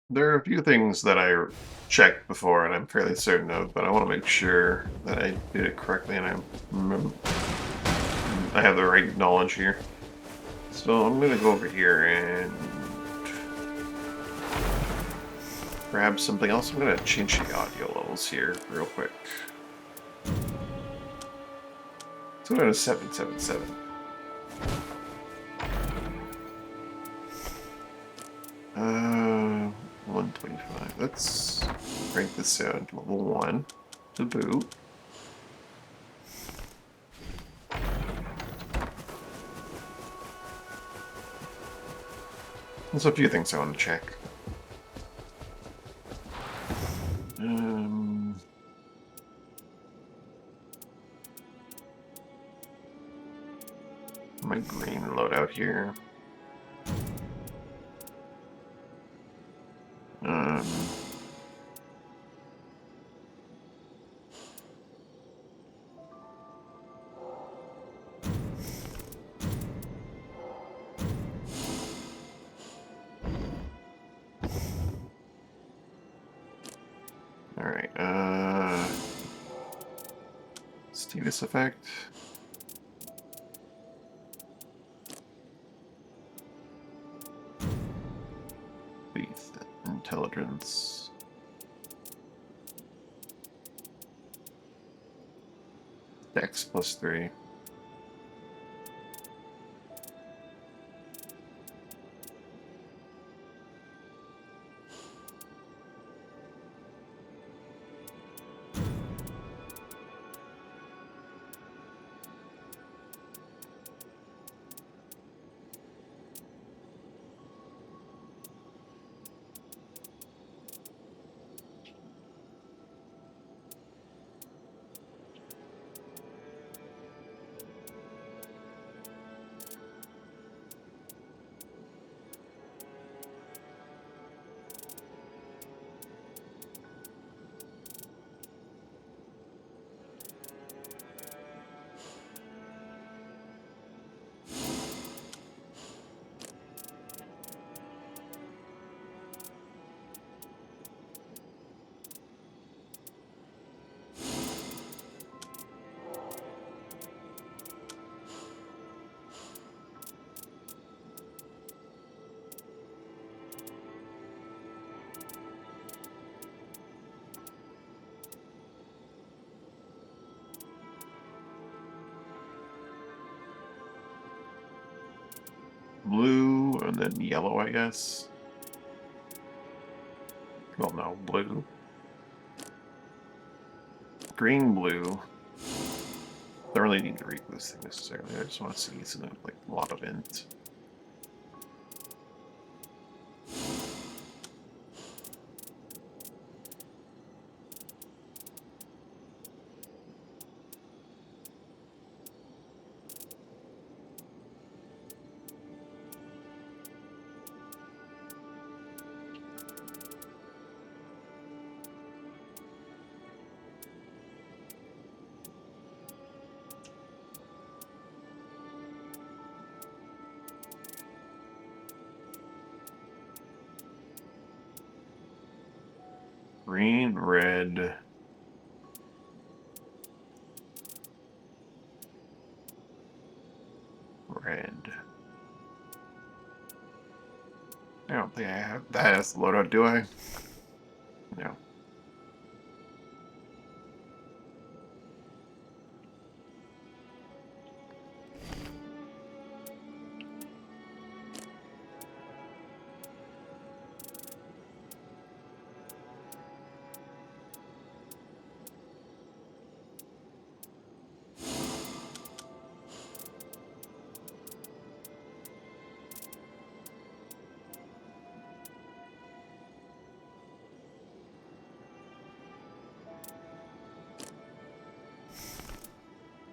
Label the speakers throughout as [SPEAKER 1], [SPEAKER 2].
[SPEAKER 1] There are a few things that I checked before and I'm fairly certain of, but I want to make sure that I did it correctly and I have the right knowledge here. So I'm going to go over here and grab something else. I'm going to change the audio levels here real quick. So I'm going to 777. 125. Let's crank this down to level 1 to boot. There's a few things I want to check. My green loadout here. Um, Alright, status effect. Faith, intelligence. Dex +3. Blue, and then yellow, I guess. Well, no, blue. Green, blue. Don't really need to read this thing necessarily. I just want to see some, like, a lot of int. Green, red. Red. I don't think I have that as the loadout, do I? No.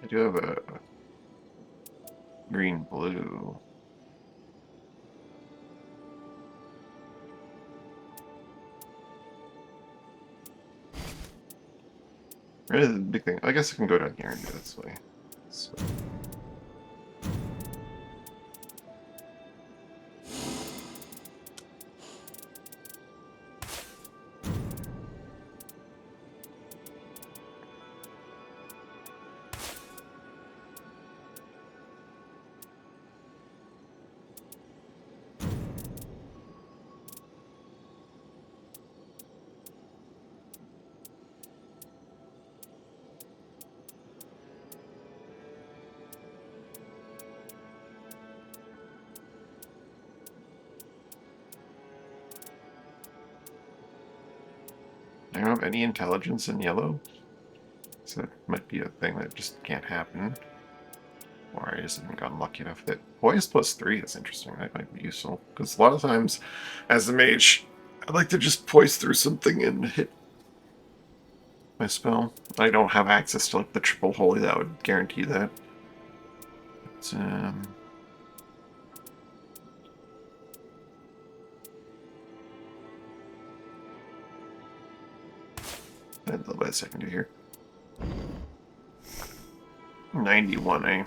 [SPEAKER 1] I do have a green, blue. Red is a big thing. I guess I can go down here and do it this way. So. I don't have any intelligence in yellow. So it might be a thing that just can't happen. Or I just haven't gotten lucky enough that poise +3 is interesting. That might be useful. Because a lot of times, as a mage, I like to just poise through something and hit my spell. I don't have access to like the triple holy that would guarantee that. But, I have a little bit of second to here. 91, eh?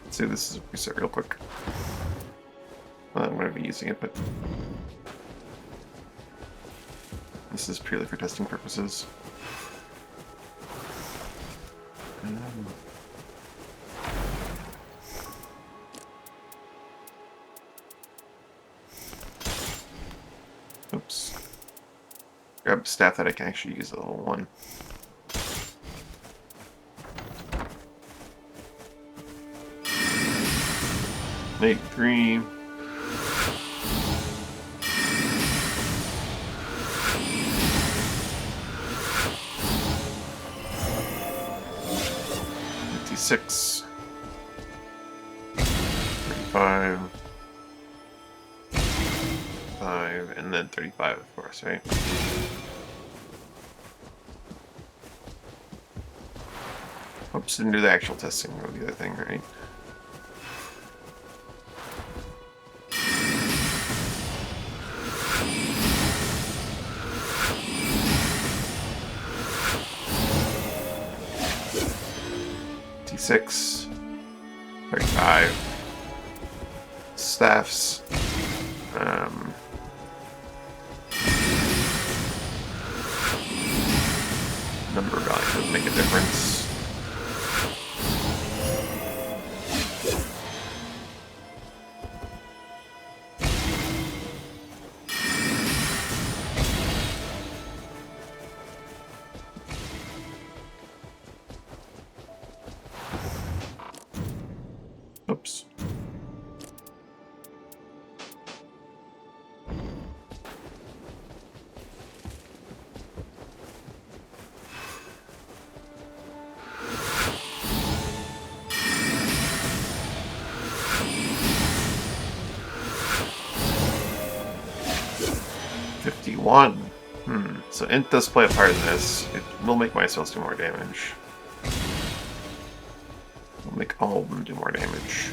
[SPEAKER 1] Let's see, this is a reset real quick. Well, I'm going to be using it, but this is purely for testing purposes. Oops. Grab a staff that I can actually use a level 1. Nightreign. Six, 35, 5, and then 35, of course, right? Oops, didn't do the actual testing of the other thing, right? T6, 35, staffs, number value doesn't make a difference. Oops. So int does play a part in this. It will make my spells do more damage. It'll make all of them do more damage.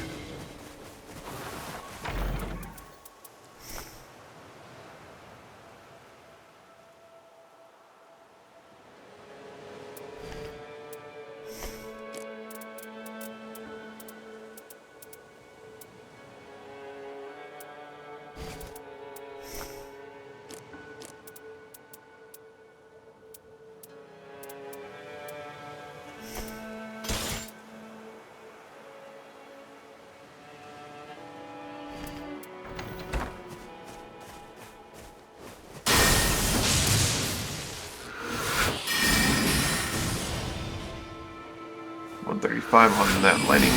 [SPEAKER 1] $135 on that lightning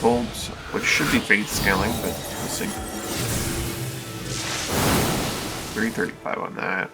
[SPEAKER 1] bolt, which should be fade scaling, but we'll see. $335 on that.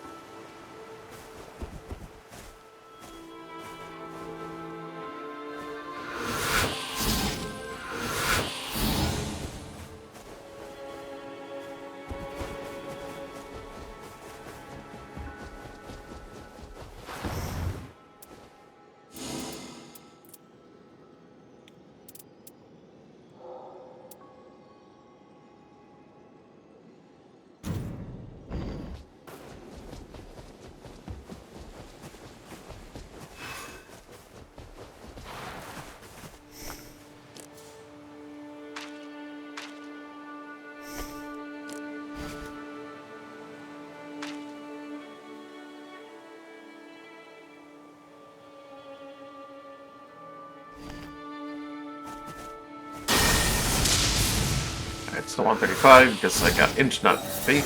[SPEAKER 1] It's the 135 because I got int, not faith.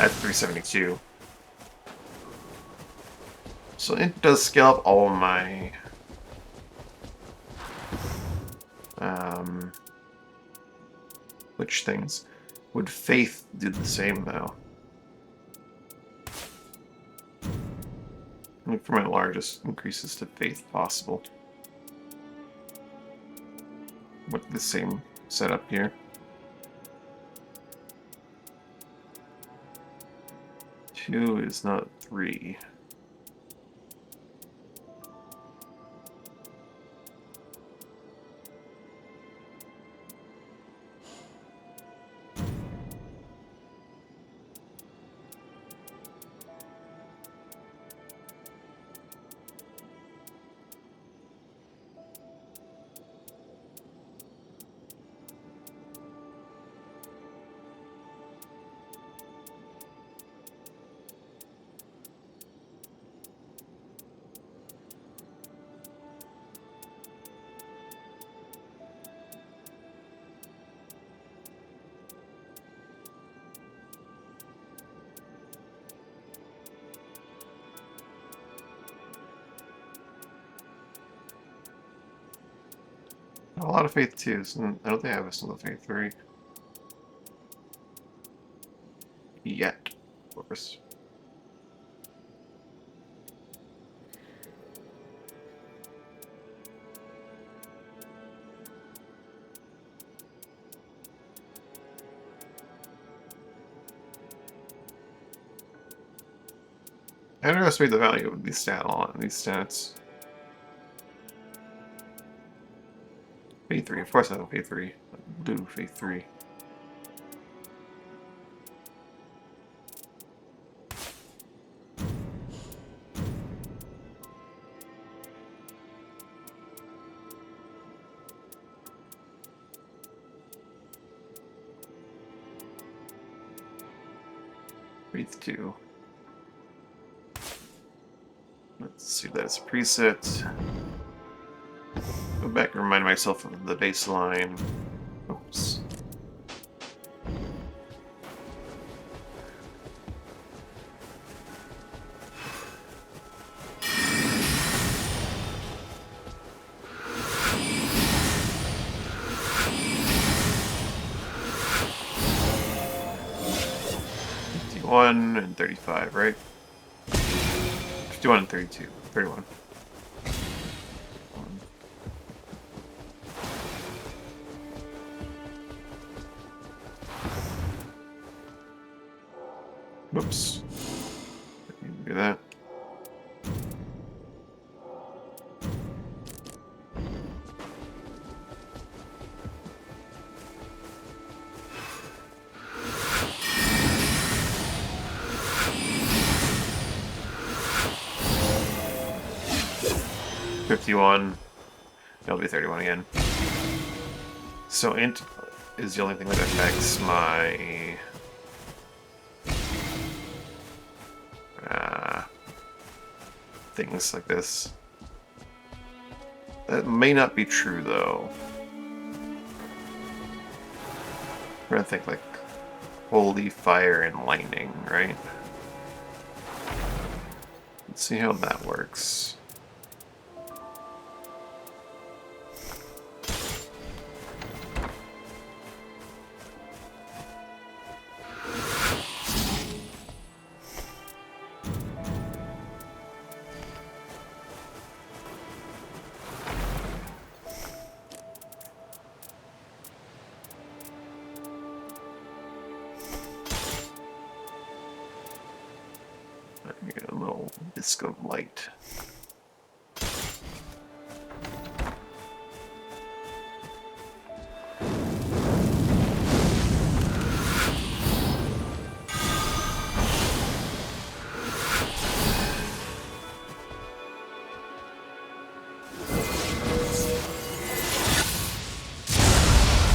[SPEAKER 1] At 372. So int does scale up all of my which things? Would faith do the same, though? Look for my largest increases to faith possible. With the same setup here. 2 is not 3. A lot of faith 2s, and I don't think I have a single faith 3. Yet, of course. I underestimate the value of these stats. Phase 3, of course I have Phase 3. Blue Phase 3. Phase 2. Let's see if that's a preset. Go back and remind myself of the baseline. Oops. And 35, right? 51 and 32. 31. Whoops. Didn't do that. It'll be 31 again. So int is the only thing that affects my things like this. That may not be true though. We're gonna think like holy fire and lightning, right? Let's see how that works. Get a little disc of light.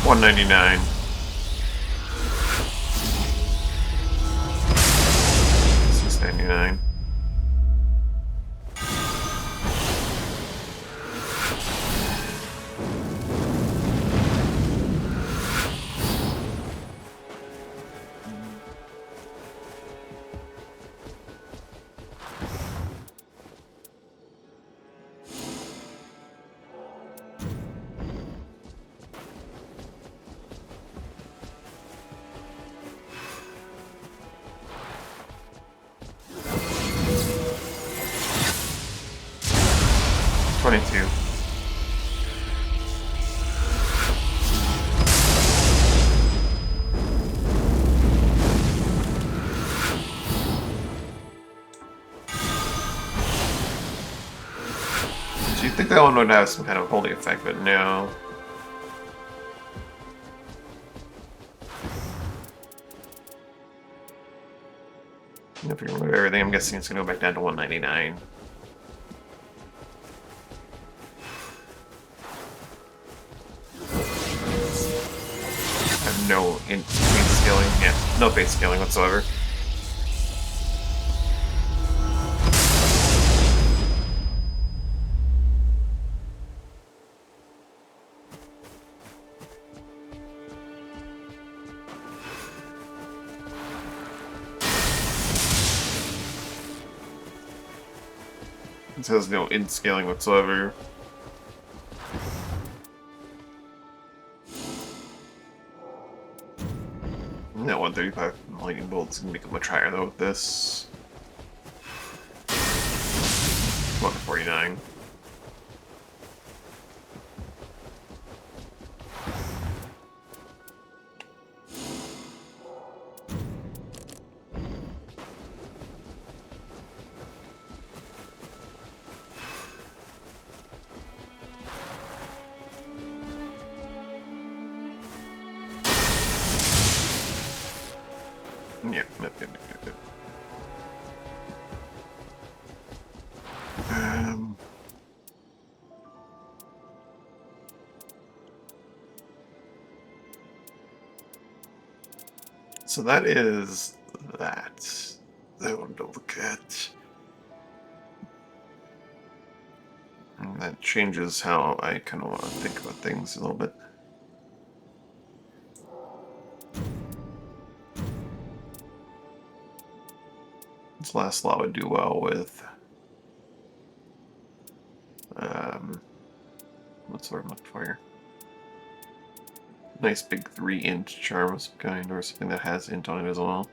[SPEAKER 1] $199. $6.99. that one would have some kind of holy effect, but no. If you remove everything, I'm guessing it's going to go back down to 199. I have no base scaling. Yeah, no base scaling whatsoever. It has no in scaling whatsoever. No, 135 lightning bolts can make it much higher though with this. 149. Yep. So that is that. That one to look at. And that changes how I kind of want to think about things a little bit. This last slot would do well with what's what I'm looking for here? Nice big 3-int charm of some kind, or something that has int on it as well.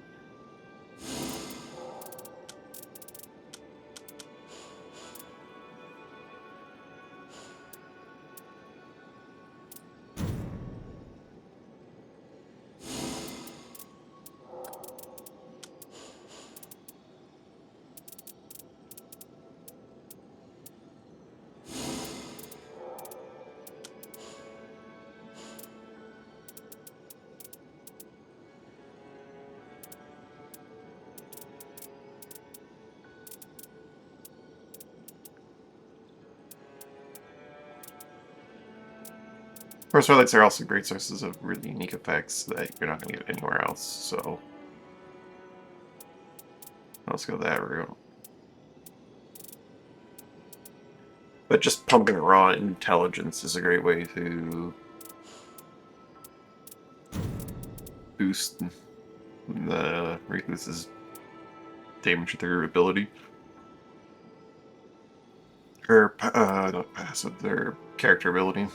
[SPEAKER 1] Force relics are also great sources of really unique effects that you're not going to get anywhere else, so let's go that route. But just pumping raw intelligence is a great way to boost the Recluse's damage through ability. Or, not passive, their character ability.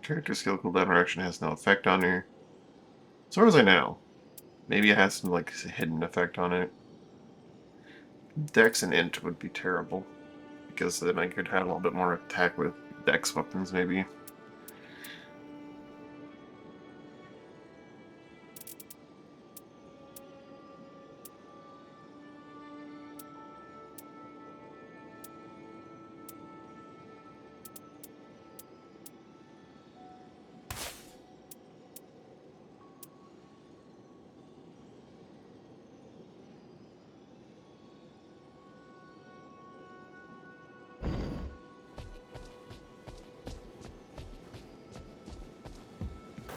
[SPEAKER 1] Character skill cooldown reduction has no effect on her. As far as I know. Maybe it has some, like, hidden effect on it. Dex and int would be terrible. Because then I could have a little bit more attack with Dex weapons, maybe.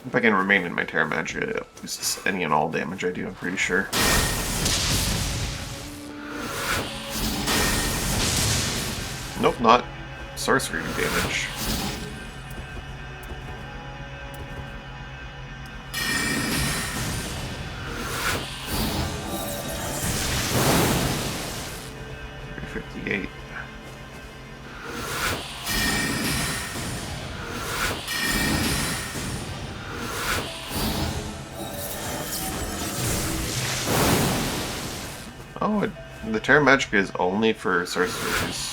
[SPEAKER 1] If I can remain in my Terra Magica, it boosts any and all damage I do, I'm pretty sure. Nope, not sorcery damage. $358. The Terra Magica is only for sorcerers.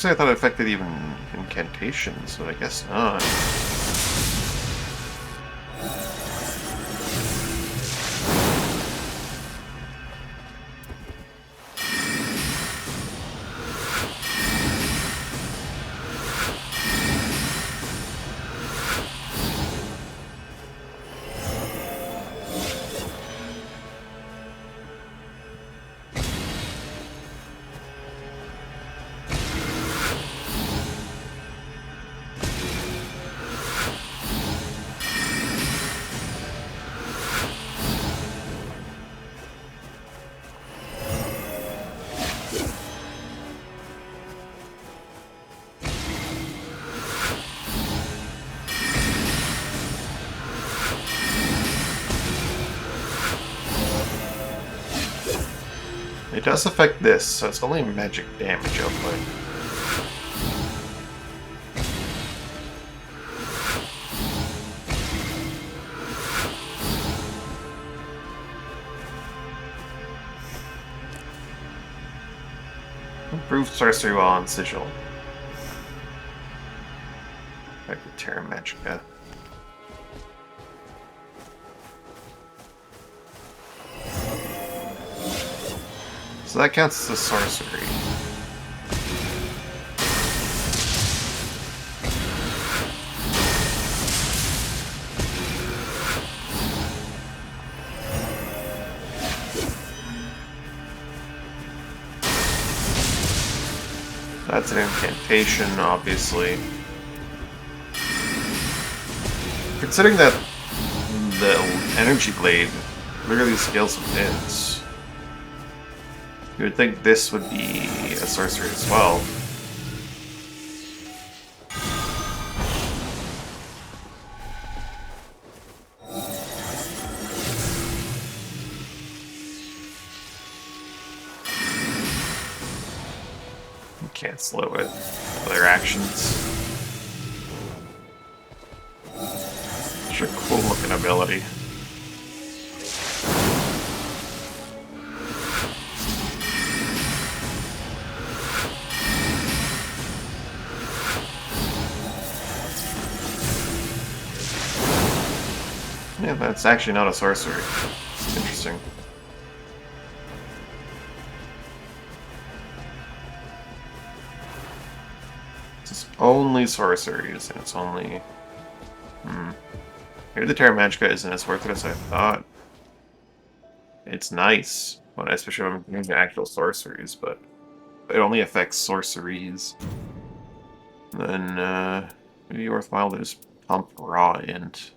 [SPEAKER 1] I thought it affected even incantations, but I guess not. It does affect this, so it's only magic damage output. Improved sorcery while on sigil. Back to Terra Magica. So that counts as a sorcery. That's an incantation, obviously. Considering that the energy blade literally scales some pins, you would think this would be a sorcery as well. Cancel it with other actions. Such a cool looking ability. Yeah, that's actually not a sorcery. Interesting. It's only sorceries, and it's only... Maybe the Terra Magica isn't as worth it as I thought. It's nice, but especially when I'm doing the actual sorceries, but it only affects sorceries. Then, maybe worthwhile to just pump raw int.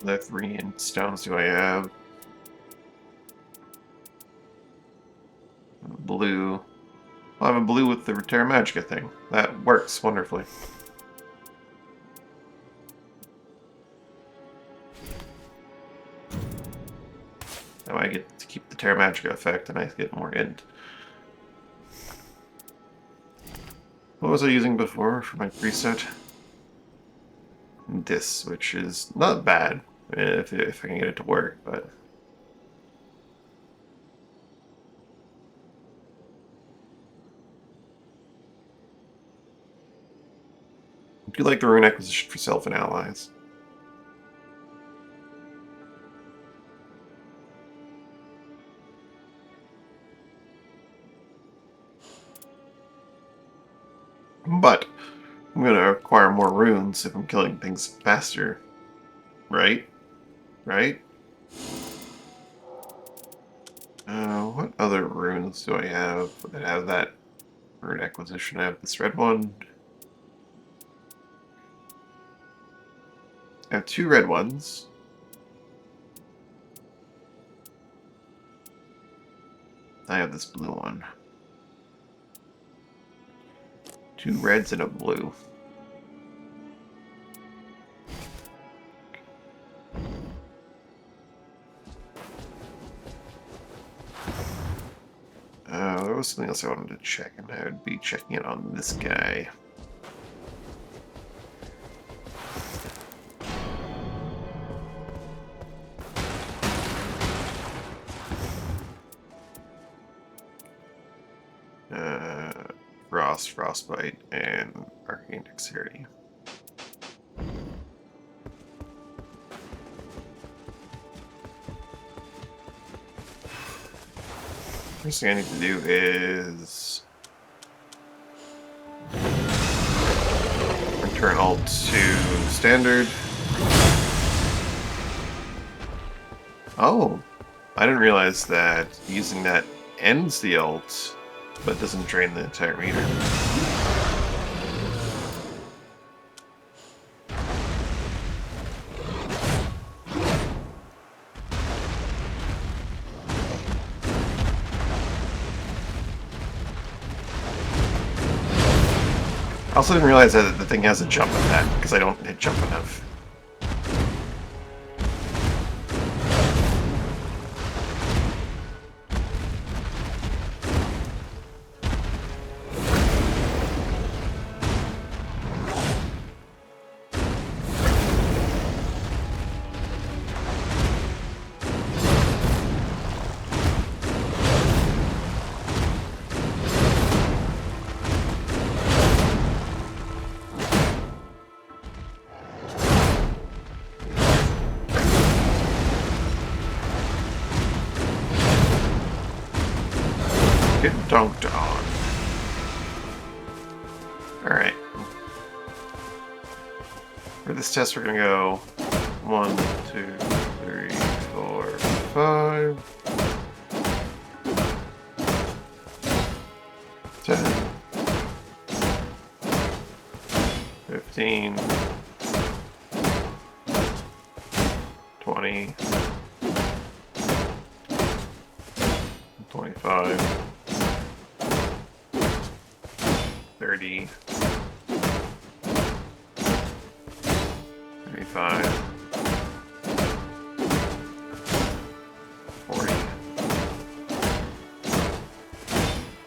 [SPEAKER 1] The 3 stones do I have? Blue. Well, I have a blue with the Terra Magica thing. That works wonderfully. Now I get to keep the Terra Magica effect and I get more int. What was I using before for my preset? This, which is not bad if I can get it to work, but I do like the rune acquisition for self and allies. But I'm gonna acquire more runes if I'm killing things faster. Right? Right? What other runes do I have that have that rune acquisition? I have this red one. I have 2 red ones. I have this blue one. 2 reds and a blue. There was something else I wanted to check, and I would be checking it on this guy. Frost, Frostbite, and Arcane Dexterity. First thing I need to do is return alt to standard. Oh, I didn't realize that using that ends the alt, but doesn't drain the entire meter. I also didn't realize that the thing has a jump attack, because I don't hit jump enough. Get dunked on. Alright. For this test, we're gonna go 1, 2, 3, 4, 5, 10, 15, 20, 25, 30, 35, 40,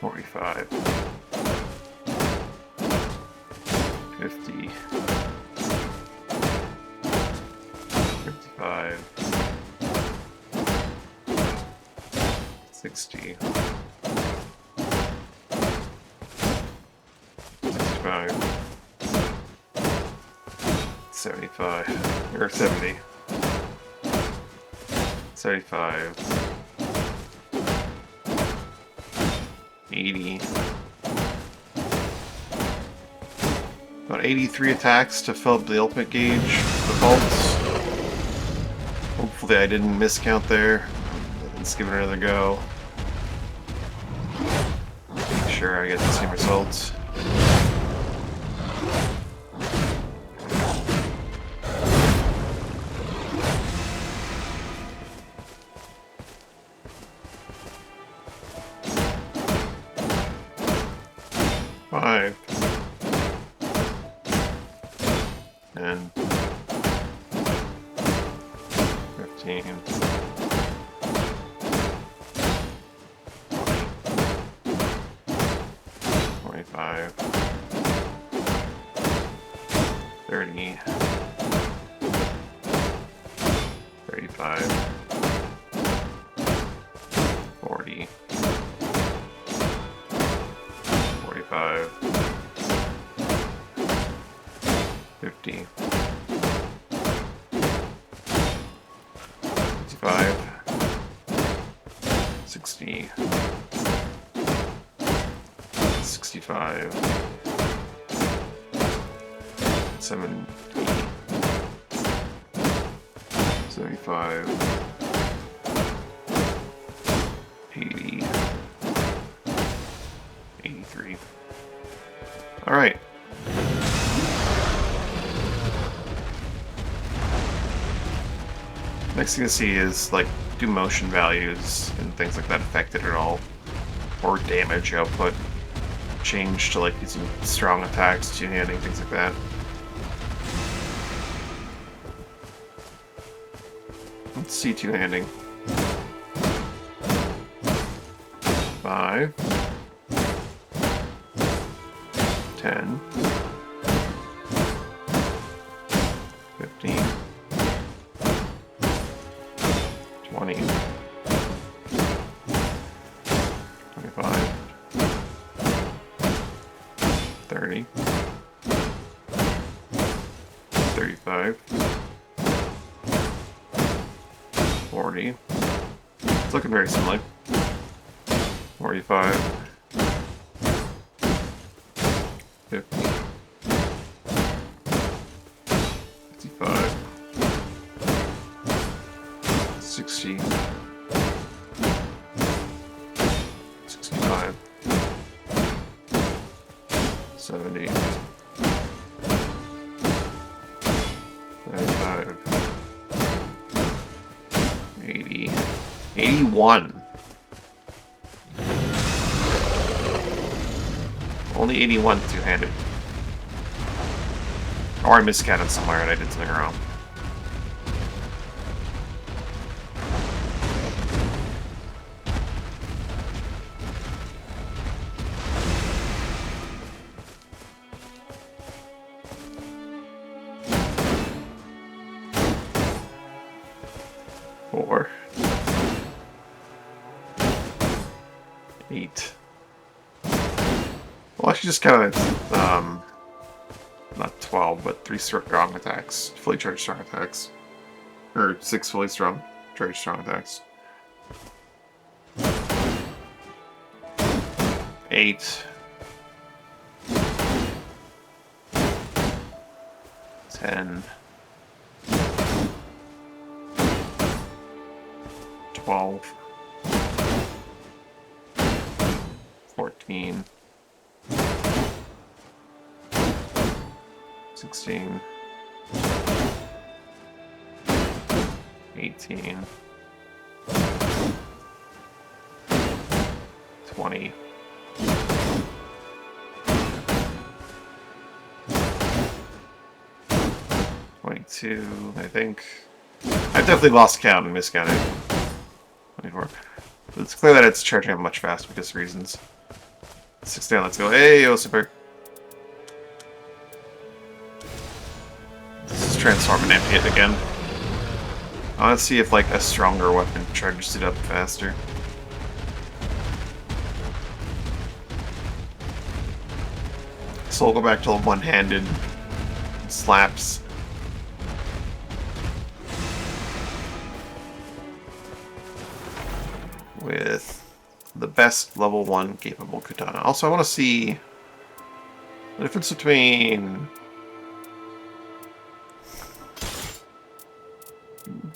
[SPEAKER 1] 45, 50, 55, 60, 65, 75, or 70, 75, 80, about 83 attacks to fill up the ultimate gauge, the bolts. Hopefully I didn't miscount there. Let's give it another go. Make sure I get the same results. Five. 10. 15. 20. 25. 30, 35, 40, 45, 50, 55, 60, 65, 70, 75, 80, 83. All right. Next thing to see is, like, do motion values and things like that affect it at all? Or damage output change to, like, using strong attacks, two-handing, things like that. Let's see two-handing. 5, 10, 15, 20, 25, 30, 35, 40. It's looking very similar. 45, 50, 55, 60, 65, 70, 75, 80, 81. Only 81 two-handed. Or I miscounted somewhere and I did something wrong. Four. 8. Well, actually, just kind of, not 12, but 3 strong attacks. Fully charged strong attacks. Or 6 fully charged strong attacks. 8. 10. 12. 14. 16, 18, 20, 22, I think. I've definitely lost count and miscounted. 24. But it's clear that it's charging up much faster because of reasons. 6 down, let's go. Hey, oh, super. Transform and empty it again. I want to see if, like, a stronger weapon charges it up faster. So we'll go back to the one-handed slaps. With the best level 1 capable katana. Also, I want to see the difference between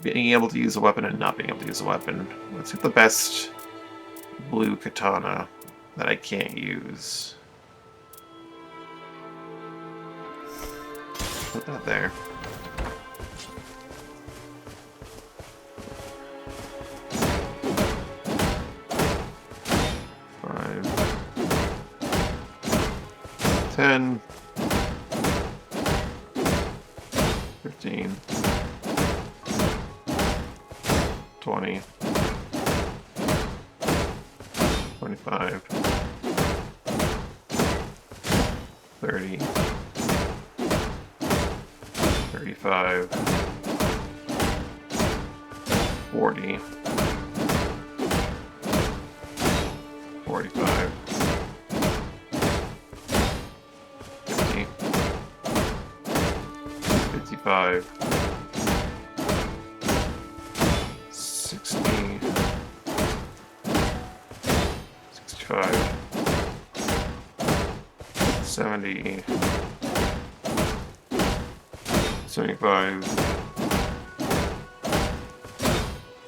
[SPEAKER 1] being able to use a weapon and not being able to use a weapon. Let's get the best blue katana that I can't use. Put that there. Five. 10. 15. 20, 25, 30, 35, 40, 45, 50, 55, 60, 65, 70, 75,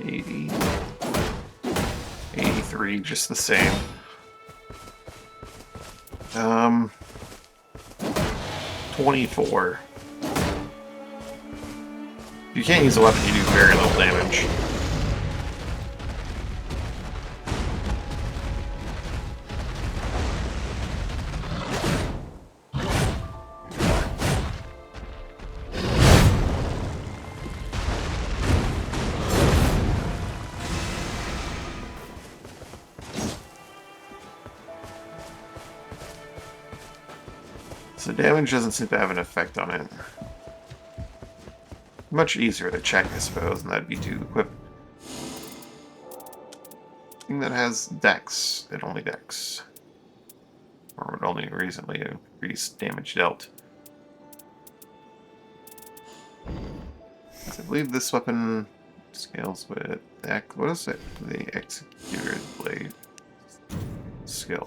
[SPEAKER 1] 80, 83, just the same. 24. If you can't use a weapon, you do very little damage. So damage doesn't seem to have an effect on it. Much easier to check, I suppose, and that'd be to equip thing that has dex, and only dex. Or would only recently increase damage dealt. I believe this weapon scales with what is it? The Executor's Blade skill.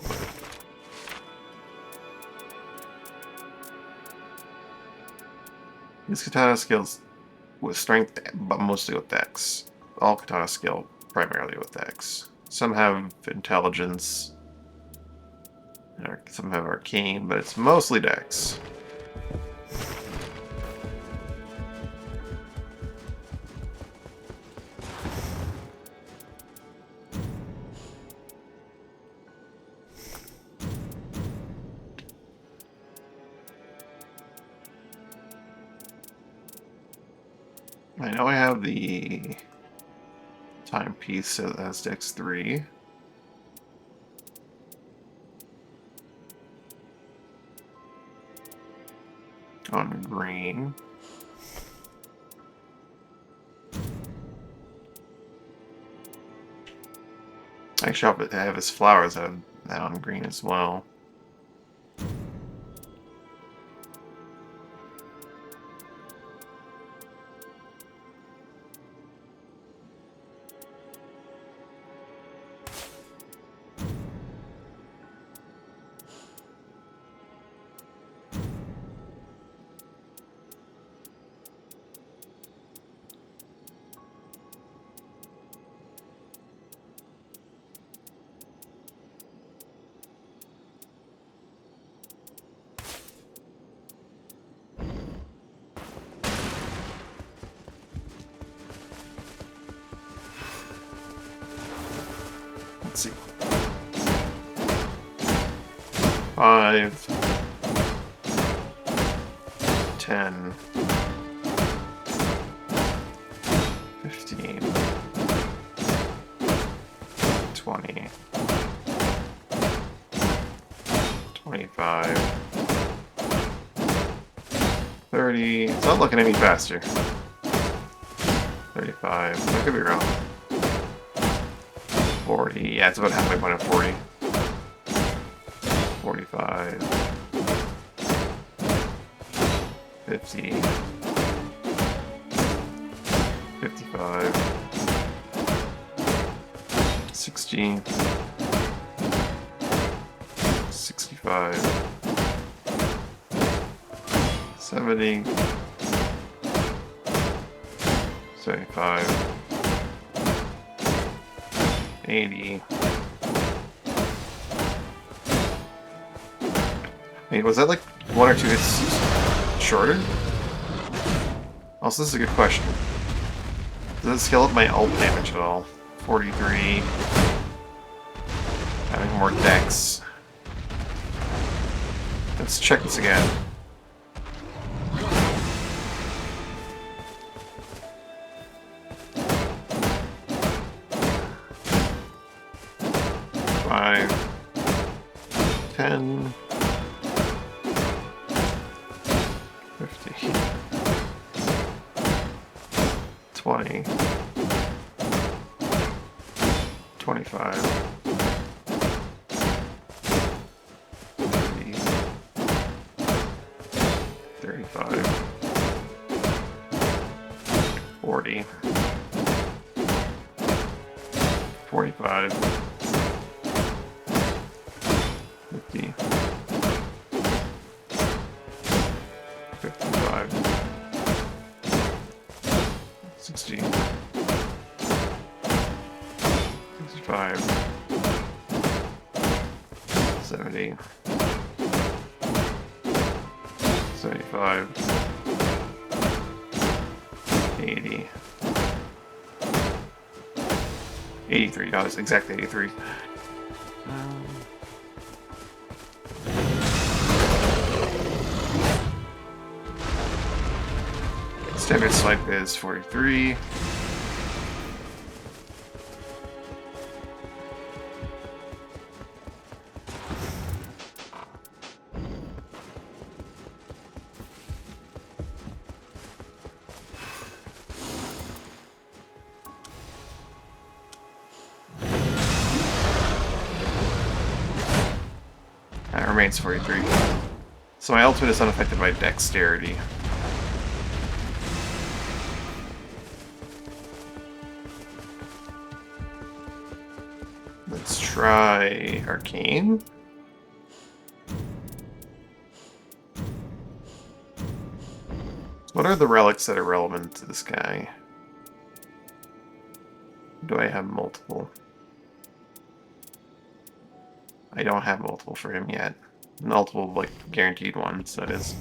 [SPEAKER 1] This katana scales with strength, but mostly with dex. All katana scale primarily with dex. Some have intelligence, and some have arcane, but it's mostly dex. I know I have the timepiece that has dex 3. On green. Actually, I have his flowers. I have that on green as well. Let's see. 5, 10, 15, 20, 25, 30. It's not looking any faster. 35. I could be wrong. 40. Yeah, it's about halfway point of 40. 45. 50. 55. 60. 65. 70. 75. 80. Wait, was that like 1 or 2 hits shorter? Also, this is a good question. Does it scale up my ult damage at all? 43. Having more dex. Let's check this again. Five, 10, 15, 20, 25, 30, 35, 40, 45, 50, 55, 60, 65, 70, 75, 80, 83. No, it's exactly 83. Standard swipe is 43. And it remains 43. So my ultimate is unaffected by dexterity. Let's try Arcane. What are the relics that are relevant to this guy? Do I have multiple? I don't have multiple for him yet. Multiple, like, guaranteed ones, that is.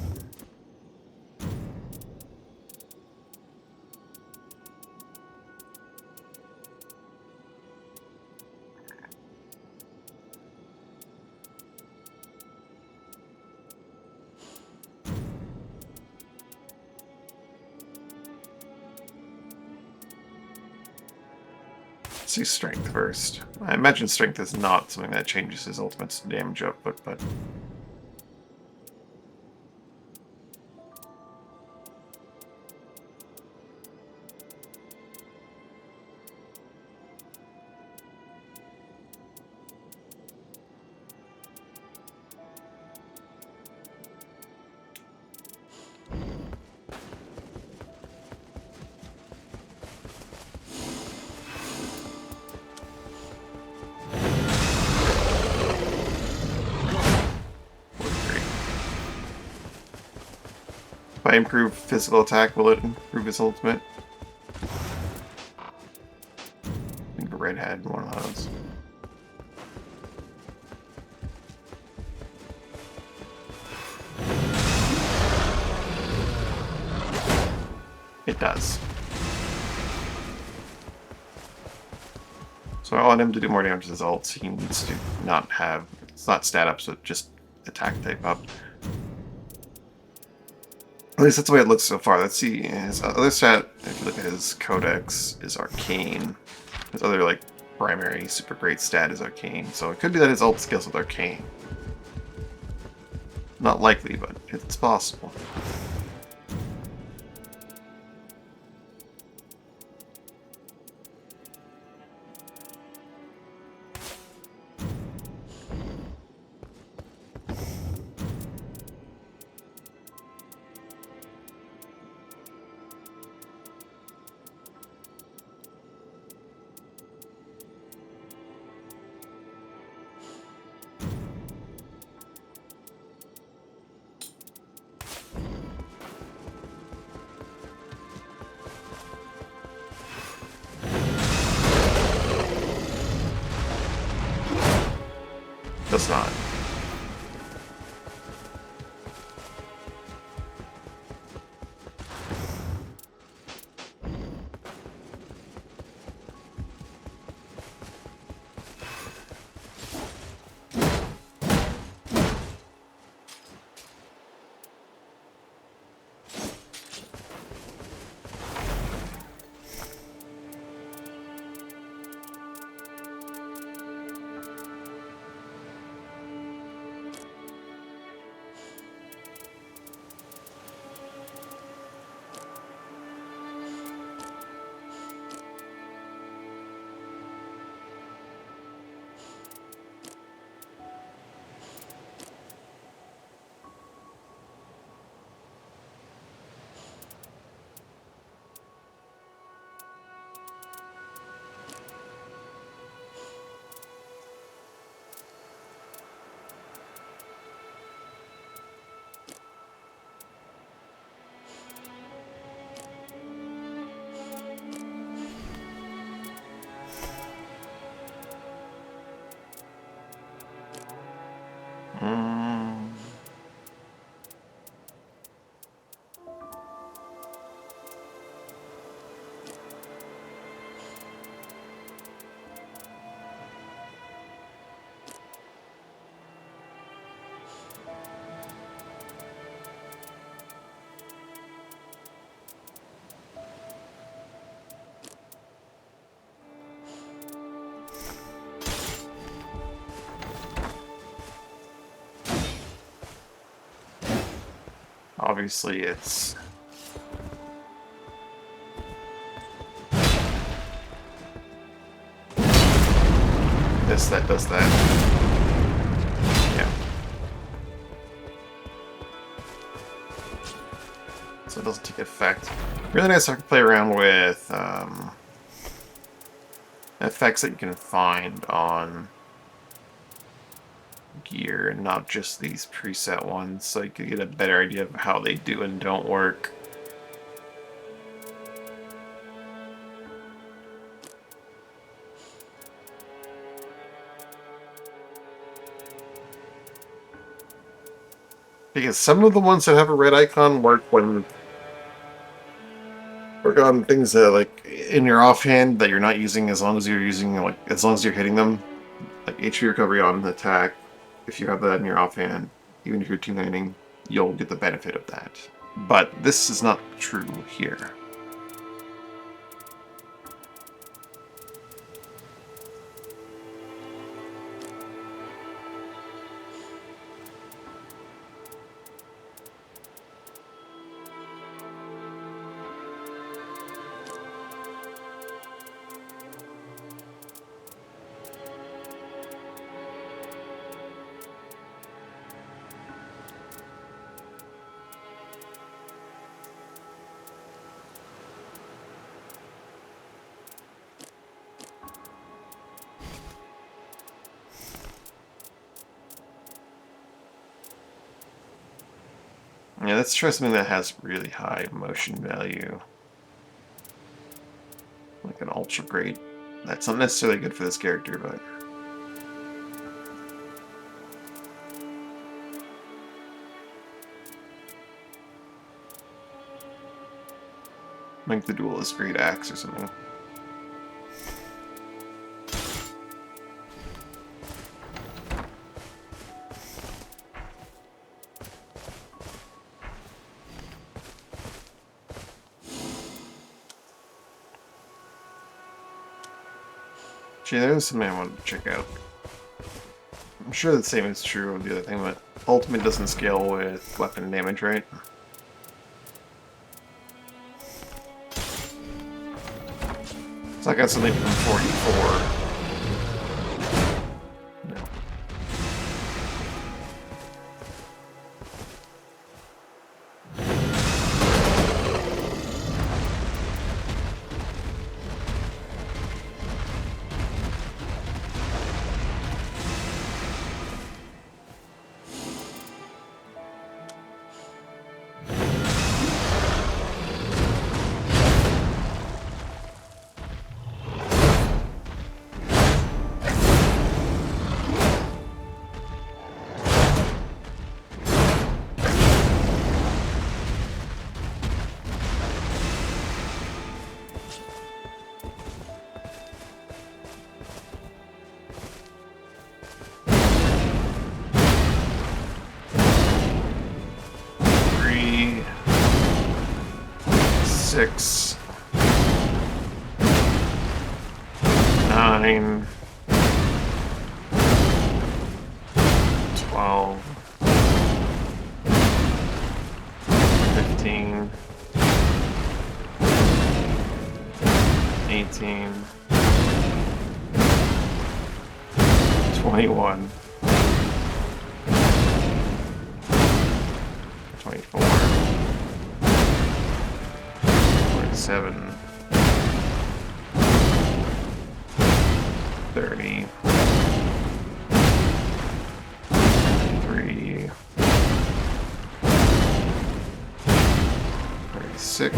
[SPEAKER 1] Let's see strength first. I imagine strength is not something that changes his ultimate's damage output, but... If I improve physical attack, will it improve his ultimate? I think Red had one of those. It does. So I want him to do more damage to his ults. He needs to not have... It's not stat up, so just attack type up. At least that's the way it looks so far. Let's see. His other stat, if you look at his codex, is Arcane. His other, like, primary super great stat is Arcane. So it could be that his ult scales with Arcane. Not likely, but it's possible. Does not. Obviously, it's this that does that. Yeah. So it doesn't take effect. Really nice I can play around with effects that you can find on gear and not just these preset ones, so you can get a better idea of how they do and don't work. Because some of the ones that have a red icon work on things that like in your offhand that you're not using, as long as you're using as long as you're hitting them, like HP recovery on an attack. If you have that in your offhand, even if you're two-handing, you'll get the benefit of that. But this is not true here. Yeah, let's try something that has really high motion value. Like an ultra great. That's not necessarily good for this character, but like the duelist great axe or something. Gee, there's something I wanted to check out. I'm sure the same is true of the other thing, but ultimate doesn't scale with weapon damage, right? So I got something from 44. No. Six, 9, 12, 15, 18, 21, 24, 27, 30, 33, 36,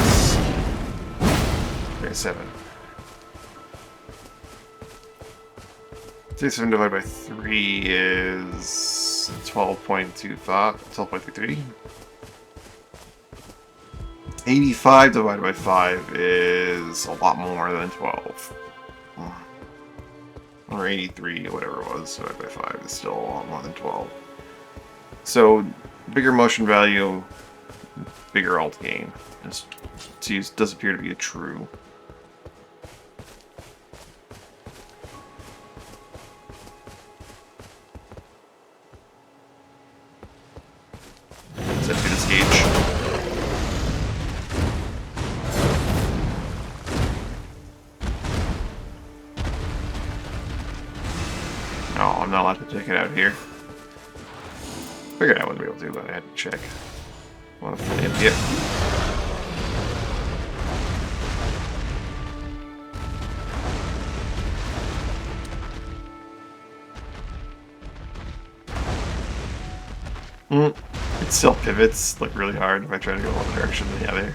[SPEAKER 1] 37. 37 divided by 3 is 12.25, 12.33. 85 divided by 5 is a lot more than 12. Or 83, or whatever it was, divided by 5 is still a lot more than 12. So, bigger motion value, bigger ult gain. This does appear to be a true. Set to this gauge. Check it out here. Figured I wouldn't be able to, but I had to check. What an idiot. It still pivots like really hard if I try to go one direction than the other.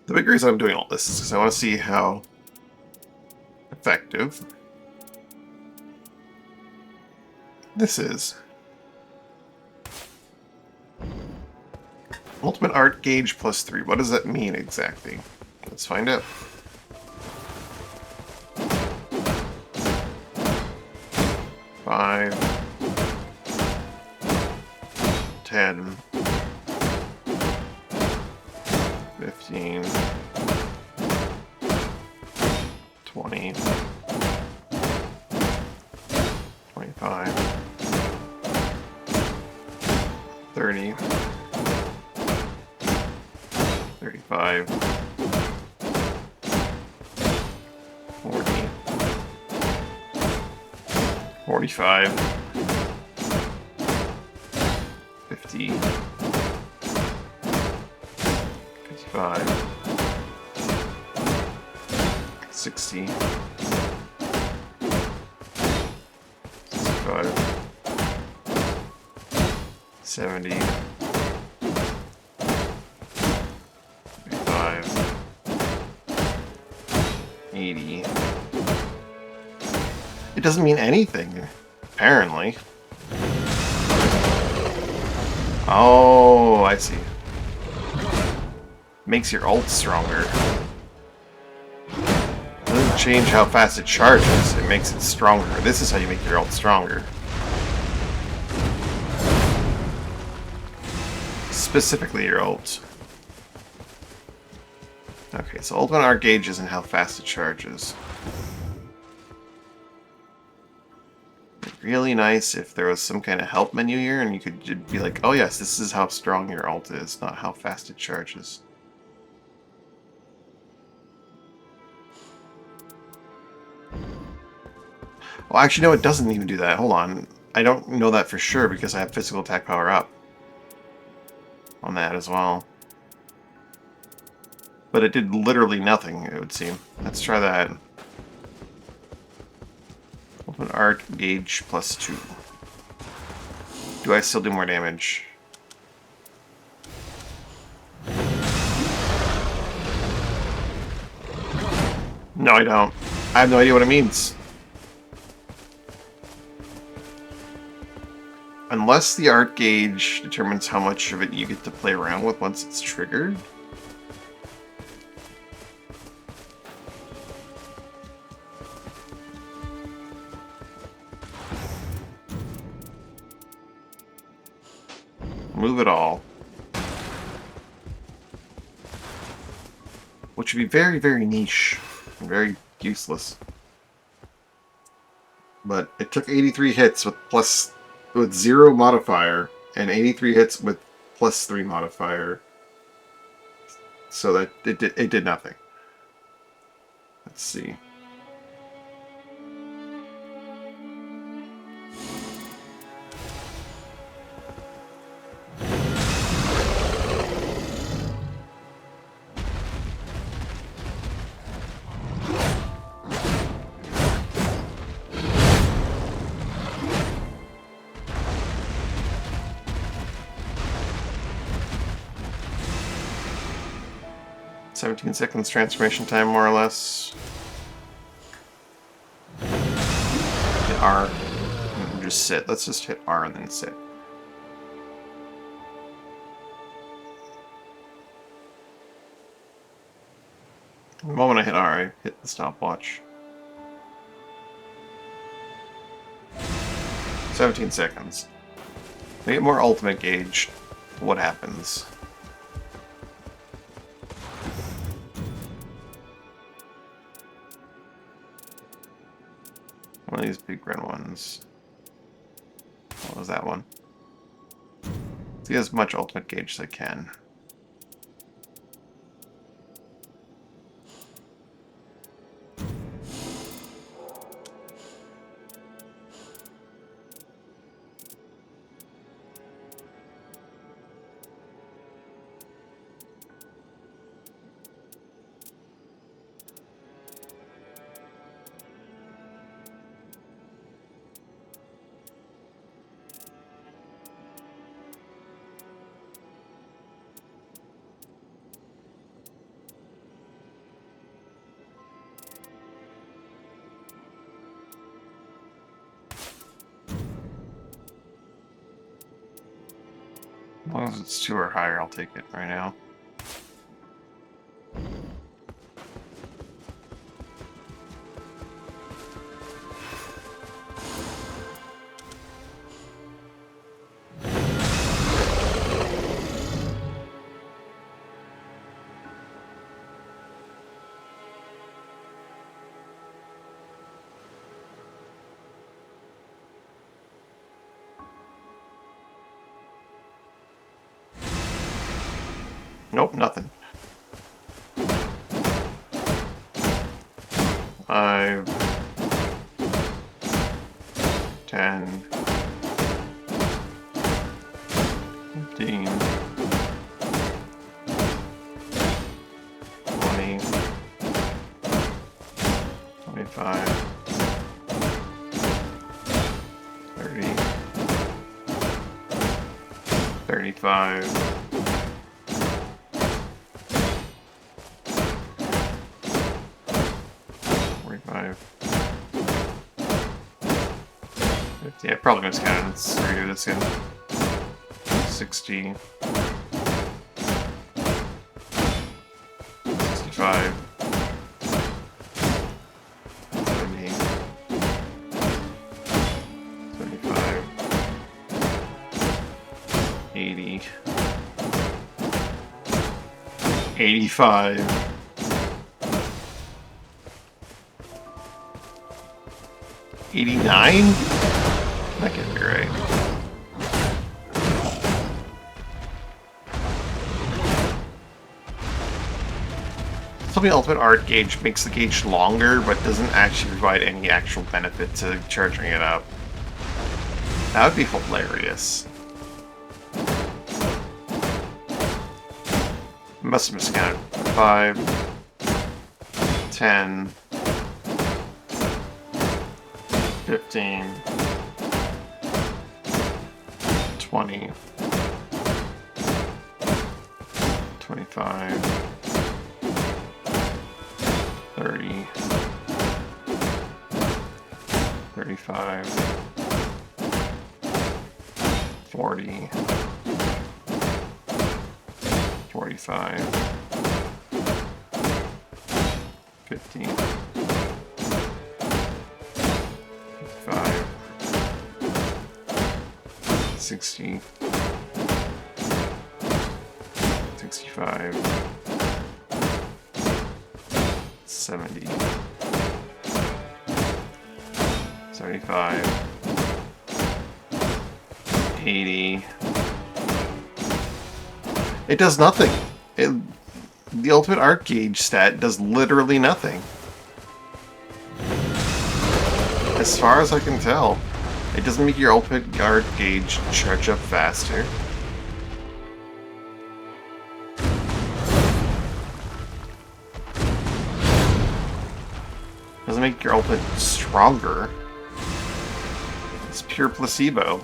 [SPEAKER 1] The big reason I'm doing all this is because I want to see how effective this is. Ultimate art gauge +3. What does that mean exactly? Let's find out. Five, 10, 15, 20, 25, 30, 35, 40, 45, 50, 55, 60, 65, 70, 85, 80. It doesn't mean anything, apparently. Oh, I see. Makes your ult stronger. Doesn't change how fast it charges, it makes it stronger. This is how you make your ult stronger. Specifically your ult. Okay, so ultimate art gauge isn't how fast it charges. It'd be really nice if there was some kind of help menu here and you could be like, oh yes, this is how strong your ult is, not how fast it charges. Well, actually, no, it doesn't even do that. Hold on. I don't know that for sure because I have physical attack power up on that as well. But it did literally nothing, it would seem. Let's try that. Open art gauge +2. Do I still do more damage? No, I don't. I have no idea what it means. Unless the art gauge determines how much of it you get to play around with once it's triggered. Move it all. Which would be very, very niche and very useless. But it took 83 hits with 0 modifier and 83 hits with +3 modifier. So that it did nothing. Let's see. "17 seconds transformation time, more or less." Hit R. And just sit. Let's just hit R and then sit. The moment I hit R, I hit the stopwatch. 17 seconds. We get more ultimate gauge. What happens? One of these big red ones. What was that one? Do as much ultimate gauge as I can. As long as it's 2 or higher, I'll take it right now. Nope, nothing. 5, 10, 15, 20, 25, 30, 35, 45, 50. I probably miscounted. Let's redo this again. 60, 65, 70, 75, 80, 85, 89? That can't be right. So the ultimate art gauge makes the gauge longer, but doesn't actually provide any actual benefit to charging it up. That would be hilarious. Must have miscounted. 5, 10, 15, 20, 25, 30, 35, 40, 45, 50, 55, 60, 65, 70, 75, 80. It does nothing. The ultimate art gauge stat does literally nothing. As far as I can tell, it doesn't make your ultimate art gauge charge up faster. Doesn't make your ultimate stronger. It's pure placebo.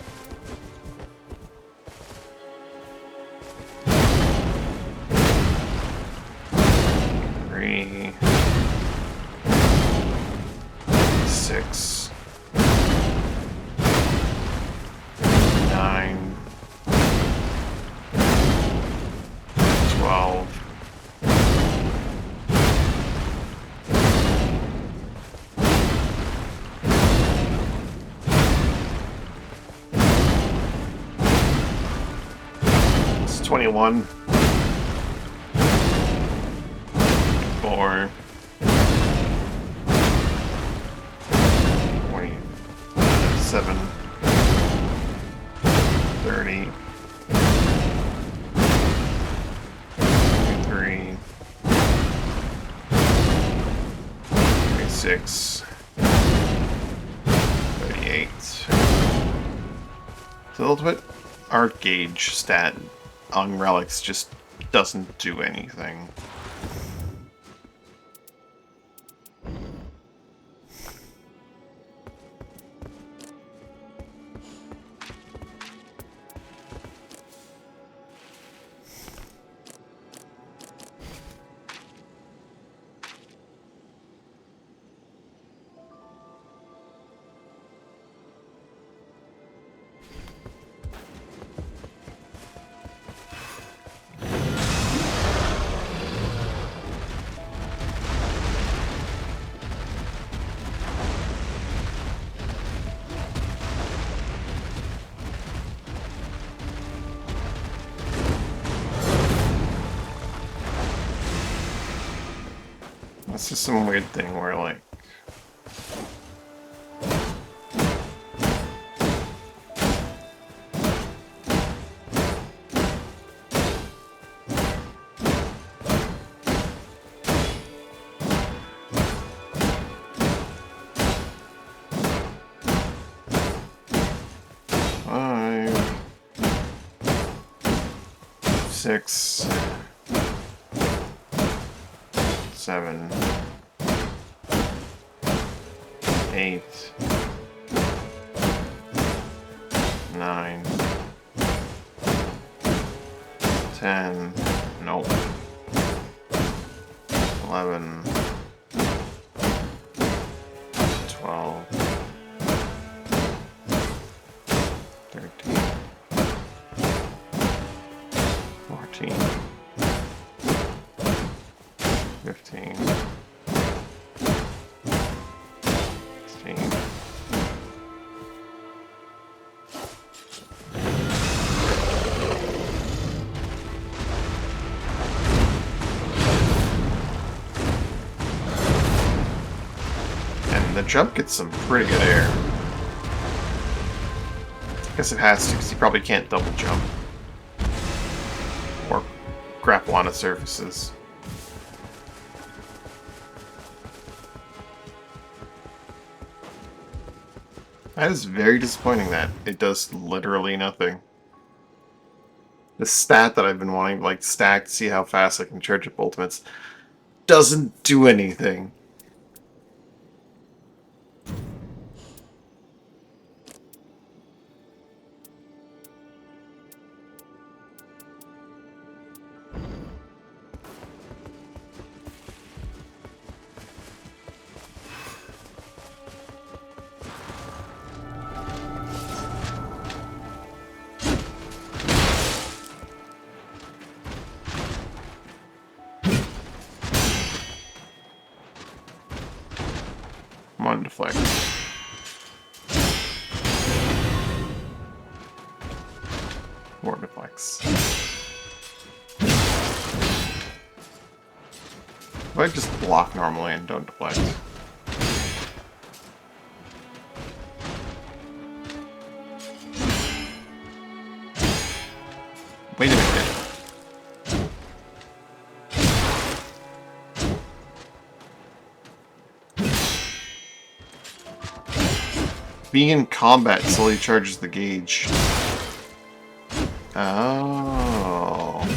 [SPEAKER 1] Three, 6, 9, 12, 21, 4, 27, 30, 36, 38. The ultimate art gauge stat on relics just doesn't do anything. It's just some weird thing where, like, five, 6, 7, 8, 9, 10, nope, 11, 12, 13, 14, 15, 16, and the jump gets some pretty good air. I guess it has to, because you probably can't double jump or grapple onto surfaces. That is very disappointing that it does literally nothing. The stat that I've been wanting to, like, stack to see how fast I can charge up ultimates doesn't do anything. Come on, deflect. More deflects. If I just block normally and don't deflect. Wait a minute. Being in combat slowly charges the gauge. Oh.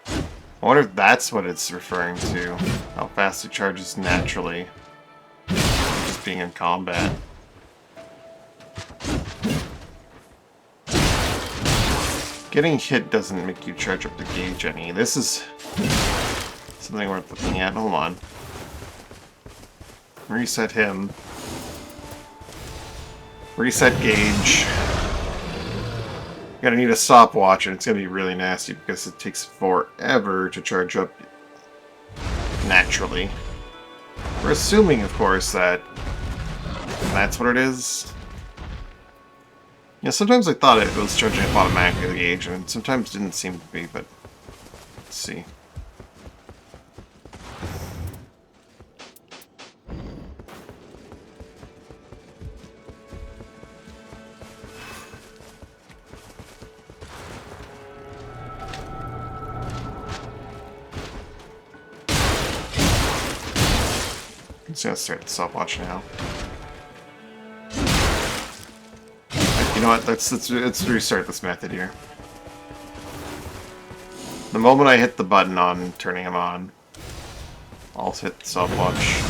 [SPEAKER 1] I wonder if that's what it's referring to. How fast it charges naturally. Just being in combat. Getting hit doesn't make you charge up the gauge any. This is something worth looking at. Hold on. Reset him. Reset gauge. You're gonna need a stopwatch, and it's gonna be really nasty because it takes forever to charge up naturally. We're assuming, of course, that that's what it is. Yeah, sometimes I thought it was charging up automatically the gauge, and sometimes it didn't seem to be, but let's see. I'm just gonna start the stopwatch now. You know what? Let's restart this method here. The moment I hit the button on turning him on, I'll hit the stopwatch.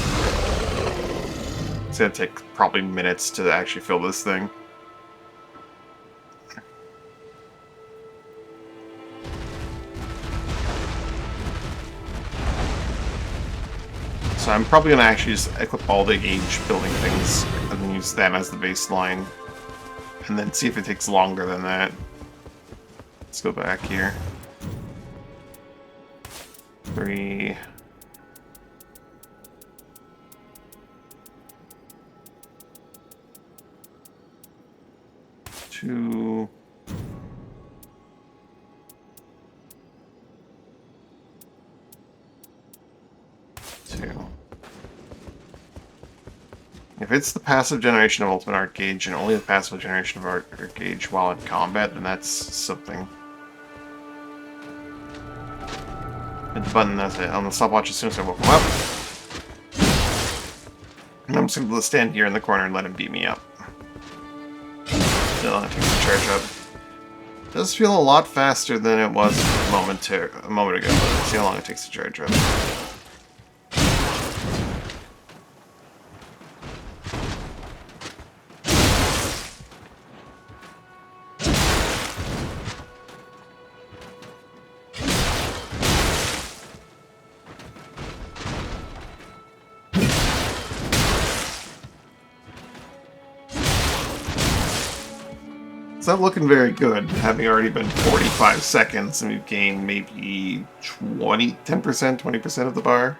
[SPEAKER 1] It's gonna take probably minutes to actually fill this thing. So I'm probably gonna actually just equip all the gauge building things and then use them as the baseline. And then see if it takes longer than that. Let's go back here. 3. 2. 2. If it's the passive generation of Ultimate Art Gauge and only the passive generation of Art Gauge while in combat, then that's something. Hit the button, that's it. On the stopwatch as soon as I woke him up. And I'm just going to stand here in the corner and let him beat me up. Still, it takes the charge up. It does feel a lot faster than it was a moment ago, but let's see how long it takes to charge up. It's not looking very good, having already been 45 seconds and we've gained maybe 10%, 20% of the bar.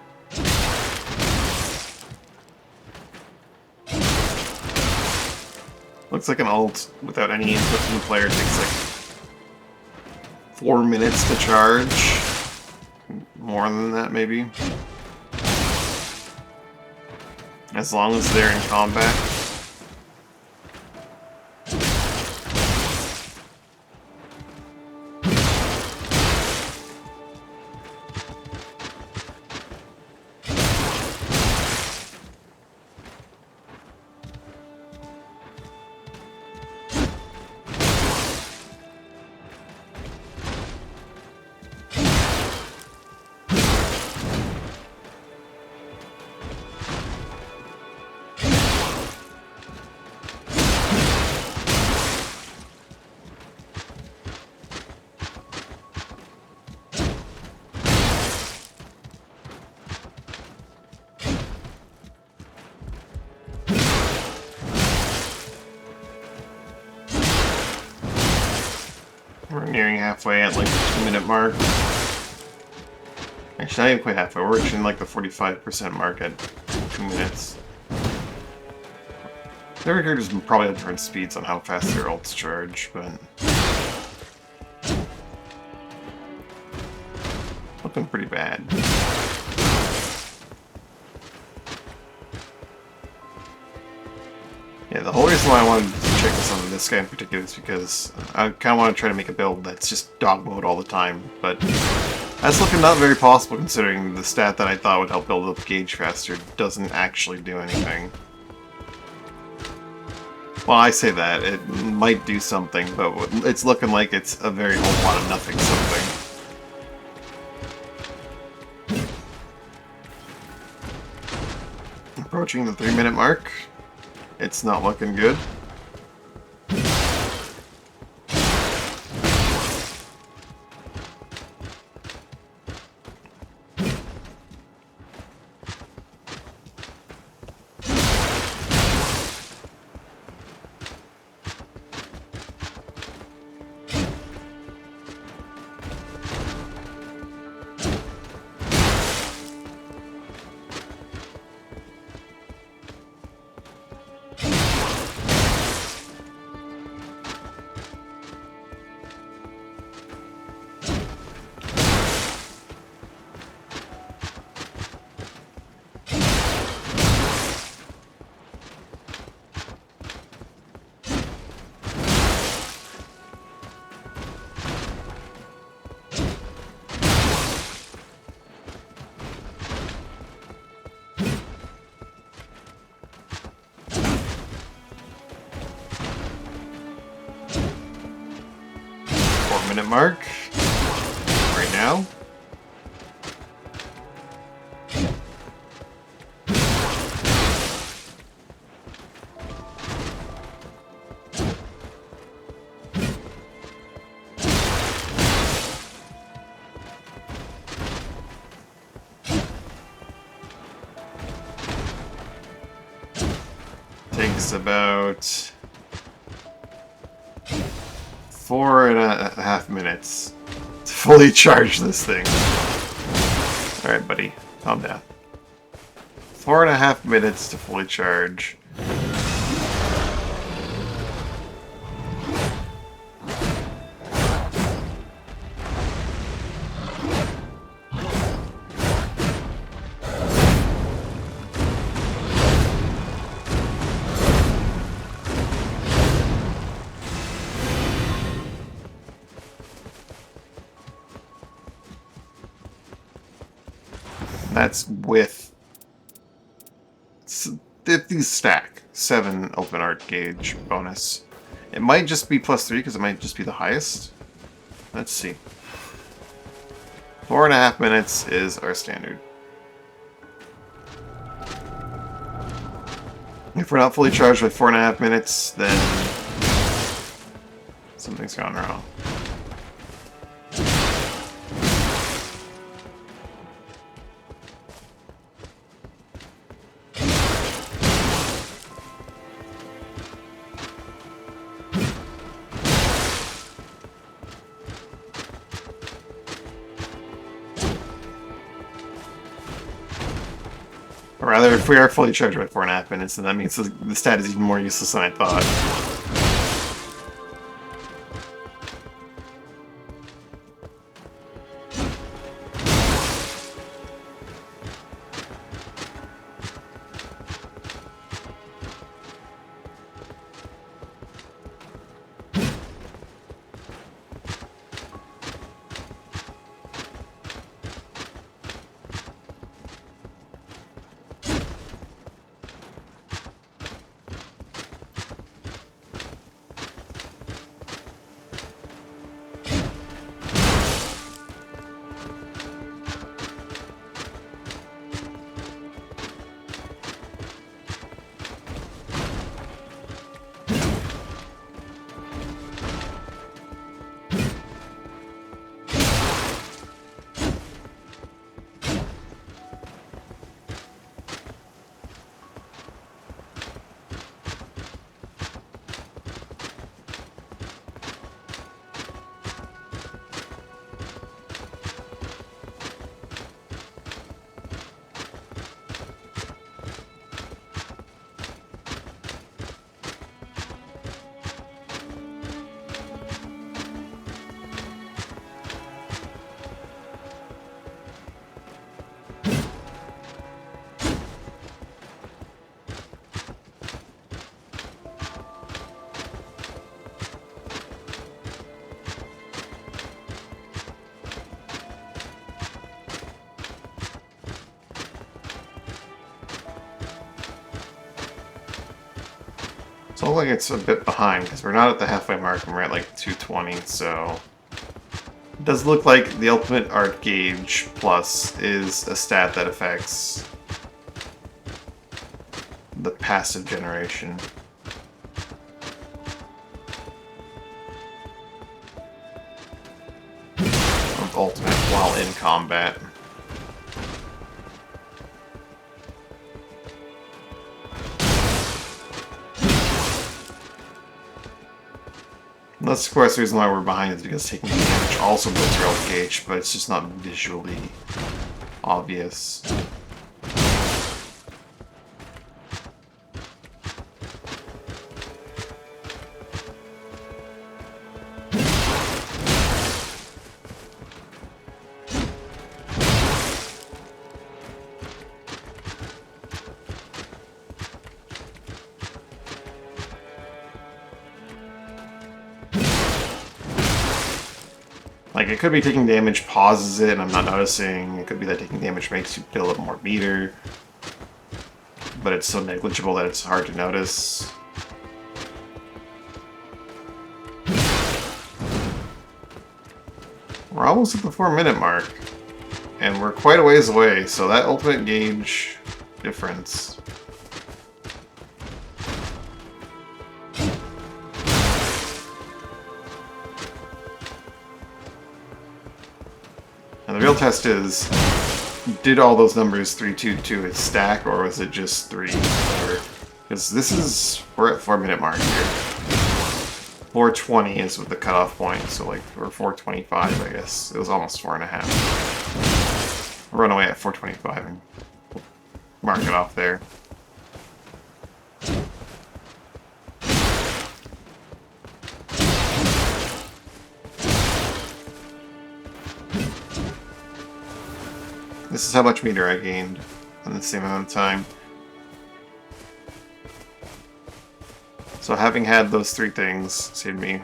[SPEAKER 1] Looks like an ult without any input from the player takes like 4 minutes to charge. More than that, maybe. As long as they're in combat. We're nearing halfway at like the 2-minute mark. Actually, not even quite halfway. We're reaching like the 45% mark at 2 minutes. Every character's probably have different speeds on how fast their ults charge, but looking pretty bad. Yeah, the whole reason why I wanted to check this on this guy in particular is because I kind of want to try to make a build that's just dog mode all the time, but that's looking not very possible considering the stat that I thought would help build up gauge faster doesn't actually do anything. Well, I say that, it might do something, but it's looking like it's a very whole lot of nothing something. Approaching the 3-minute mark. It's not looking good. 5-minute mark. Right now. Takes about 4.5 minutes to fully charge this thing. Alright, buddy, calm down. 4.5 minutes to fully charge. That's with 50 stack, 7 open art gauge bonus. It might just be +3 because it might just be the highest. Let's see. 4.5 minutes is our standard. If we're not fully charged by 4.5 minutes, then something's gone wrong. Or rather, if we are fully charged by 4.5 minutes, then that means the stat is even more useless than I thought. So it looks like it's a bit behind, because we're not at the halfway mark, and we're at like 220, so... It does look like the Ultimate Art Gauge Plus is a stat that affects the passive generation. Of Ultimate while in combat. That's, of course, the reason why we're behind is because taking damage also builds your health gauge, but it's just not visually obvious. Like, it could be taking damage pauses it and I'm not noticing. It could be that taking damage makes you build up more meter. But it's so negligible that it's hard to notice. almost at the 4-minute mark. And we're quite a ways away, so that ultimate gauge difference. And the real test is, did all those numbers 322 stack, or was it just 3? Because we're at 4-minute mark here. 420 is with the cutoff point, so like, or 425, I guess. It was almost 4.5. Run away at 425 and mark it off there. This is how much meter I gained in the same amount of time. So having had those 3 things saved me.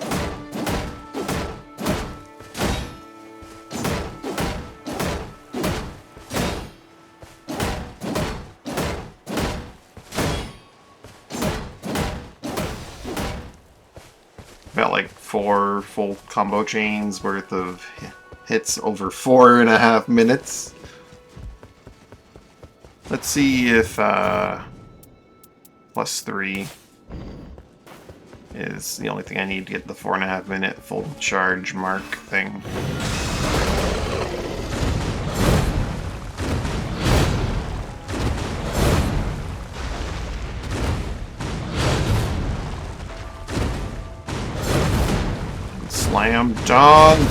[SPEAKER 1] About like 4 full combo chains worth of hits over 4.5 minutes. Let's see if plus 3 is the only thing I need to get the 4.5 minute full charge mark thing. Slam dunk!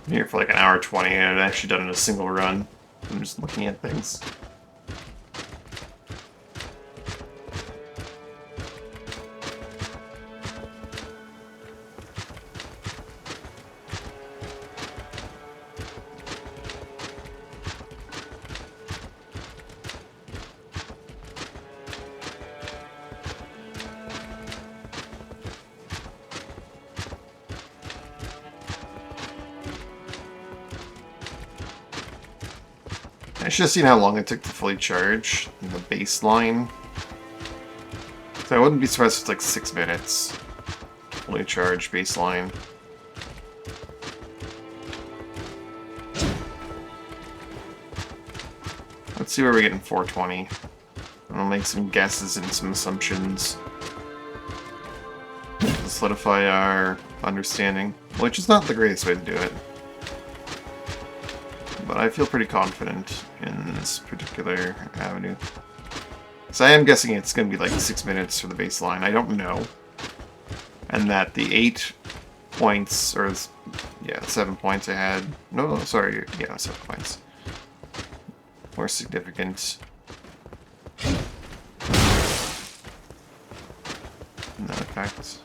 [SPEAKER 1] I'm here for like an hour 20 and I've actually done it in a single run. I'm just looking at things. I should have seen how long it took to fully charge in the baseline. So I wouldn't be surprised if it's like 6 minutes. Fully charged baseline. Let's see where we get in 420. I'll make some guesses and some assumptions to solidify our understanding, which is not the greatest way to do it. But I feel pretty confident in this particular avenue. So I am guessing it's going to be like 6 minutes for the baseline. I don't know. And that the 8 points, or yeah, 7 points I had... No, sorry, yeah, 7 points. More significant in that effect.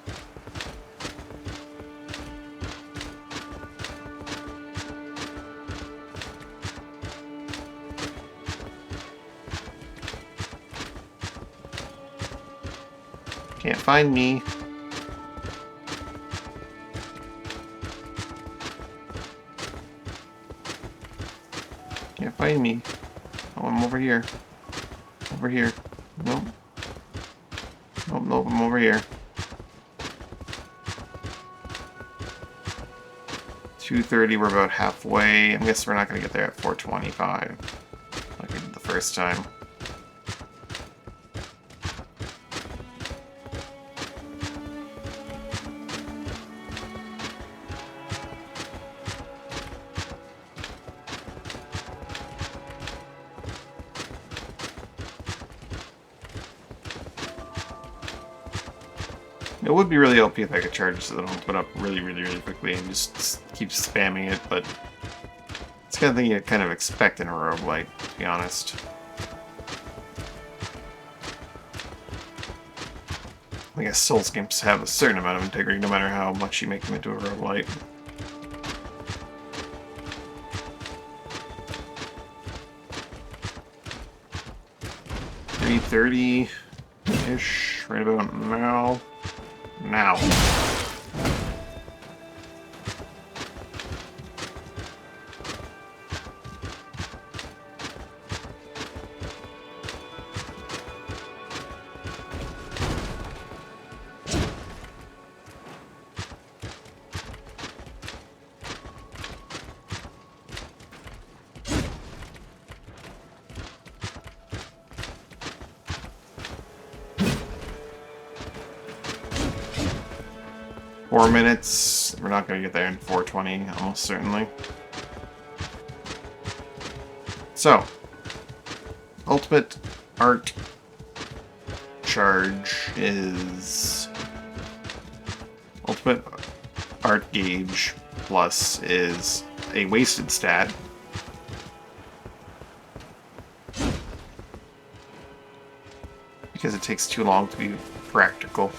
[SPEAKER 1] Can't find me. Can't find me. Oh, I'm over here. Over here. Nope. Nope, nope, I'm over here. 2:30, we're about halfway. I guess we're not going to get there at 4:25 like we did the first time. It would be really OP if I could charge the ultimate up really, really, really quickly and just keep spamming it, but it's the kind of thing you kind of expect in a roguelite, to be honest. I guess Souls games have a certain amount of integrity no matter how much you make them into a roguelite. $330-ish, right about now. Now. Four minutes. We're not going to get there in 420, almost certainly. So, ultimate art charge is ultimate art gauge plus is a wasted stat. Because it takes too long to be practical.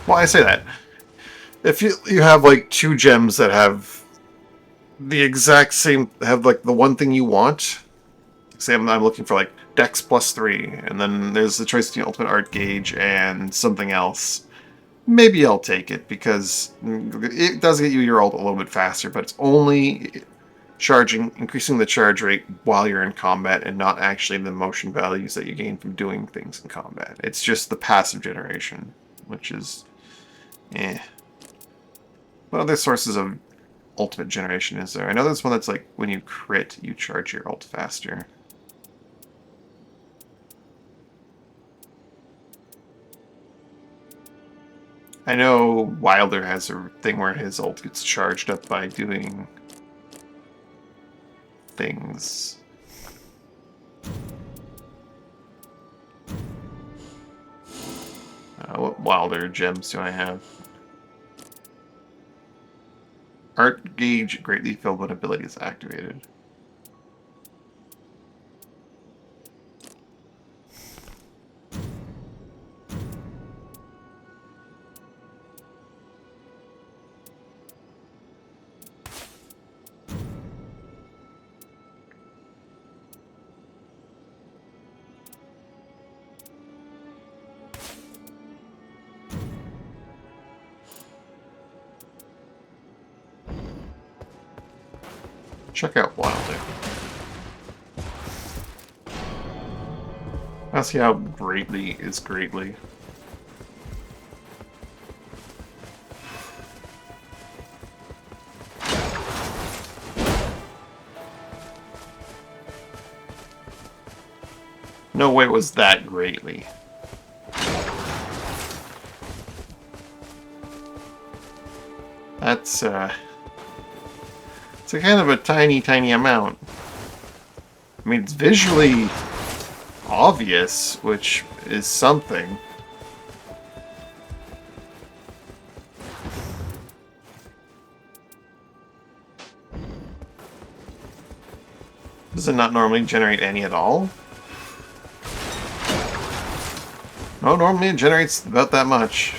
[SPEAKER 1] Well, I say that. If you have like two gems that have the exact same, have like the one thing you want. Say I'm looking for like Dex +3, and then there's the choice between Ultimate Art Gauge and something else. Maybe I'll take it because it does get you your ult a little bit faster, but it's only increasing the charge rate while you're in combat and not actually the motion values that you gain from doing things in combat. It's just the passive generation, which is What other sources of ultimate generation is there? I know there's one that's like when you crit, you charge your ult faster. I know Wilder has a thing where his ult gets charged up by doing things. What Wilder gems do I have? Art gauge greatly filled when ability is activated. Check out Wilder. I'll see how greatly is greatly. No way it was that greatly. That's it's a kind of a tiny amount. I mean, it's visually obvious, which is something. Does it not normally generate any at all? No, normally it generates about that much.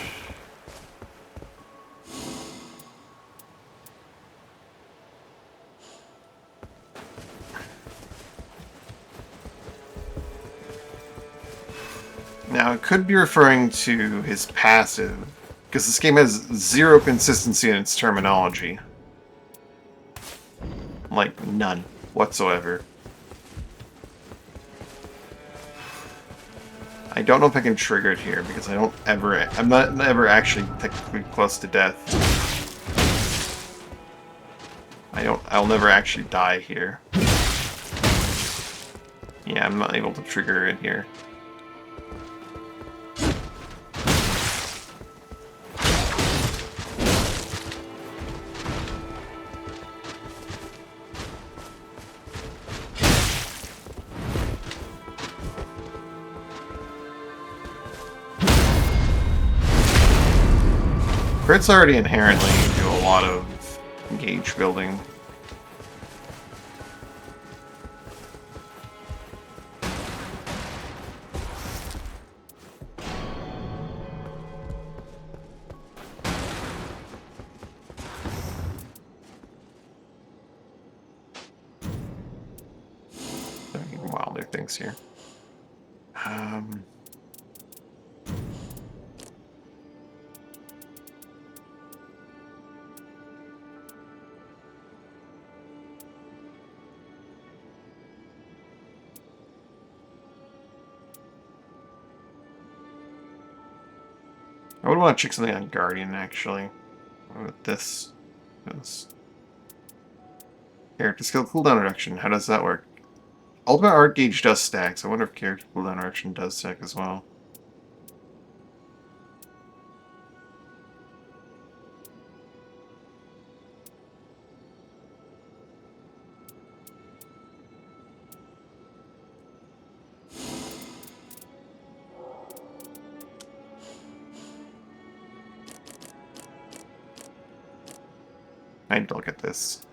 [SPEAKER 1] Now, it could be referring to his passive, because this game has zero consistency in its terminology. Like, none whatsoever. I don't know if I can trigger it here, because I'm not ever actually technically close to death. I'll never actually die here. Yeah, I'm not able to trigger it here. Crits already inherently do a lot of gauge building. Even wilder things here. I would want to check something on Guardian, actually. With this. Character skill cooldown reduction. How does that work? Ultimate art gauge does stack, so I wonder if character cooldown reduction does stack as well. I need to look at this.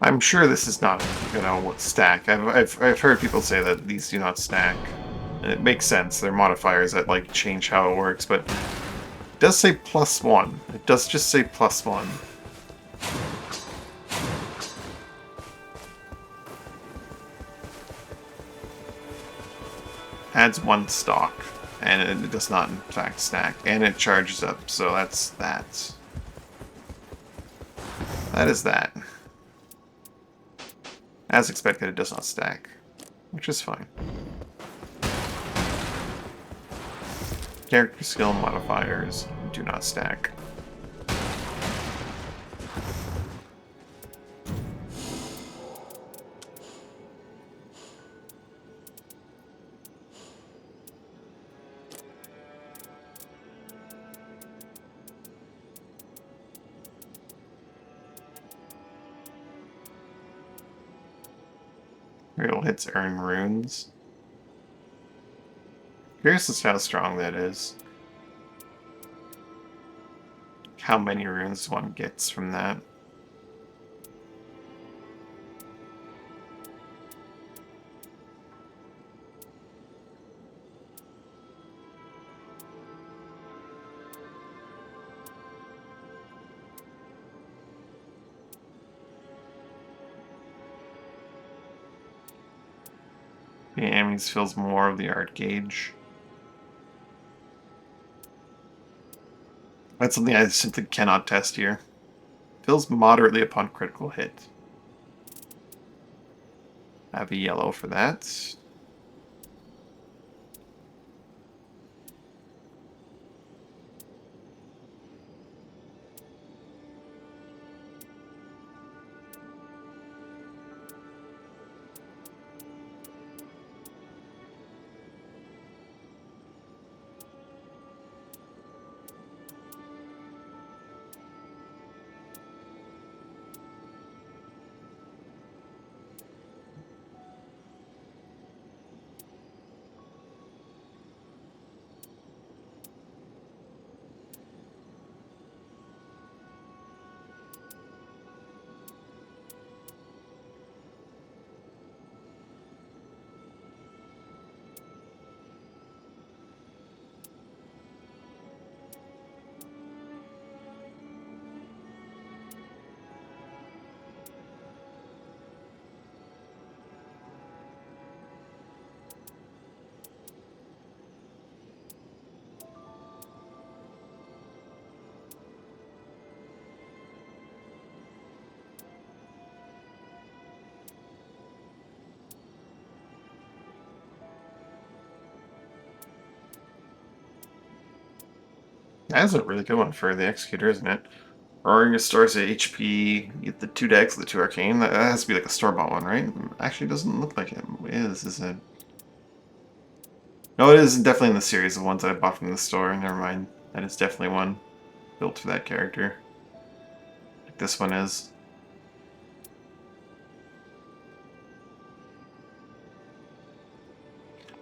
[SPEAKER 1] I'm sure this is not, stack. I've heard people say that these do not stack. And it makes sense. They're modifiers that, like, change how it works, but it does say +1. It does just say +1. Adds 1 stock, and it does not, in fact, stack. And it charges up, so that's that. That is that. As expected, it does not stack, which is fine. Character skill modifiers do not stack. Real hits earn runes. Curious as to how strong that is. How many runes one gets from that. The enemies fills more of the art gauge. That's something I simply cannot test here. Fills moderately upon critical hit. I have a yellow for that. That's a really good one for the Executor, isn't it? Roaring restores the HP. You get the 2 decks, the 2 arcane. That has to be like a store-bought one, right? Actually, doesn't look like it is it? No, it is definitely in the series of ones that I bought from the store. Never mind. That is definitely one built for that character. Like this one is.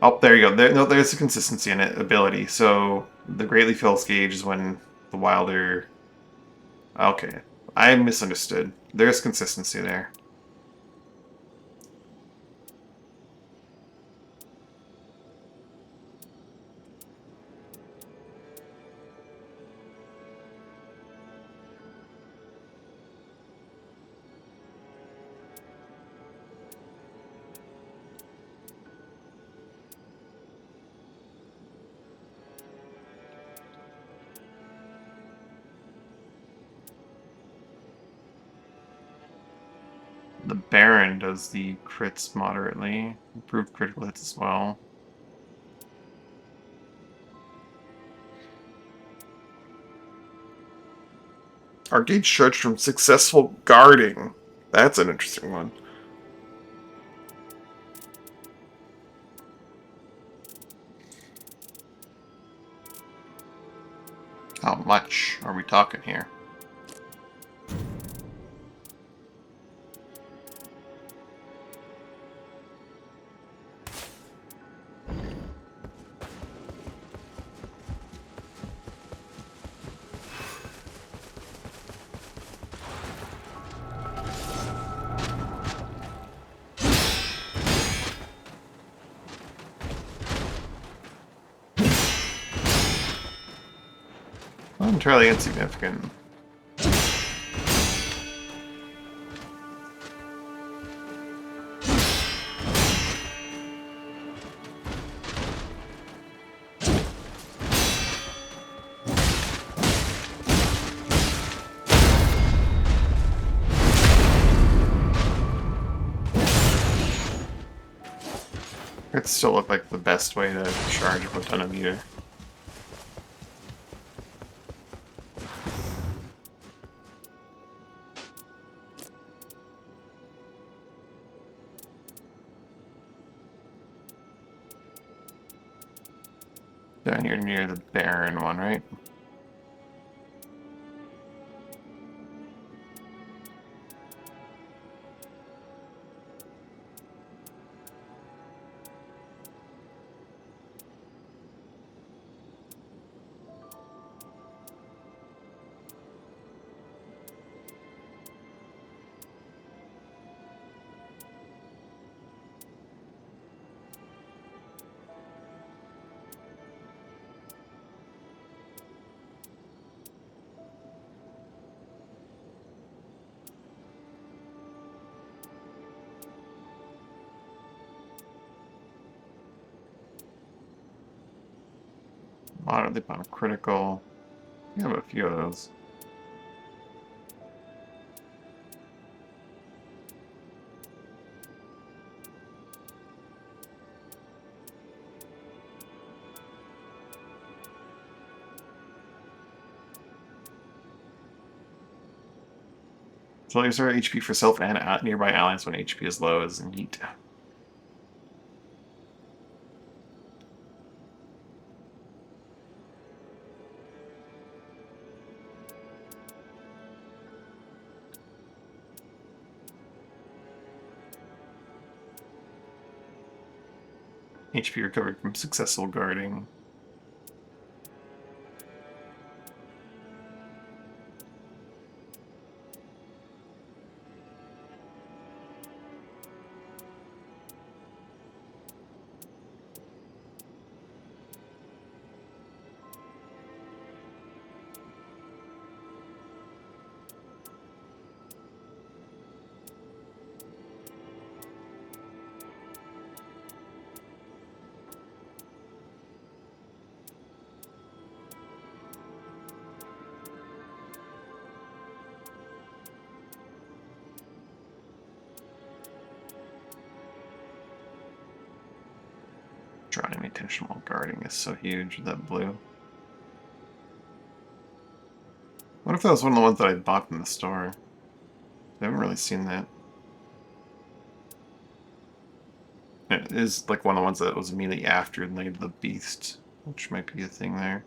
[SPEAKER 1] Oh, there you go. There's a consistency in it, ability. So the Greatly Fills gauge is when the Wilder... Okay. I misunderstood. There's consistency there. The Baron does the crits moderately. Improved critical hits as well. Our gauge charged from successful guarding. That's an interesting one. How much are we talking here? Not entirely insignificant. It still looked like the best way to charge a ton of meter. Down here near the Baron one, right? Moderately upon critical. You have a few of those. So use our HP for self and nearby allies when HP is low is neat. HP recovered from successful guarding. Drawing any attention while guarding is so huge with that blue. What if that was one of the ones that I bought in the store? I haven't really seen that. It is like one of the ones that was immediately after Night of the Beast, which might be a thing there.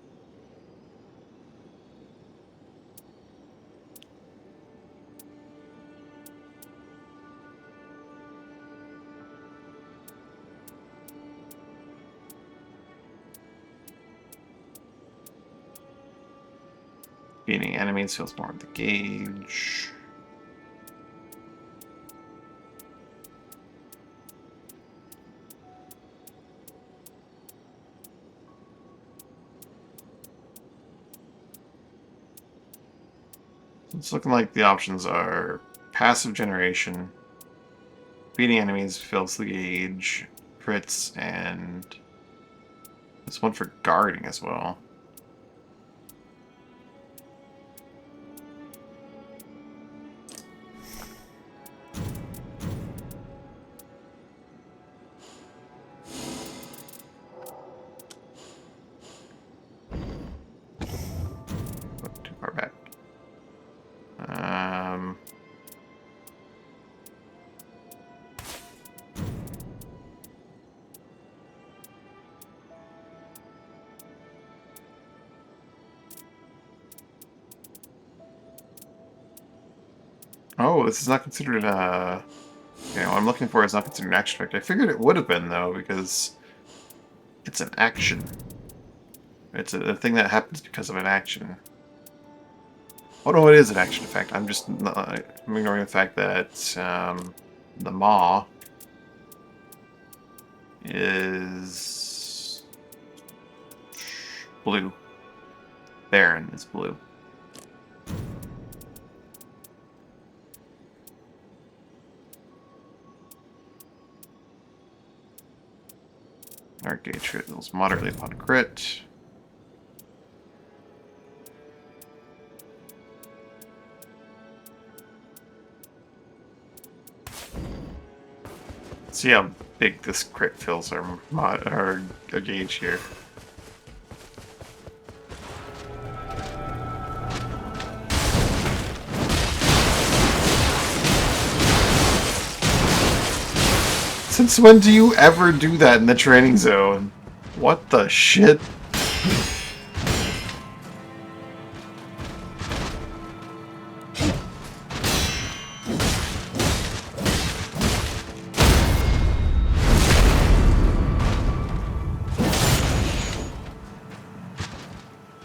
[SPEAKER 1] Beating enemies feels more of the gauge. It's looking like the options are passive generation, beating enemies fills the gauge, crits, and there's one for guarding as well. Not too far back. Oh, this is not considered a... Okay, what I'm looking for is not considered an action effect. I figured it would have been, though, because it's an action. It's a thing that happens because of an action. Oh no, it is an action effect. I'm just I'm ignoring the fact that the Maw is blue. Baron is blue. Our gauge feels moderately upon crit. See how big this crit fills our gauge here. Since when do you ever do that in the training zone? What the shit?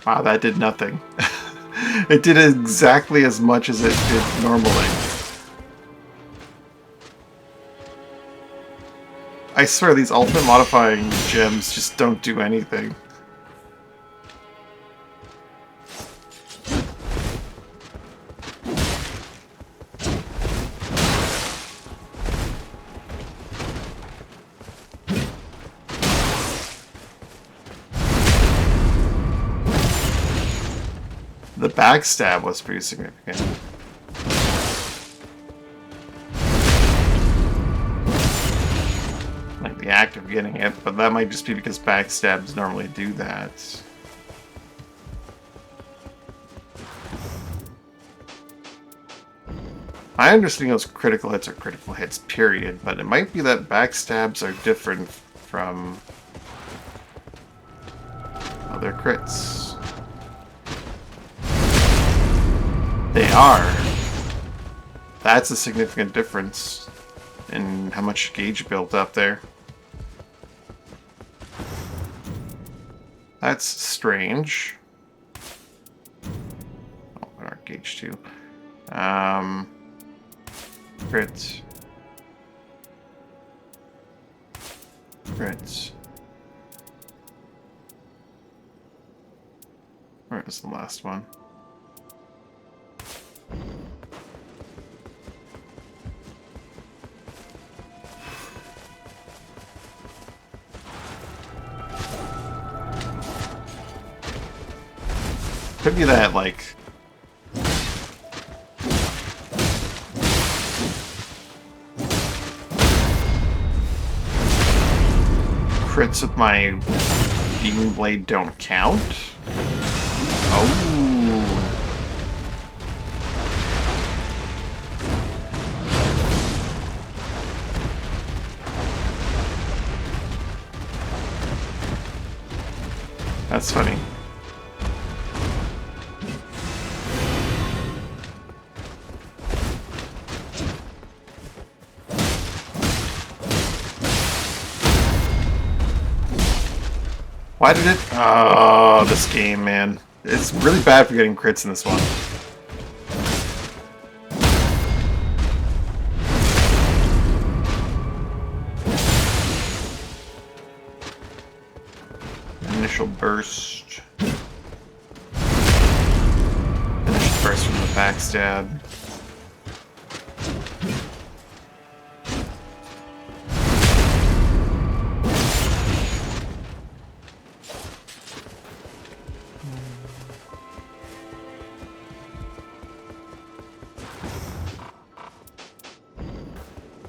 [SPEAKER 1] Wow, that did nothing. It did exactly as much as it did normally. I swear these ultimate modifying gems just don't do anything. The backstab was pretty significant. Like the act of getting it, but that might just be because backstabs normally do that. My understanding is critical hits are critical hits, period, but it might be that backstabs are different from other crits. They are. That's a significant difference in how much gauge built up there. That's strange. Oh, our gauge too. Crit. Crit. Where is the last one? Could be that, like... crits with my Demon Blade don't count? Oh. That's funny. Why did it? Oh, this game, man. It's really bad for getting crits in this one. Initial burst. Initial burst from the backstab.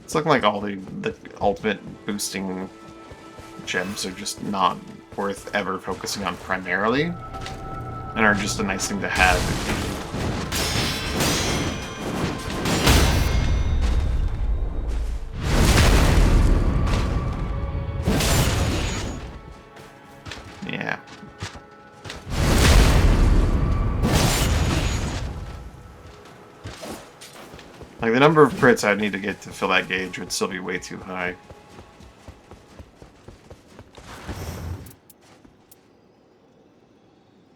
[SPEAKER 1] It's looking like all the ultimate boosting gems are just not worth ever focusing on primarily, and are just a nice thing to have. Yeah. Like, the number of crits I'd need to get to fill that gauge would still be way too high.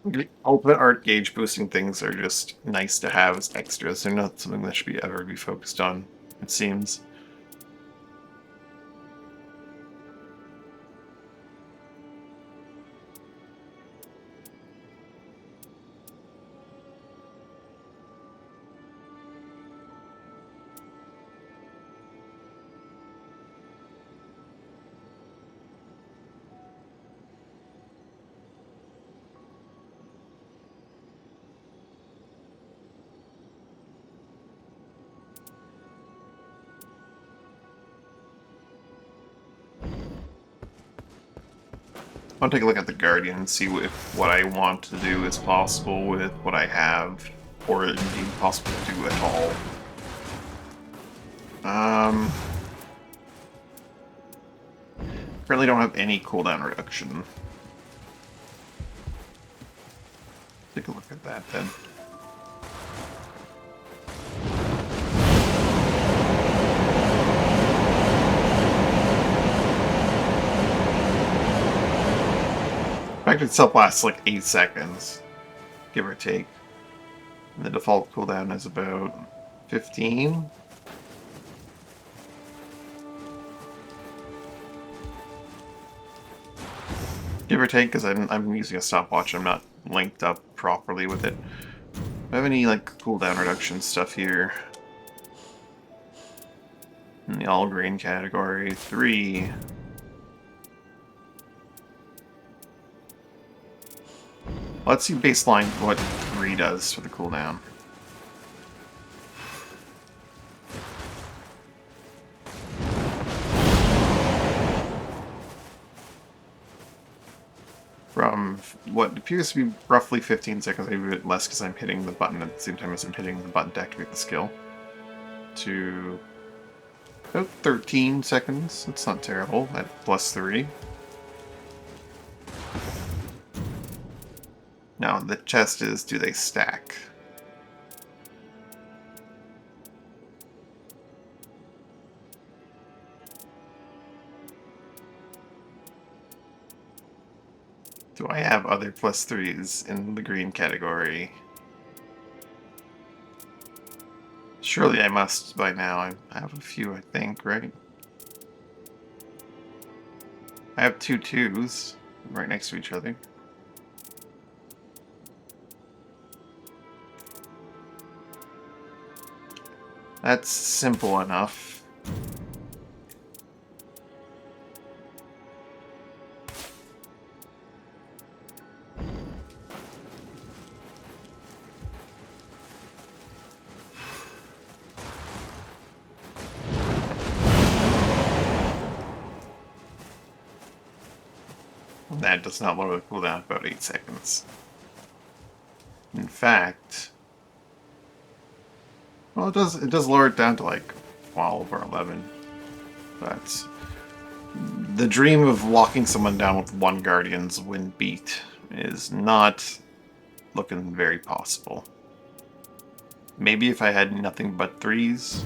[SPEAKER 1] The ultimate art gauge boosting things are just nice to have as extras. They're not something that should ever be focused on, it seems. I want to take a look at the Guardian and see if what I want to do is possible with what I have, or indeed possible to do at all. Currently don't have any cooldown reduction. Take a look at that then. Effect itself lasts like 8 seconds, give or take. And the default cooldown is about 15. Give or take, because I'm using a stopwatch, I'm not linked up properly with it. Do I have any like cooldown reduction stuff here? In the all green category, 3. Let's see baseline what 3 does for the cooldown. From what appears to be roughly 15 seconds, maybe a bit less because I'm hitting the button at the same time as I'm hitting the button to activate the skill, to about 13 seconds. That's not terrible at plus 3. Now, the test is, do they stack? Do I have other plus 3s in the green category? Surely I must by now. I have a few, I think, right? I have 2 2s right next to each other. That's simple enough. That does not lower the cooldown about 8 seconds. In fact, well, it does lower it down to like 12 or 11. But the dream of locking someone down with 1 Guardian's win beat is not looking very possible. Maybe if I had nothing but 3s,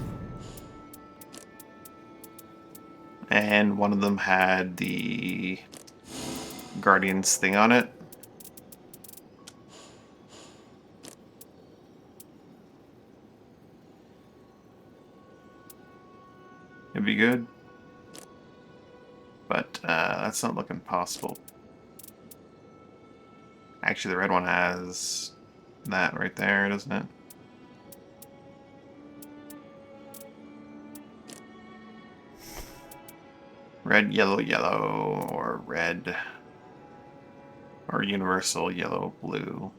[SPEAKER 1] and one of them had the Guardian's thing on it. It'd be good. But that's not looking possible. Actually, the red one has that right there, doesn't it? Red, yellow, yellow, or red, or universal yellow, blue.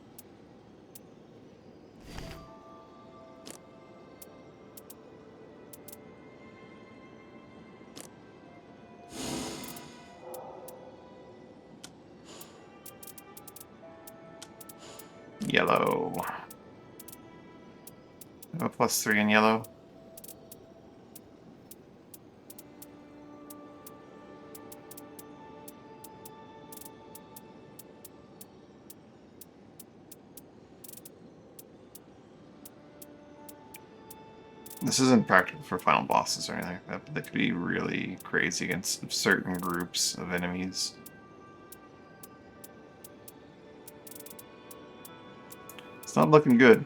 [SPEAKER 1] Yellow. I have a +3 in yellow. This isn't practical for final bosses or anything like that, but they could be really crazy against certain groups of enemies. It's not looking good.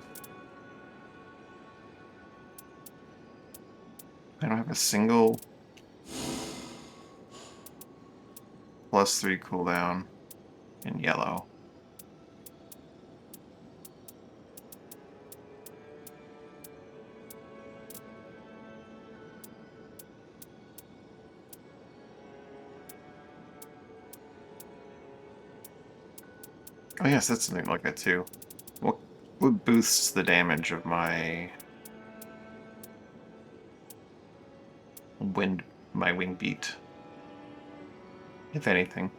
[SPEAKER 1] I don't have a single +3 cooldown in yellow. Oh yes, that's something like that too. What boosts the damage of my wing beat? If anything.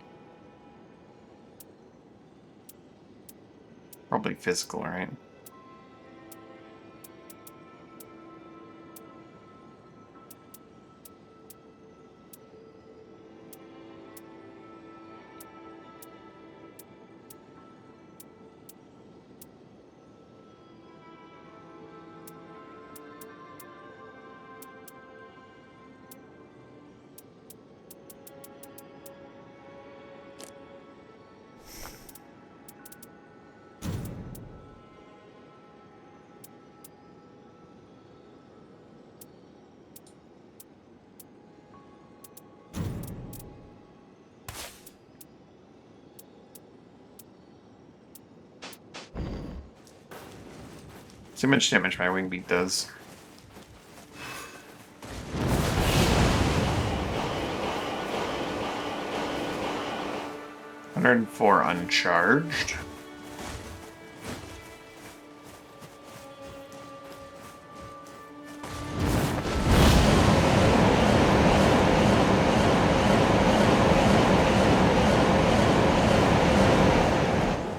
[SPEAKER 1] Probably physical, right? See how much damage my wing beat does. $104 uncharged.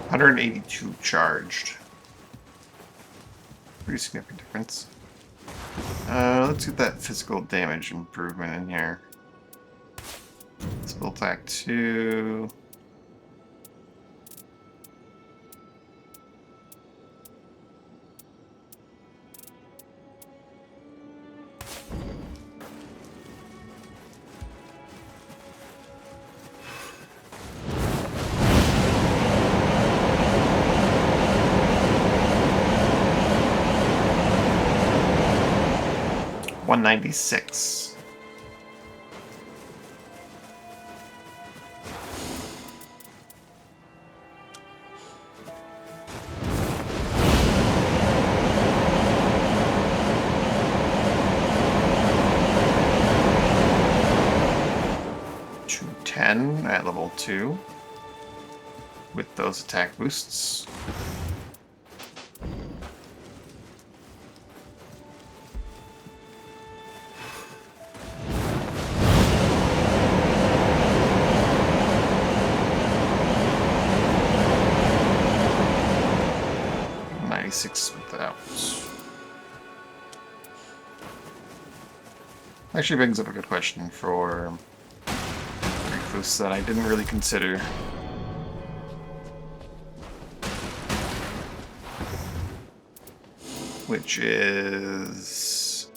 [SPEAKER 1] $182 charged. Pretty significant difference. Let's get that physical damage improvement in here. Spell attack 2. $196. $210 at level 2 with those attack boosts. Without. Actually brings up a good question for Grief Boost that I didn't really consider. which is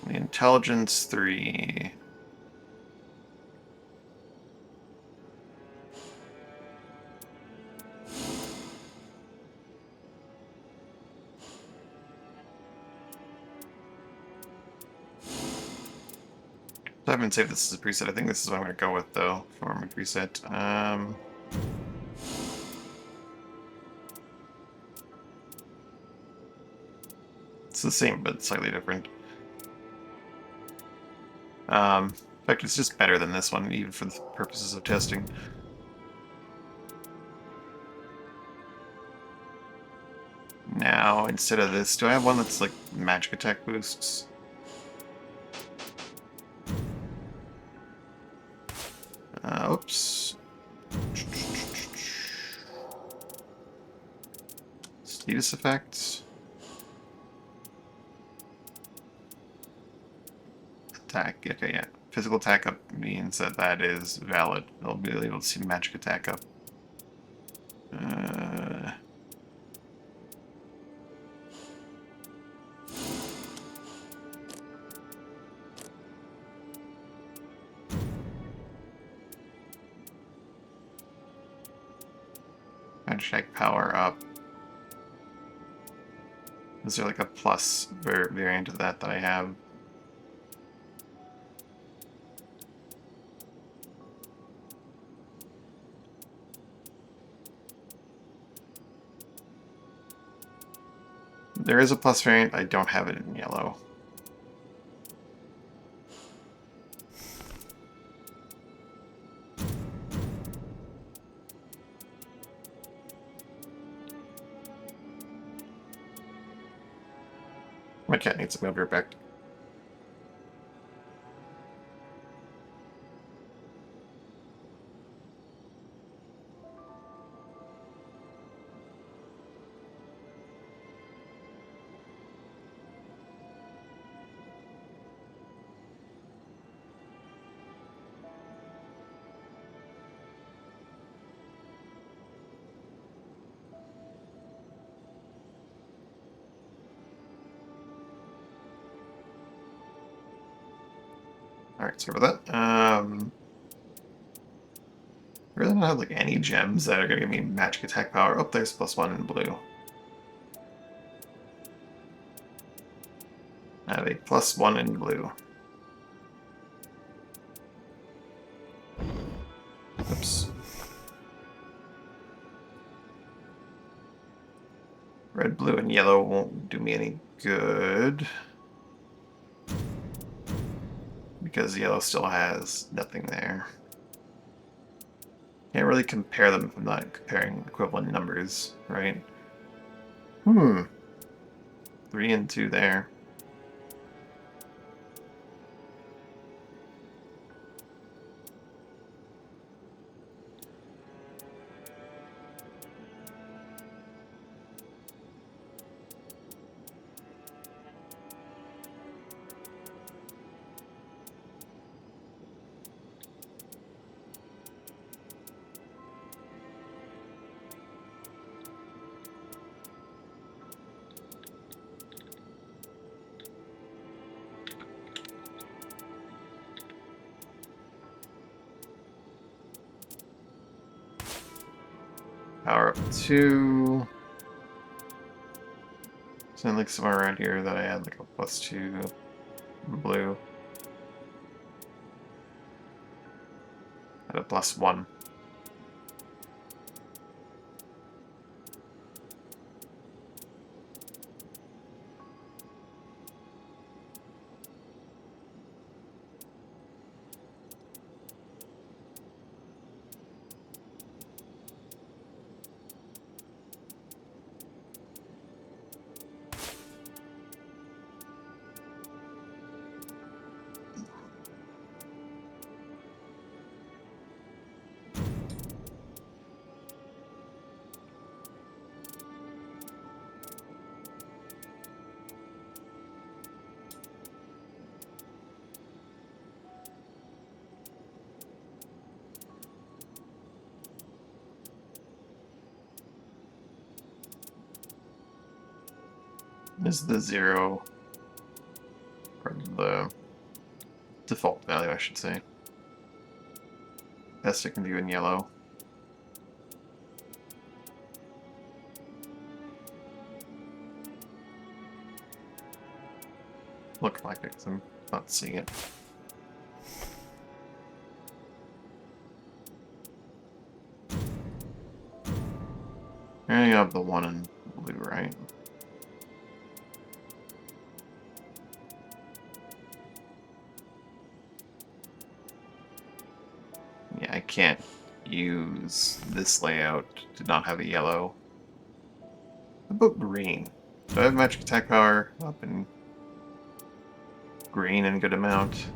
[SPEAKER 1] the intelligence 3. I haven't saved this as a preset. I think this is what I'm going to go with, though, for my preset. It's the same, but slightly different. In fact, it's just better than this one, even for the purposes of testing. Now, instead of this, do I have one that's like magic attack boosts? Oops. Status effects. Attack. Okay, yeah. Physical attack up means that that is valid. I'll be able to see magic attack up. Magic attack power up. Is there like a plus variant of that I have? There is a plus variant, I don't have it in yellow. My cat needs to be right back. Alright, sorry about that. I really don't have like any gems that are going to give me magic attack power. Oh, there's +1 in blue. I have a +1 in blue. Oops. Red, blue, and yellow won't do me any good. Because yellow still has nothing there. Can't really compare them if I'm not comparing equivalent numbers, right? 3 and 2 there. Power up 2. So like somewhere around here that I had like a +2 blue. At a +1. is the 0, or the default value, I should say. Best I can do in yellow. Look like it, because I'm not seeing it. I have the one in blue, right? Yeah, I can't use this layout to not have a yellow. How about green? Do I have magic attack power up in green in good amount?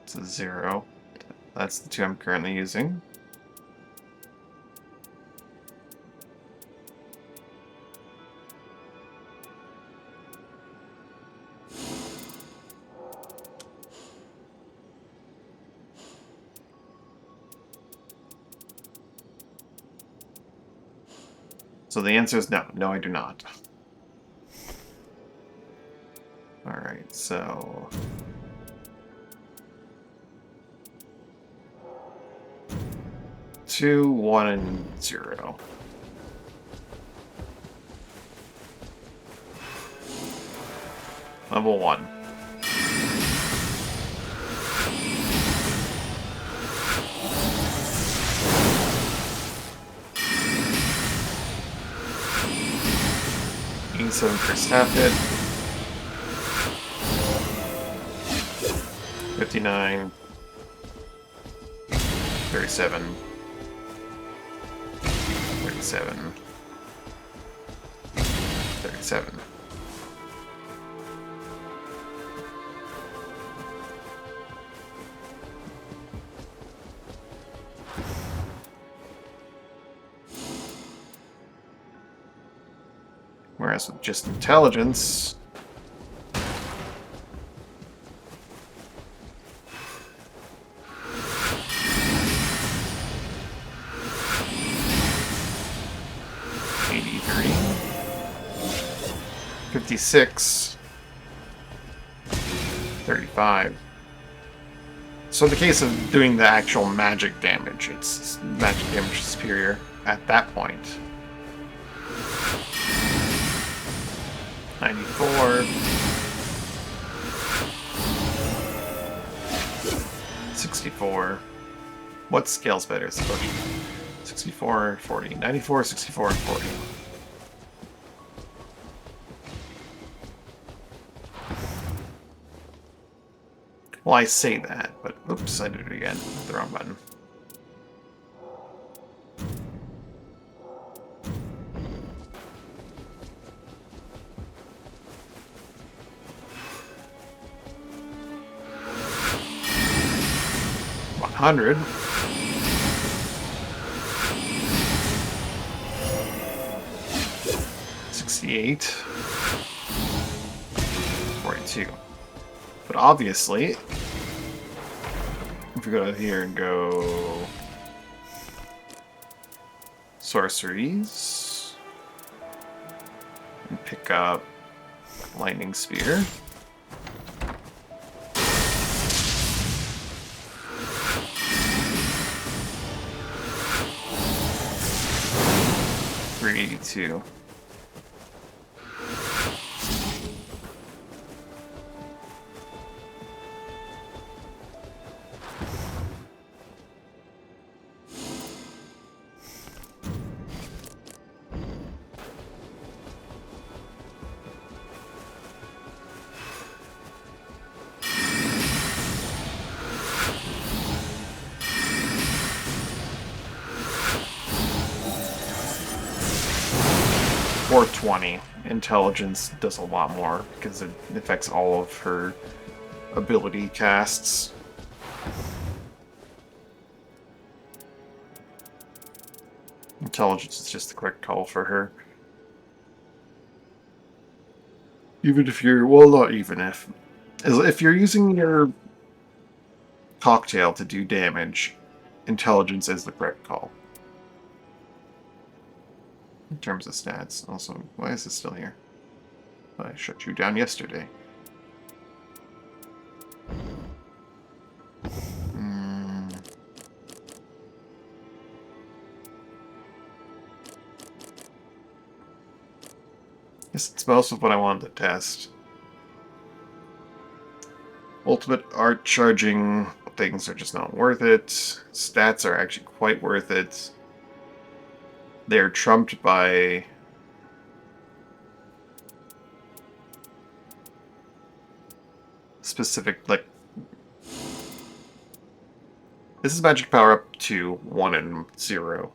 [SPEAKER 1] It's a 0. That's the 2 I'm currently using. So the answer is no. No, I do not. Alright, so... Two, 1, and 0. Level 1. E7 first half hit. 59. 37. 37. 37. Whereas with just intelligence... $83. 56. 35. So in the case of doing the actual magic damage, it's magic damage superior at that point. 94. 64. What scale's better is the question. 64, 40. 94, 64, and 40. Well, I say that, but oops, I did it again. The wrong button. $100. $68. 42. But obviously, if we go here and go sorceries and pick up lightning spear. $382. Or 20. Intelligence does a lot more because it affects all of her ability casts. Intelligence is just a quick call for her. Even if you're, well, not even if. If you're using your cocktail to do damage, intelligence is the correct call. In terms of stats. Also, why is this still here? I shut you down yesterday. Guess it's most of what I wanted to test. Ultimate art charging things are just not worth it. Stats are actually quite worth it. They're trumped by specific, like... This is magic power up to 1 and 0.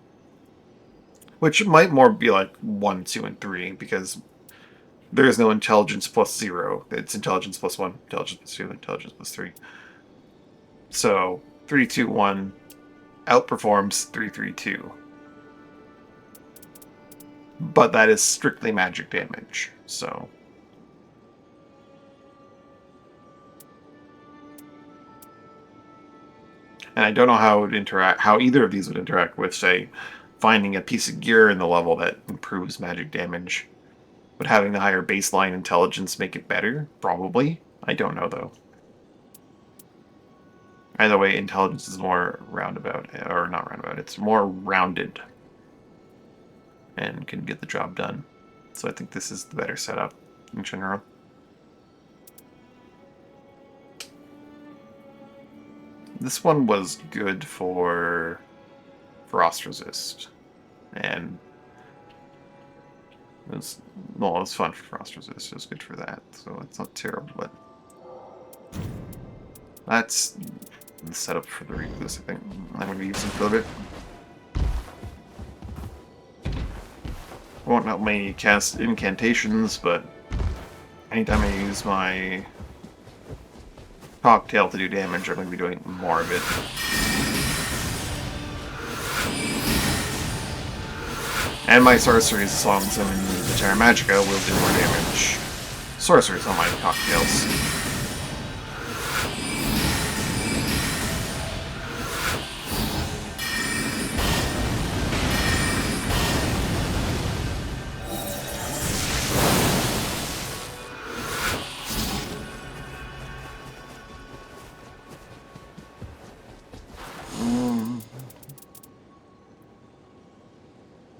[SPEAKER 1] Which might more be like 1, 2, and 3, because there is no intelligence plus 0. It's intelligence plus 1, intelligence plus 2, intelligence plus 3. So, 3, 2, 1 outperforms 3, 3, 2. But that is strictly magic damage, so... And I don't know how it would interact, how either of these would interact with, say, finding a piece of gear in the level that improves magic damage. Would having the higher baseline intelligence make it better? Probably. I don't know, though. Either way, intelligence is more roundabout, or not roundabout, it's more rounded. And can get the job done. So I think this is the better setup in general. This one was good for Frost Resist. And it was fun for Frost Resist. It was good for that. So it's not terrible, but that's the setup for the Recluse, I think. I'm going to be using for a bit. Won't help me cast incantations, but anytime I use my cocktail to do damage, I'm going to be doing more of it. And my sorceries, as long as I'm in the Terra Magica, will do more damage. Sorceries on my cocktails.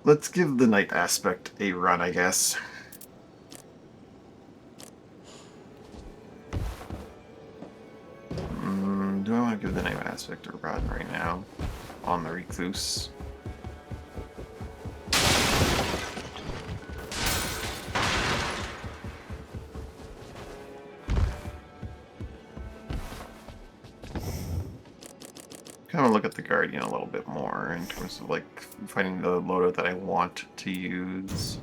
[SPEAKER 1] Let's give the night aspect a run, I guess. Do I want to give the night aspect a run right now on the Recluse? Kind of look at the Guardian a little bit more in terms of like finding the loadout that I want to use.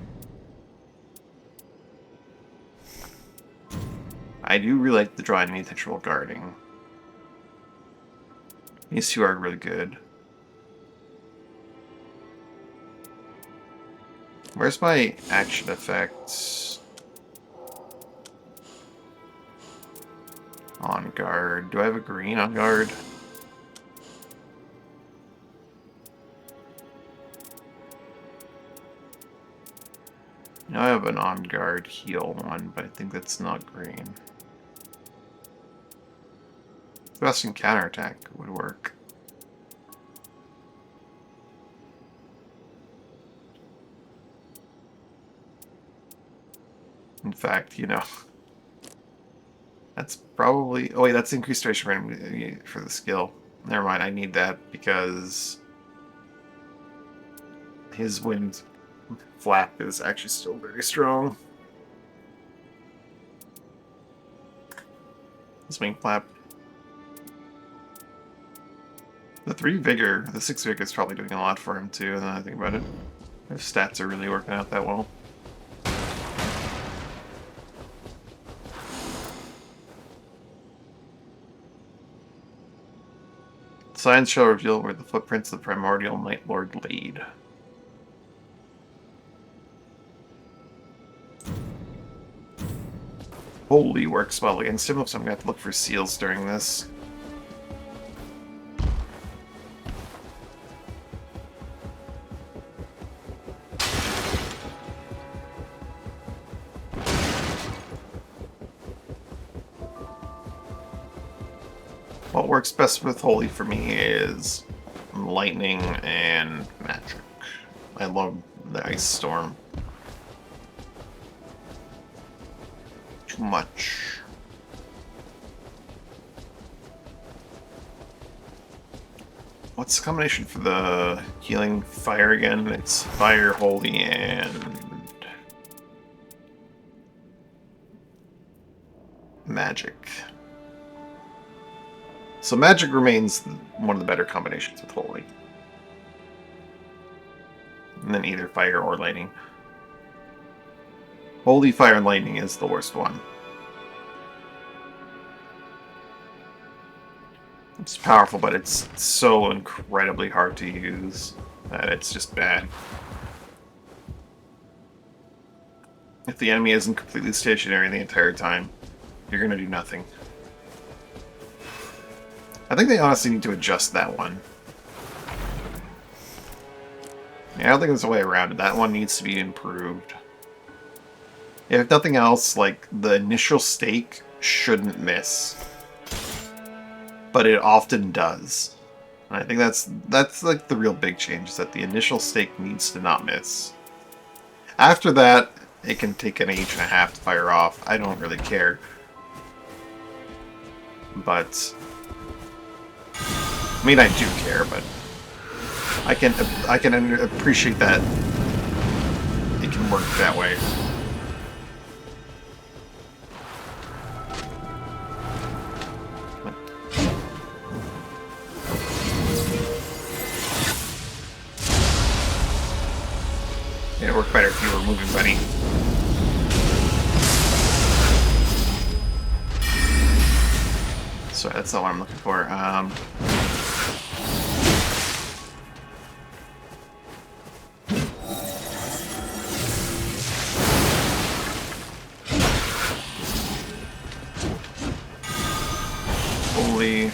[SPEAKER 1] I do really like the draw enemy textual guarding. These two are really good. Where's my action effects? On guard. Do I have a green on guard? Now I have an on-guard heal one, but I think that's not green. Thrust and counterattack would work. In fact, you know, that's probably... Oh wait, that's increased duration randomly for the skill. Never mind, I need that because his wind flap is actually still very strong. His wing flap. The 3 vigor, the 6 vigor is probably doing a lot for him too, and then I think about it. His stats are really working out that well. Signs shall reveal where the footprints of the primordial Night Lord laid. Holy works well against him, so I'm going to have to look for seals during this. What works best with Holy for me is lightning and magic. I love the ice storm. Too much. What's the combination for the healing fire again? It's fire, holy, and magic. So magic remains one of the better combinations with holy. And then either fire or lightning. Holy, fire, and lightning is the worst one. It's powerful, but it's so incredibly hard to use that it's just bad. If the enemy isn't completely stationary the entire time, you're going to do nothing. I think they honestly need to adjust that one. Yeah, I don't think there's a way around it. That one needs to be improved. If nothing else, like, the initial stake shouldn't miss. But it often does. And I think that's like the real big change, is that the initial stake needs to not miss. After that, it can take an H and a half to fire off. I don't really care. But I mean, I do care, but I can appreciate that it can work that way. It'd work better if you were moving, buddy. Sorry, that's not what I'm looking for. Holy.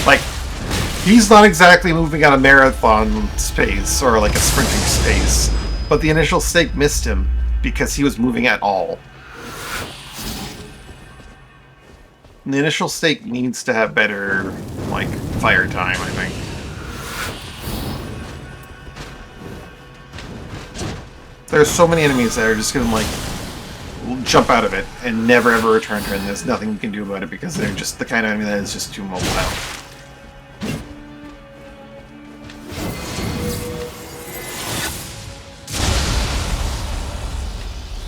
[SPEAKER 1] Like, he's not exactly moving at a marathon pace or like a sprinting pace, but the initial stake missed him because he was moving at all. And the initial stake needs to have better, like, fire time, I think. There's so many enemies that are just gonna, like, jump out of it and never ever return to it, and there's nothing you can do about it because they're just the kind of enemy that is just too mobile.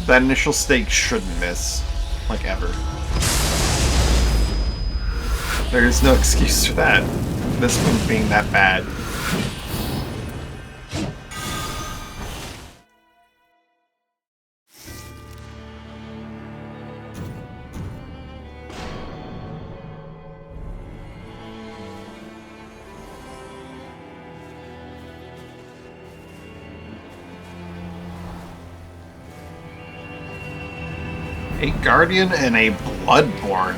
[SPEAKER 1] That initial stake shouldn't miss, like, ever. There's no excuse for that. This move being that bad. A Guardian and a Bloodborne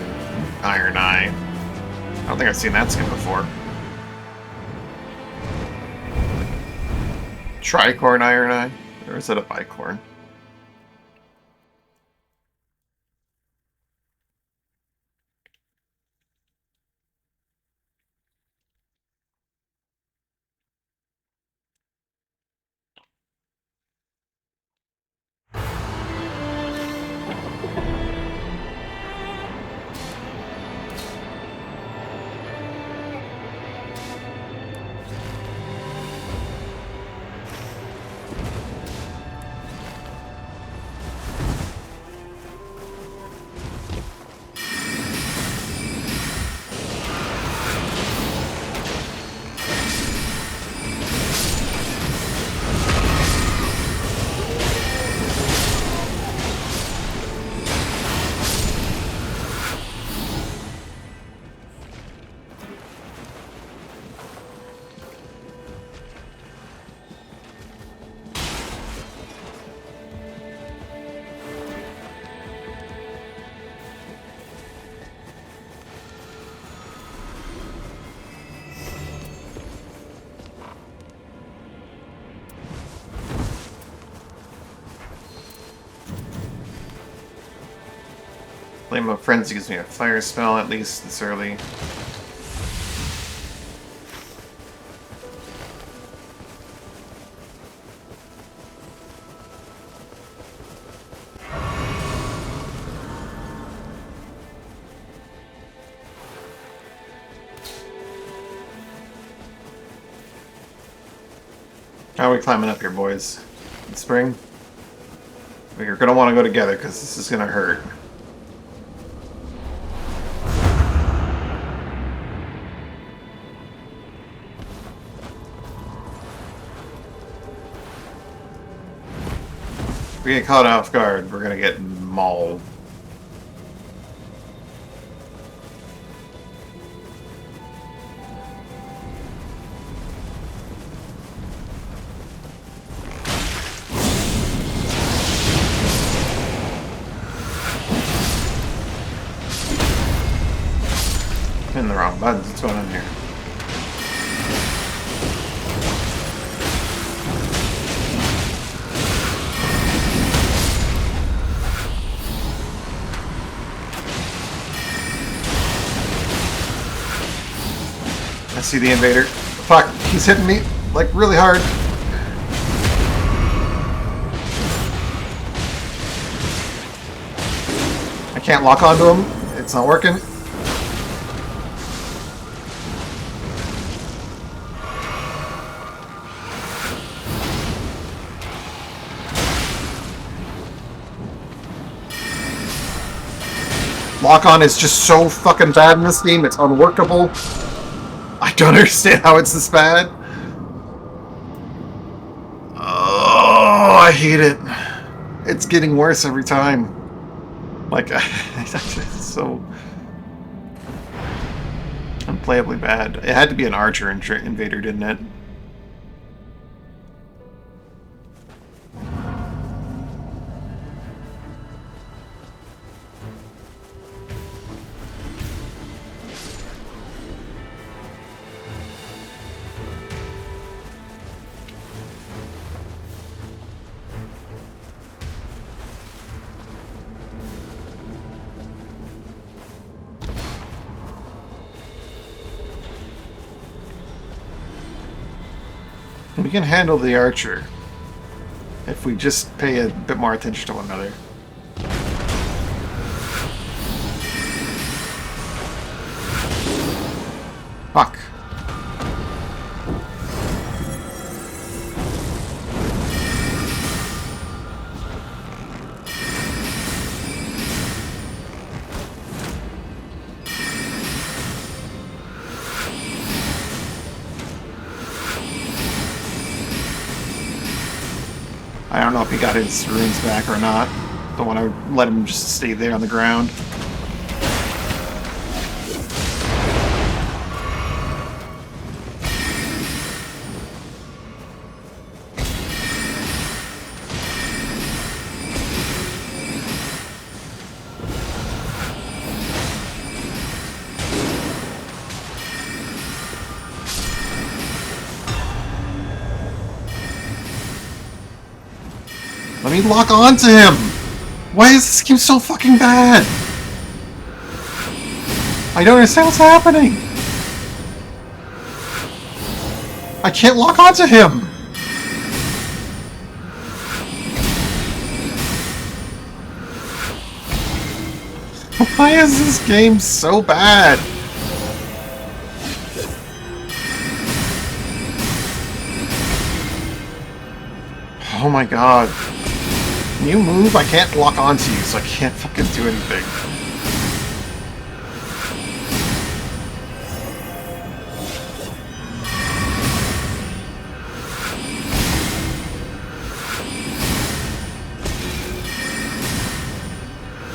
[SPEAKER 1] Iron Eye. I don't think I've seen that skin before. Tricorn Iron Eye? Or is it a bicorn? Flame of Frenzy gives me a fire spell, at least this early. How are we climbing up here, boys? In spring? We're gonna want to go together, because this is gonna hurt. If we get caught off guard, we're gonna get mauled. In the wrong buttons. What's going on here? I see the invader. Fuck, he's hitting me like really hard. I can't lock onto him. It's not working. Lock-on is just so fucking bad in this game, it's unworkable. I don't understand how it's this bad. Oh, I hate it. It's getting worse every time. Like, it's so unplayably bad. It had to be an archer invader, didn't it? We can handle the archer if we just pay a bit more attention to one another. Fuck. I don't know if he got his runes back or not. Don't want to let him just stay there on the ground. Let me lock onto him! Why is this game so fucking bad? I don't understand what's happening! I can't lock onto him! Why is this game so bad? Oh my god. Can you move? I can't lock onto you, so I can't fucking do anything.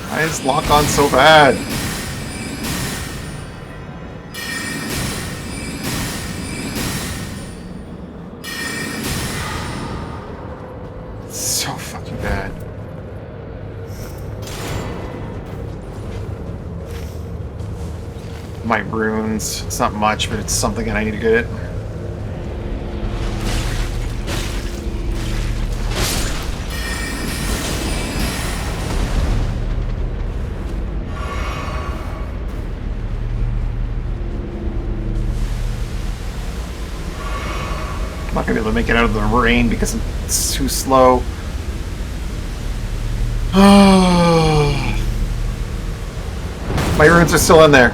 [SPEAKER 1] Why is lock on so bad? So fucking bad. My runes. It's not much, but it's something and I need to get it. I'm not gonna be able to make it out of the rain because it's too slow. My runes are still in there.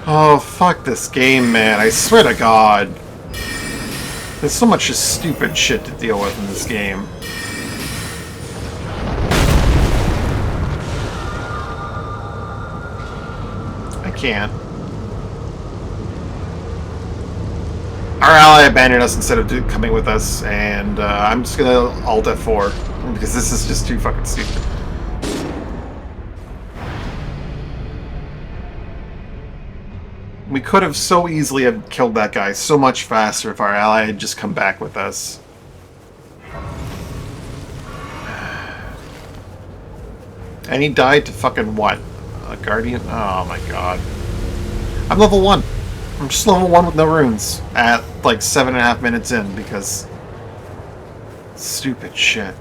[SPEAKER 1] Oh, fuck this game, man. I swear to God. There's so much just stupid shit to deal with in this game. I can't. Our ally abandoned us instead of coming with us, and I'm just gonna alt F4 because this is just too fucking stupid. We could have so easily have killed that guy so much faster if our ally had just come back with us. And he died to fucking what? A guardian? Oh my god. I'm level 1. I'm just level 1 with no runes at like 7.5 minutes in because stupid shit.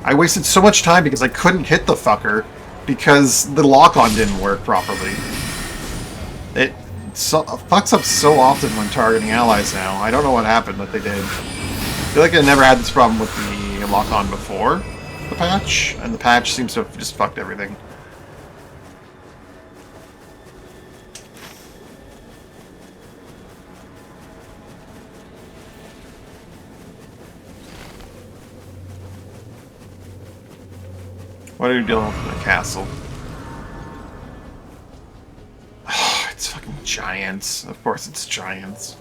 [SPEAKER 1] I wasted so much time because I couldn't hit the fucker because the lock-on didn't work properly. It fucks up so often when targeting allies now. I don't know what happened that they did. I feel like I never had this problem with the lock-on before the patch, and the patch seems to have just fucked everything. What are you doing with the castle? Oh, it's fucking giants. Of course it's giants.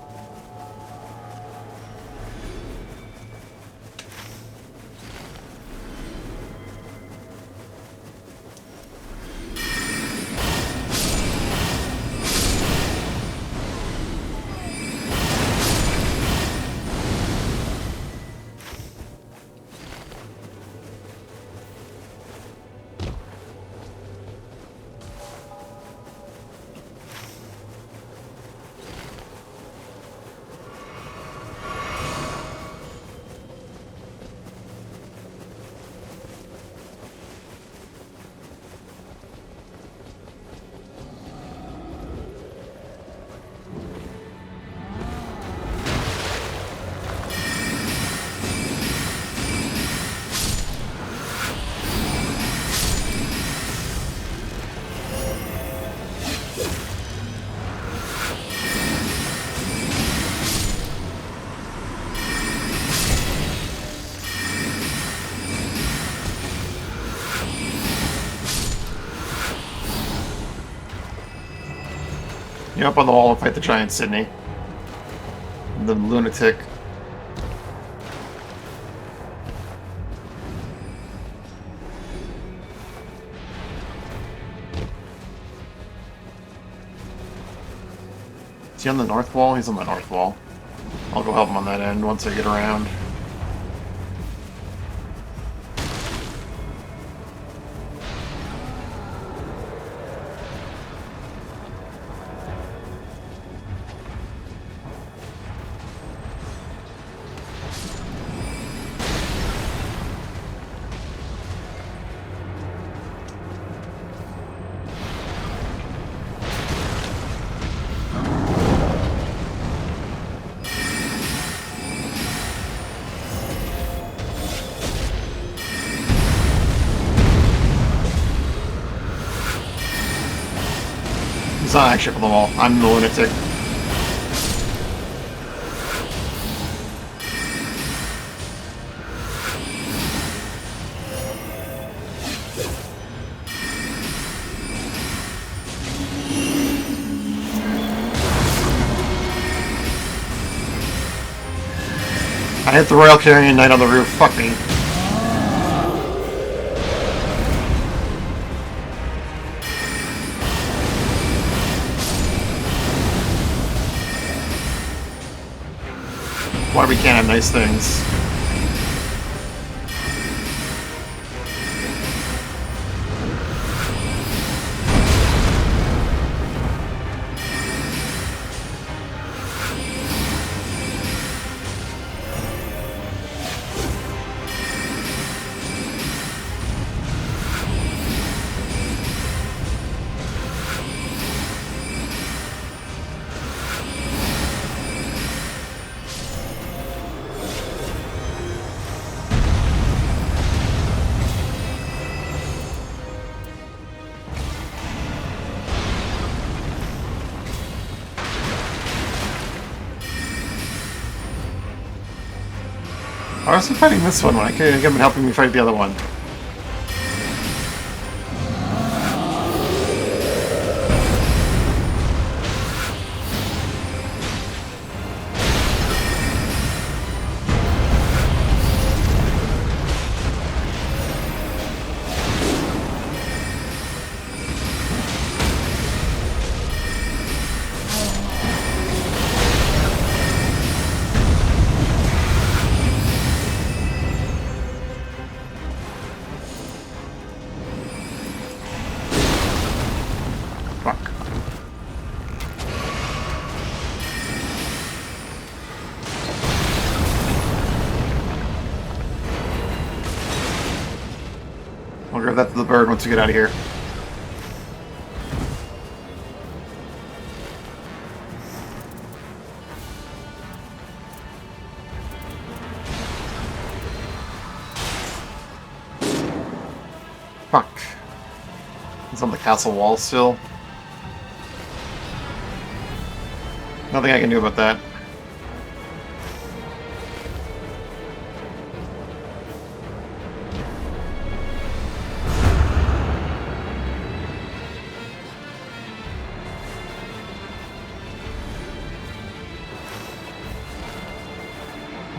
[SPEAKER 1] You're up on the wall and fight the giant, Sydney. The lunatic. Is he on the north wall? He's on the north wall. I'll go help him on that end once I get around. He's not actually up on the wall. I'm the lunatic. I hit the Royal Carrion Knight on the roof. Fuck me. Why we can't have nice things. Why was he fighting this one when I could have been helping me fight the other one? Fuck. I'll grab that to the bird once we get out of here. Fuck. It's on the castle wall still. Nothing I can do about that.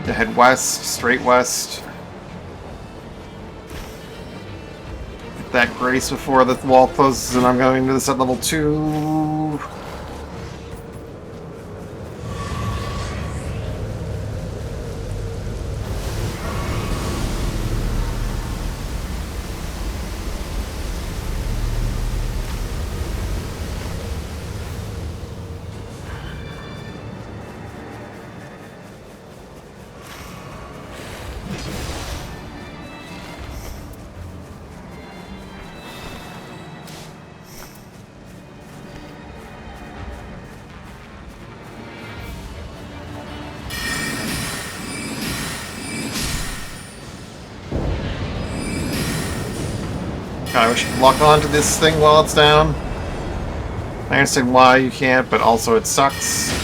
[SPEAKER 1] To head west, straight west. Get that grace before the wall closes and I'm going to this at level 2. God, I wish you could lock onto this thing while it's down. I understand why you can't, but also it sucks.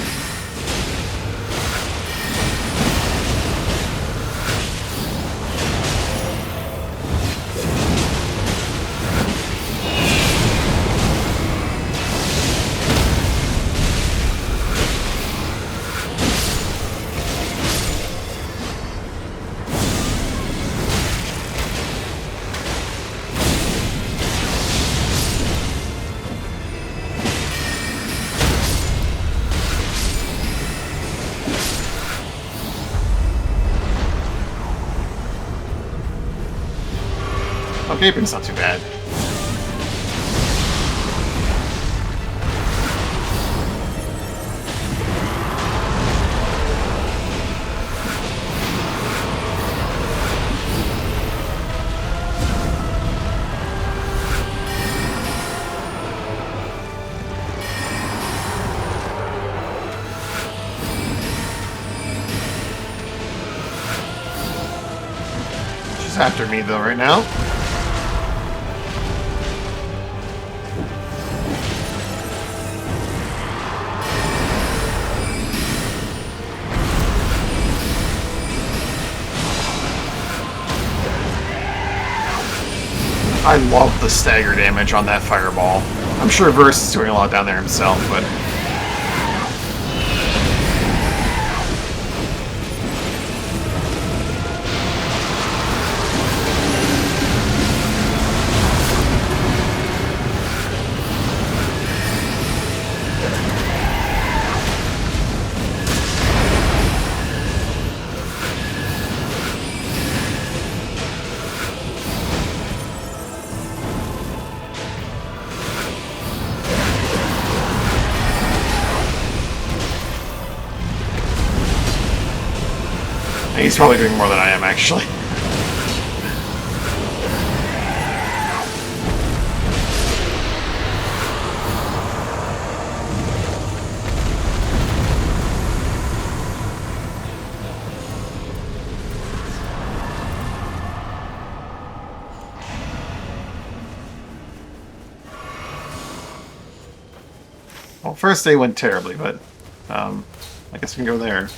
[SPEAKER 1] Oh, gaping's not too bad. She's after me though right now. I love the stagger damage on that fireball. I'm sure Verse is doing a lot down there himself, but... He's probably doing more than I am, actually. Well, first day went terribly, but I guess we can go there.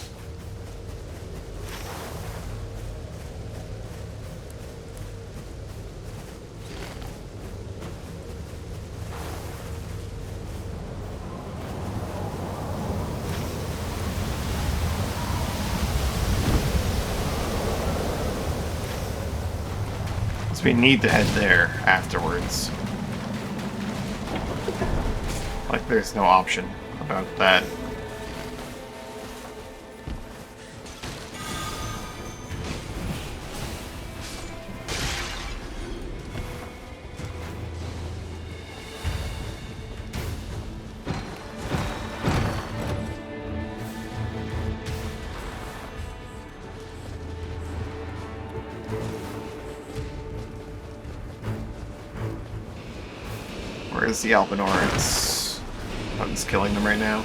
[SPEAKER 1] we need to head there afterwards. Like, there's no option about that. Where's the Albinorans? I'm just killing them right now.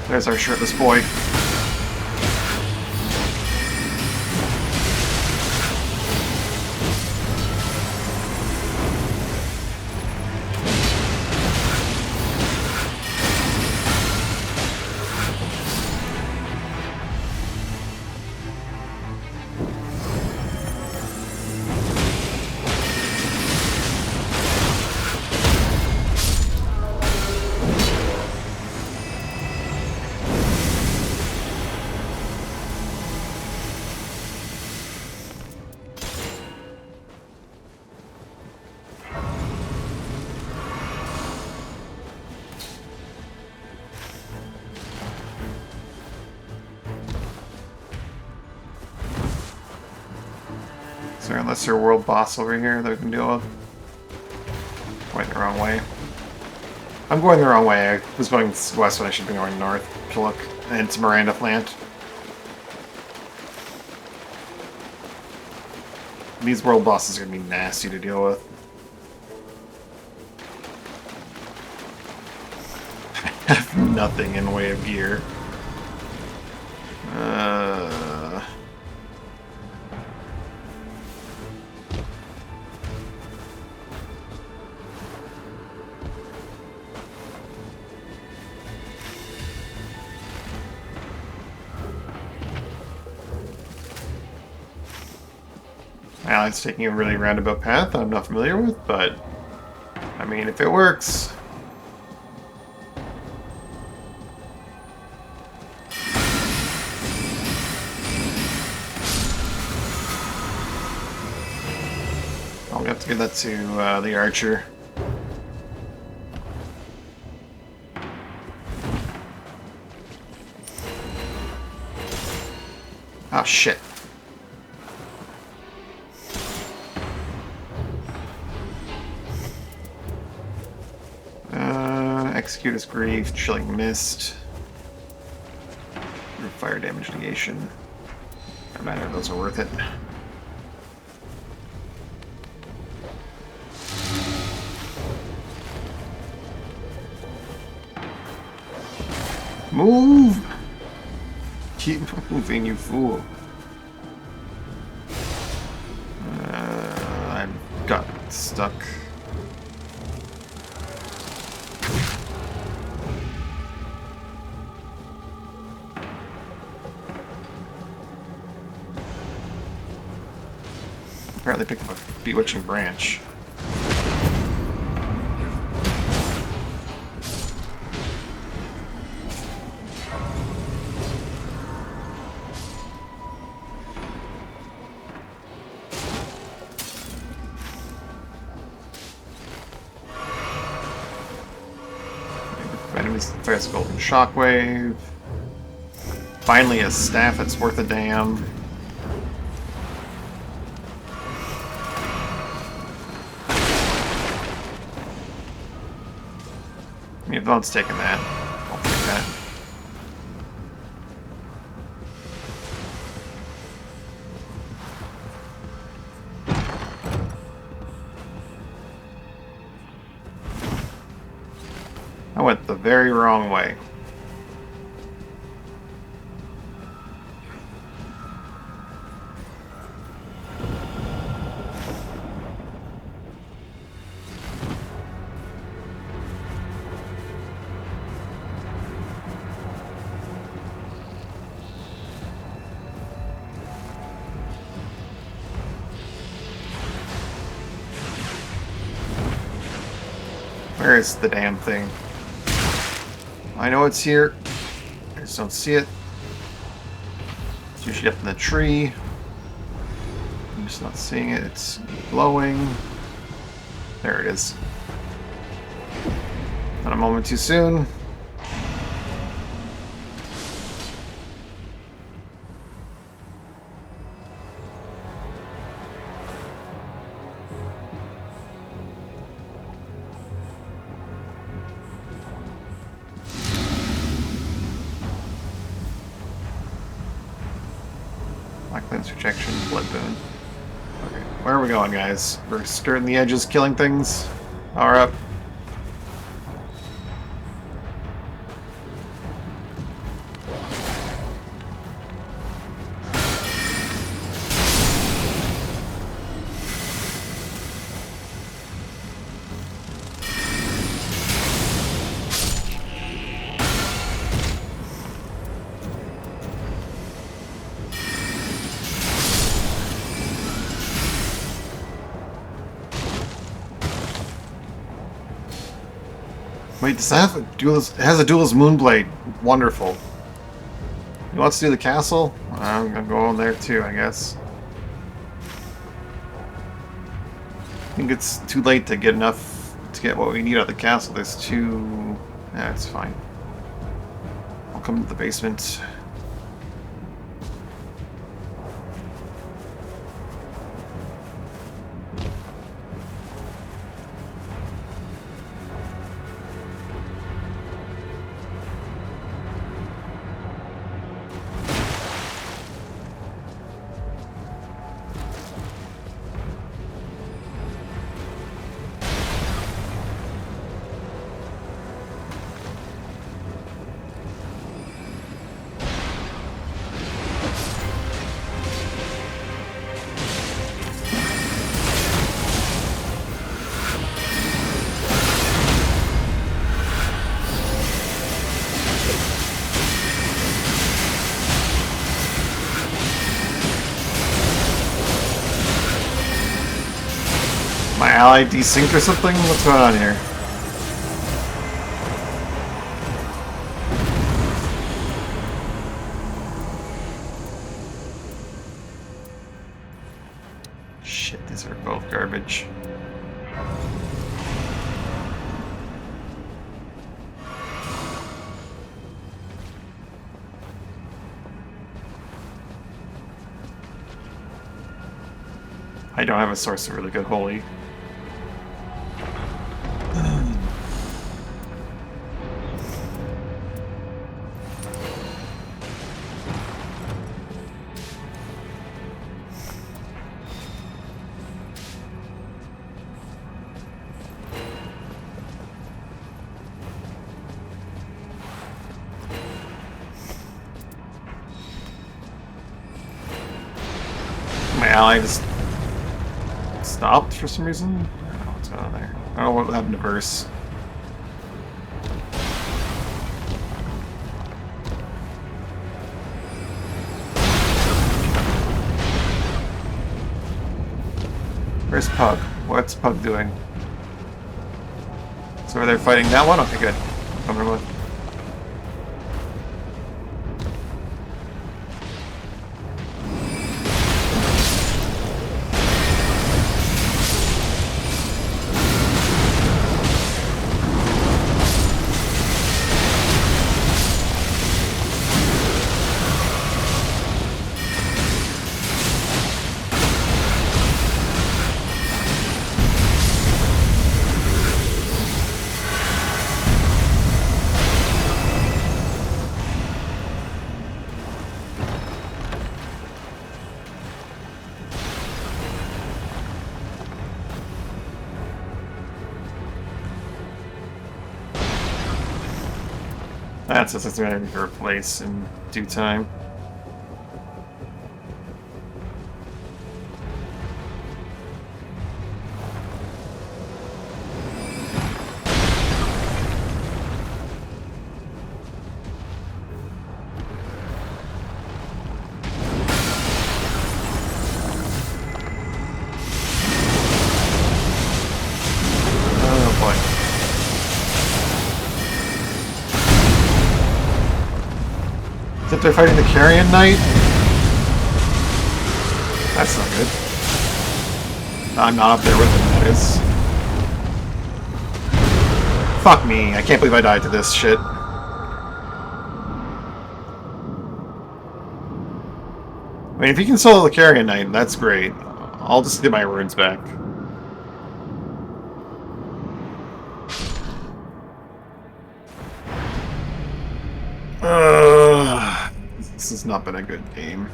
[SPEAKER 1] There's our shirtless boy. Is there a lesser world boss over here that we can deal with? Going the wrong way. I'm going the wrong way. I was going west when I should be going north to look into Miranda Plant. These world bosses are going to be nasty to deal with. I have nothing in the way of gear. Now it's taking a really roundabout path I'm not familiar with, but I mean, if it works. I'll have to give that to the archer. Oh shit. Execute his grief, chilling mist, fire damage negation. No matter, those are worth it. Move! Keep moving, you fool. I got stuck. Apparently picked up a bewitching branch. Enemies fires a golden shockwave. Finally a staff that's worth a damn. Yvonne's taking that. I'll take that. I went the very wrong way. Where is the damn thing? I know it's here. I just don't see it. It's usually up in the tree. I'm just not seeing it. It's glowing. There it is. Not a moment too soon. Black Lens Rejection, Blood Boon. Okay, where are we going, guys? We're skirting the edges, killing things. Power up. Wait, does that have a duelist? It has a duelist moonblade. Wonderful. You want to do the castle? I'm gonna go in there too, I guess. I think it's too late to get enough to get what we need out of the castle. There's two. Yeah, it's fine. I'll come to the basement. My ally desynced or something? What's going on here? Shit, these are both garbage. I don't have a source of really good holy. My ally just stopped for some reason. I don't know what's going on there. I don't know what happened to Verse. Where's Pug? What's Pug doing? So are they fighting that one? Okay, good. Come on. That's just going to be replaced in due time. Except they're fighting the Carrion Knight? That's not good. I'm not up there with them, that is. Fuck me, I can't believe I died to this shit. I mean, if you can solo the Carrion Knight, that's great. I'll just get my runes back. This has not been a good game.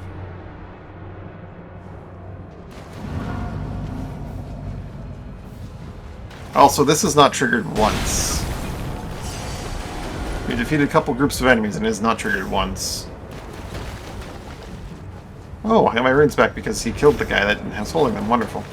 [SPEAKER 1] Also, this is not triggered once. We defeated a couple groups of enemies and it is not triggered once. Oh, I got my runes back because he killed the guy that was holding them. Wonderful.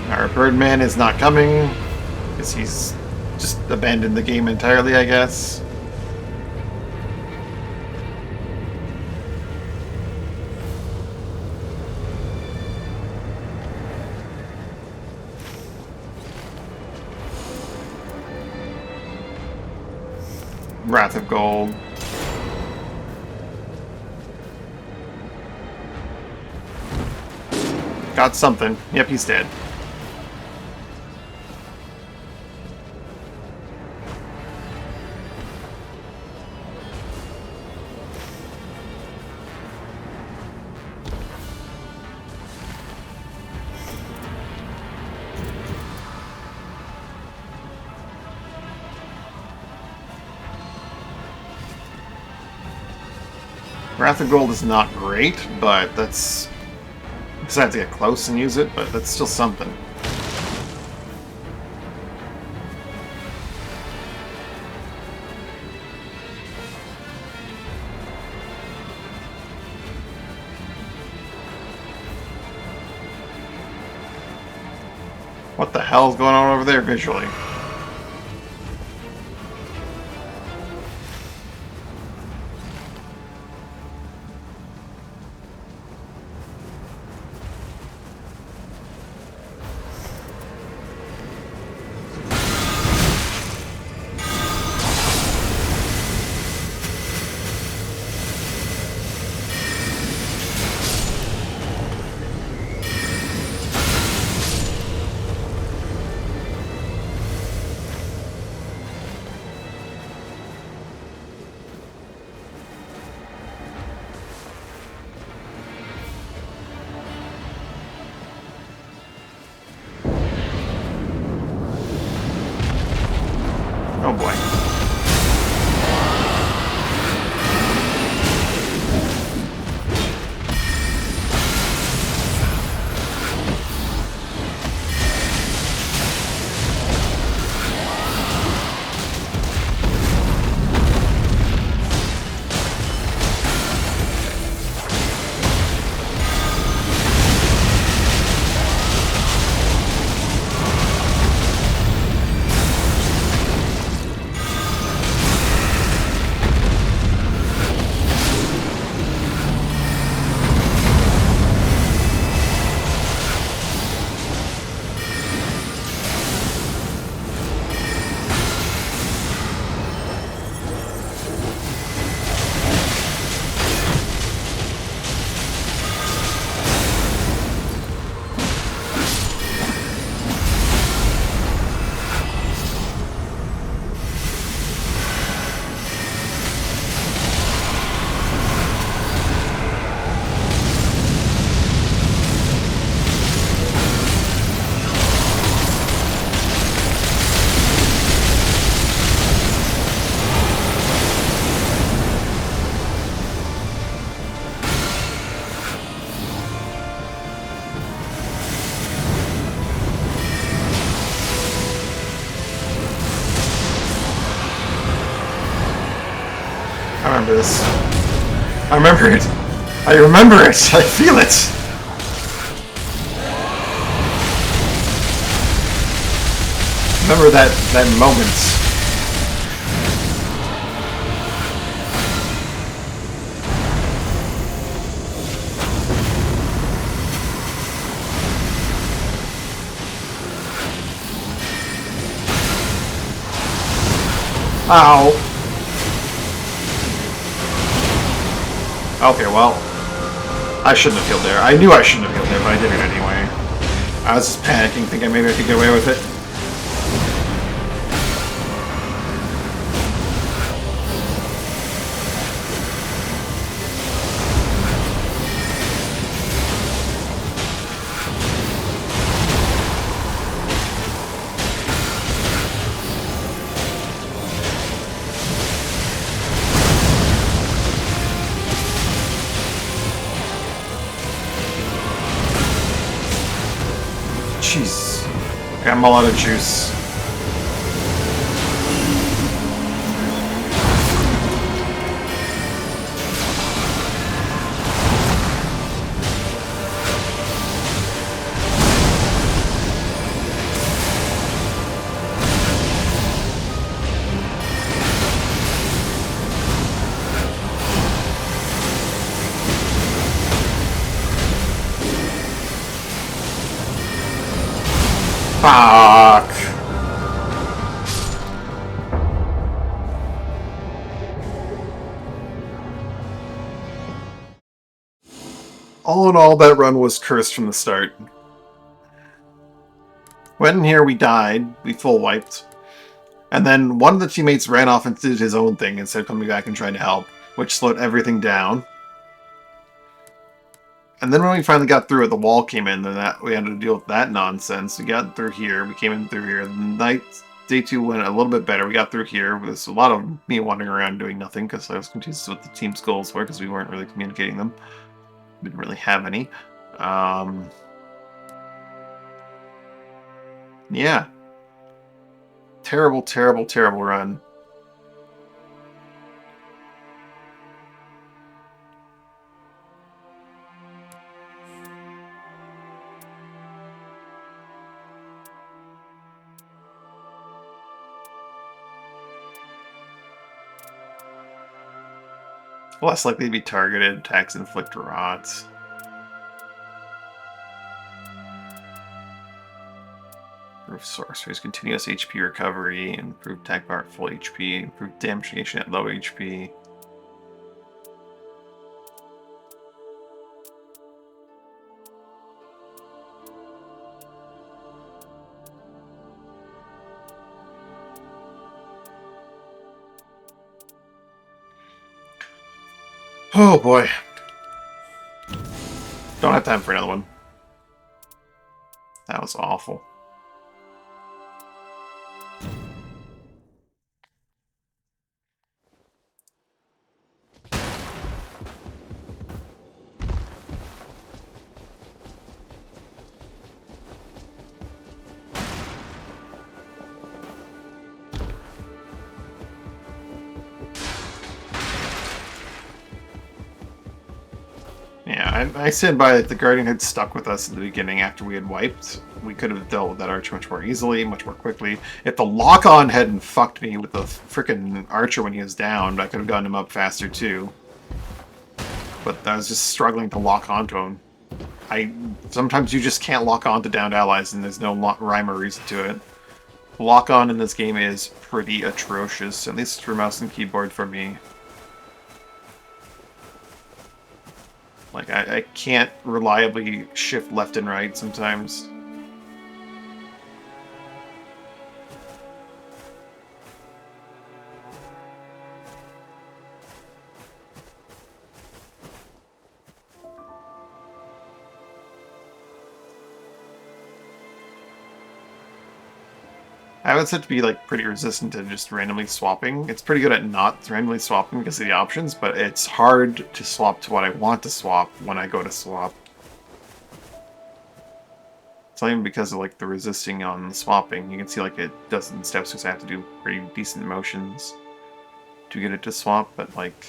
[SPEAKER 1] Our Birdman is not coming, because he's just abandoned the game entirely, I guess. Wrath of Gold. Got something. Yep, he's dead. Wrath of Gold is not great, but that's... because I have to get close and use it, but that's still something. What the hell is going on over there visually? Oh boy. I remember this. I remember it. I remember it. I feel it. Remember that moment. Ow. Okay, well, I shouldn't have killed there. I knew I shouldn't have killed there, but I did it anyway. I was just panicking, thinking maybe I could get away with it. Jeez. Okay, I'm all out of juice. Fuck. All in all, that run was cursed from the start. Went in here, we died, we full wiped. And then one of the teammates ran off and did his own thing instead of coming back and trying to help, which slowed everything down. And then when we finally got through it, the wall came in, and that we had to deal with that nonsense. We got through here, we came in through here. Day 2 went a little bit better. We got through here. There's a lot of me wandering around doing nothing because I was confused with what the team's goals were because we weren't really communicating them. We didn't really have any. Yeah. Terrible, terrible, terrible run. Less likely to be targeted, attacks inflict rots. Improve sorceries, continuous HP recovery, improve attack bar at full HP, improve damage negation at low HP. Oh boy. Don't have time for another one. That was awful. Yeah, I stand by that the Guardian had stuck with us in the beginning after we had wiped. We could have dealt with that Archer much more easily, much more quickly. If the lock-on hadn't fucked me with the frickin' Archer when he was down, I could have gotten him up faster too. But I was just struggling to lock onto him. Sometimes you just can't lock on to downed allies and there's no rhyme or reason to it. Lock-on in this game is pretty atrocious, at least for mouse and keyboard for me. Like, I can't reliably shift left and right sometimes. I would say to be like pretty resistant to just randomly swapping. It's pretty good at not randomly swapping because of the options, but it's hard to swap to what I want to swap when I go to swap. It's not even because of like the resisting on the swapping. You can see like it does in steps because I have to do pretty decent motions to get it to swap, but like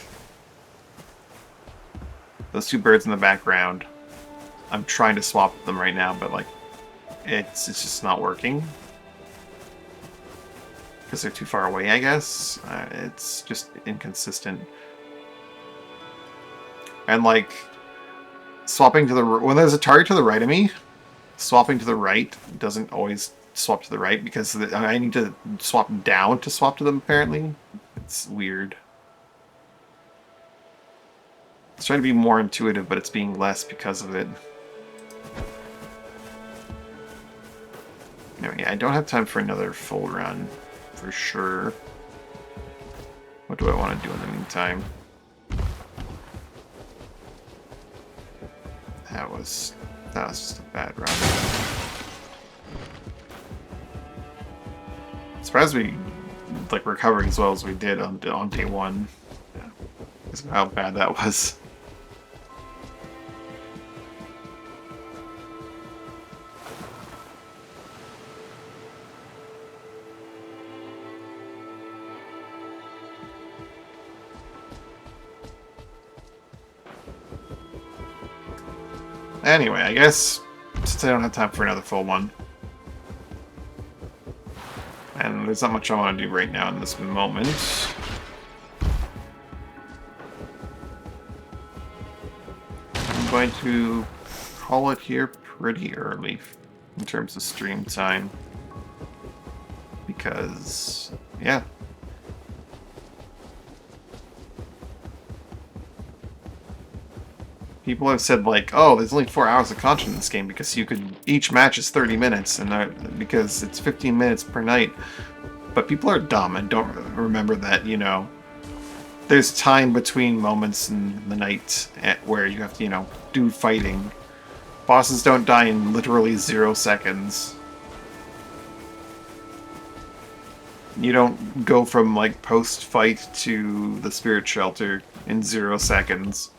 [SPEAKER 1] those two birds in the background, I'm trying to swap them right now, but like it's just not working. because they're too far away, I guess. It's just inconsistent. And like swapping to the when there's a target to the right of me, swapping to the right doesn't always swap to the right because I need to swap down to swap to them. Apparently, it's weird. It's trying to be more intuitive, but it's being less because of it. Anyway, yeah, I don't have time for another full run, for sure. What do I want to do in the meantime? That was just a bad run. Surprised we like recovered as well as we did on day one. Yeah, because of how bad that was. Anyway, I guess since I don't have time for another full one, and there's not much I want to do right now in this moment. I'm going to call it here pretty early in terms of stream time. Because, yeah. People have said, like, oh, there's only 4 hours of content in this game because each match is 30 minutes, and because it's 15 minutes per night. But people are dumb and don't remember that, you know, there's time between moments in the night where you have to, you know, do fighting. Bosses don't die in literally 0 seconds. You don't go from, like, post-fight to the spirit shelter in 0 seconds.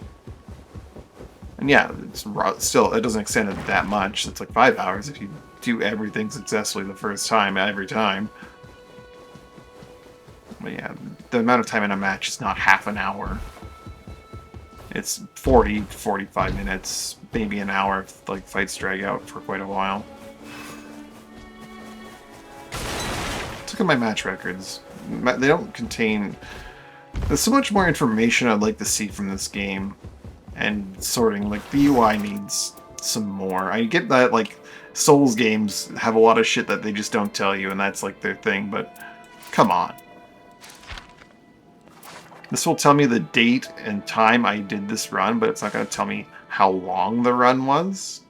[SPEAKER 1] And yeah, it's still, it doesn't extend it that much. It's like 5 hours if you do everything successfully the first time, every time. But yeah, the amount of time in a match is not half an hour. It's 40, 45 minutes, maybe an hour if like fights drag out for quite a while. Let's look at my match records. They don't contain... There's so much more information I'd like to see from this game. And sorting, like, the UI needs some more. I get that, like, Souls games have a lot of shit that they just don't tell you, and that's, like, their thing, but come on. This will tell me the date and time I did this run, but it's not going to tell me how long the run was.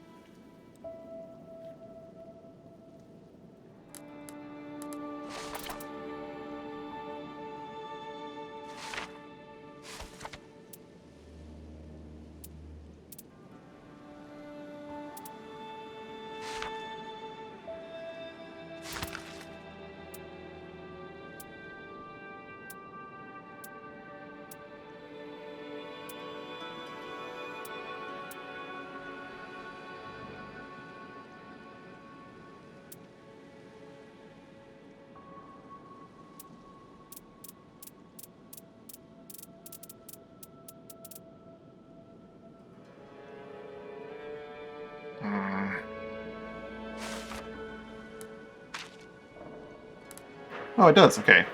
[SPEAKER 1] Oh, it does, okay.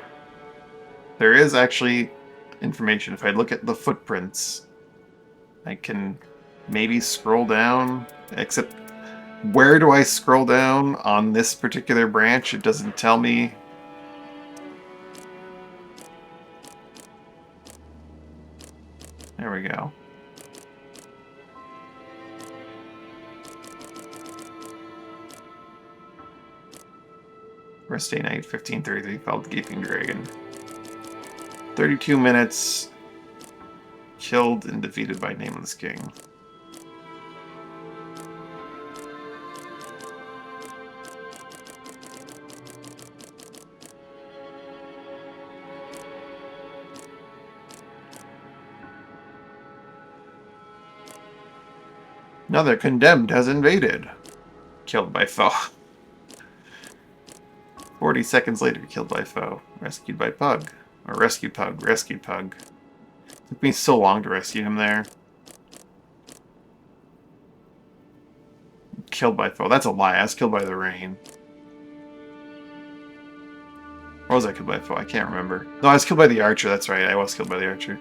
[SPEAKER 1] There is actually information. If I look at the footprints, I can maybe scroll down, except where do I scroll down on this particular branch? It doesn't tell me. There we go. Rest day night, 15:33, felled the Gaping Dragon. 32 minutes, killed and defeated by Nameless King. Another condemned has invaded. Killed by foe. 40 seconds later, killed by foe. Rescued by Pug. Or rescued Pug. Rescued Pug. Took me so long to rescue him there. Killed by foe. That's a lie. I was killed by the rain. Or was I killed by a foe? I can't remember. No, I was killed by the archer. That's right. I was killed by the archer.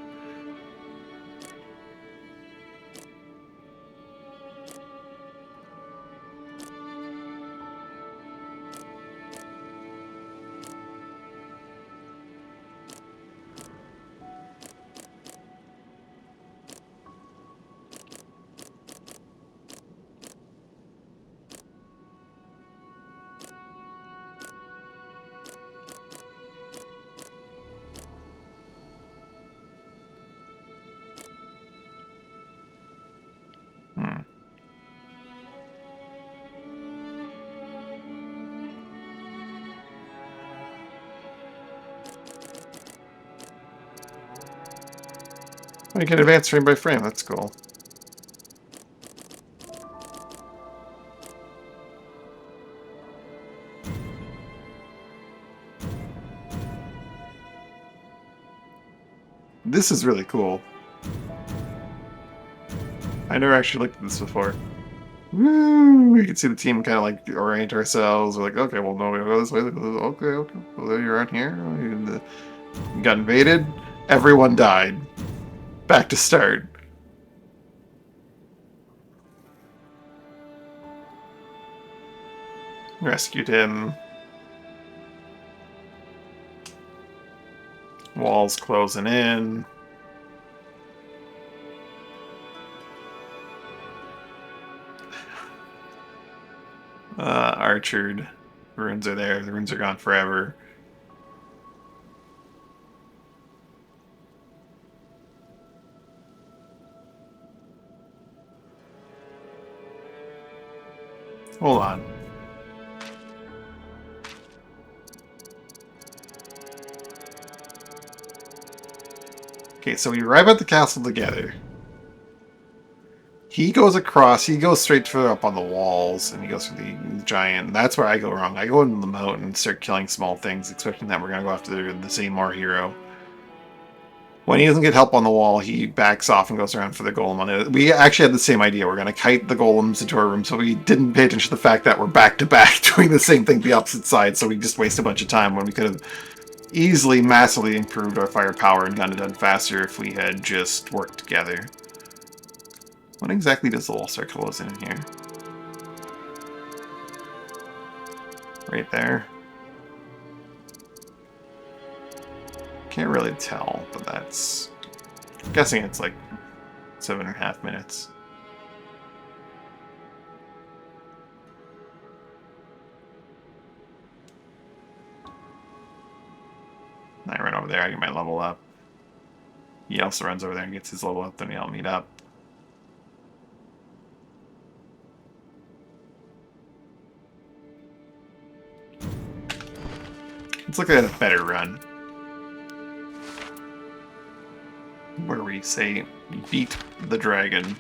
[SPEAKER 1] I can advance frame by frame. That's cool. This is really cool. I never actually looked at this before. Woo! We can see the team kind of like orient ourselves. We're like, okay, well, no, we go this way. Okay, okay. Well, you're on here. You got invaded. Everyone died. Back to start. Rescued him. Walls closing in. Archered. Runes are there. The runes are gone forever. Hold on. Okay, so we arrive at the castle together. He goes across, he goes straight further up on the walls, and he goes for the giant. That's where I go wrong. I go into the mountain and start killing small things, expecting that we're going to go after the Seymour hero. When he doesn't get help on the wall, he backs off and goes around for the golem on it. We actually had the same idea. We're going to kite the golems into our room, so we didn't pay attention to the fact that we're back-to-back doing the same thing the opposite side, so we just waste a bunch of time when we could have easily massively improved our firepower and gotten it done faster if we had just worked together. When exactly does the wall start closing in here? Right there. Can't really tell, but that's... I'm guessing it's like 7.5 minutes. I run over there, I get my level up. He also runs over there and gets his level up, then we all meet up. Let's look at a better run. Where we say, beat the dragon.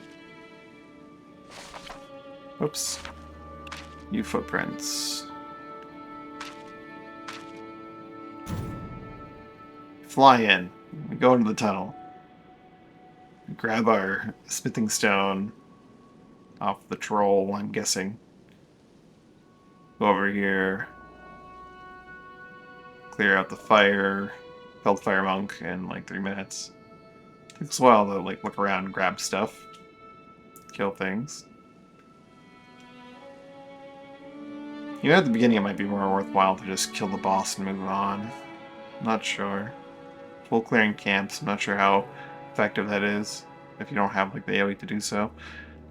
[SPEAKER 1] Oops. New footprints. Fly in. We go into the tunnel. We grab our smithing stone off the troll, I'm guessing. Go over here. Clear out the fire. Build fire monk in like 3 minutes. Takes a while to like look around and grab stuff. Kill things. Even at the beginning it might be more worthwhile to just kill the boss and move on. Not sure. Full clearing camps, I'm not sure how effective that is if you don't have like the AoE to do so.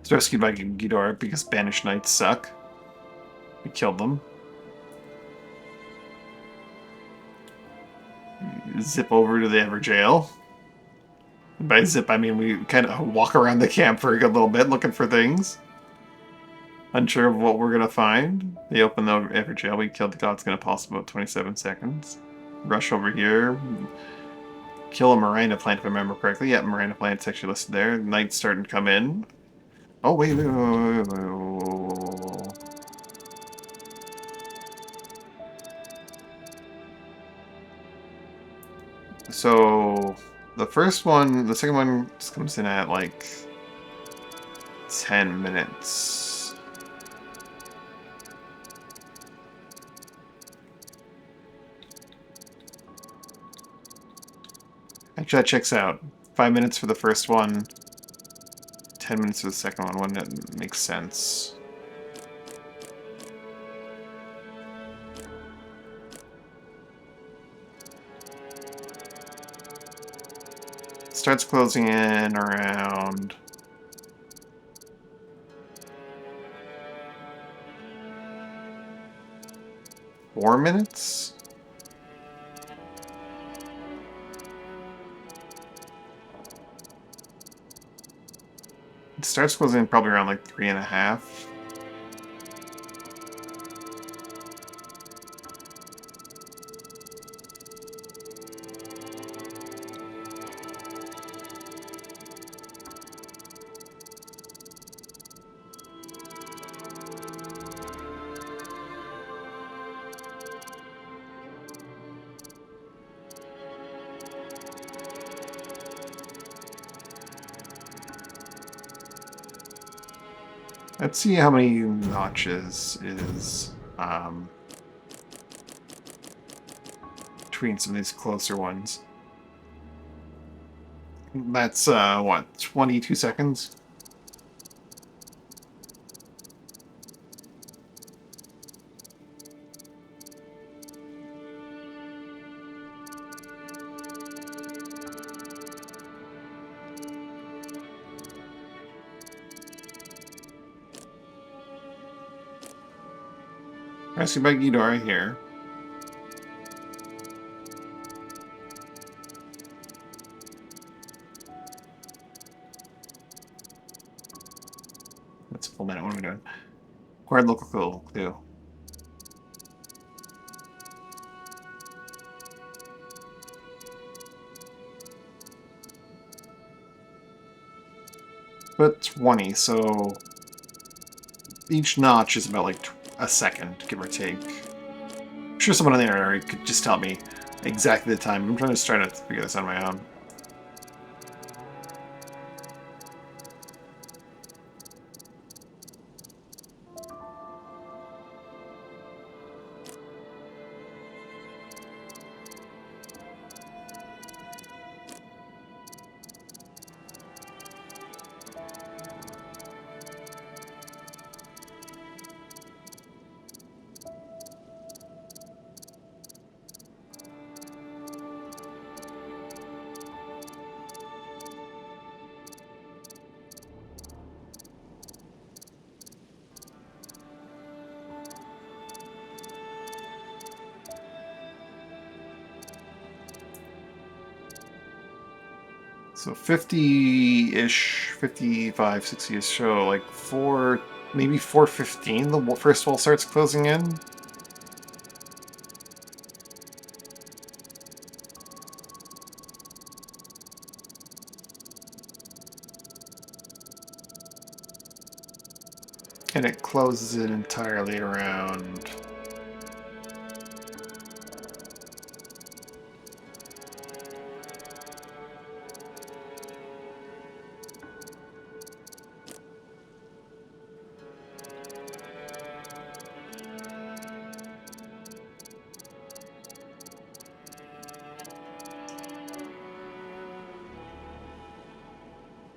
[SPEAKER 1] It's rescued by Ghidorah because banished knights suck. We killed them. Zip over to the Ever Jail. By zip, I mean we kind of walk around the camp for a good little bit looking for things. Unsure of what we're going to find. They open the Ever Jail. We killed the god's going to pulse about 27 seconds. Rush over here. Kill a Marina plant if I remember correctly. Yeah, Marina plant's actually listed there. Knight's starting to come in. Oh, wait. So, the second one just comes in at like 10 minutes. Actually, that checks out. 5 minutes for the first one, 10 minutes for the second one. Wouldn't it make sense? Starts closing in around 4 minutes? It starts closing in probably around like 3.5. Let's see how many notches is between some of these closer ones. That's what, 22 seconds? I see my Ghidorah here. That's a full minute. What am I doing? Acquired local clue. But 20, so each notch is about like a second, give or take. I'm sure someone on the internet could just tell me exactly the time. I'm trying to figure this out on my own. So 50-ish, 55, 60-ish, so like maybe 4:15 the first wall starts closing in. And it closes it entirely around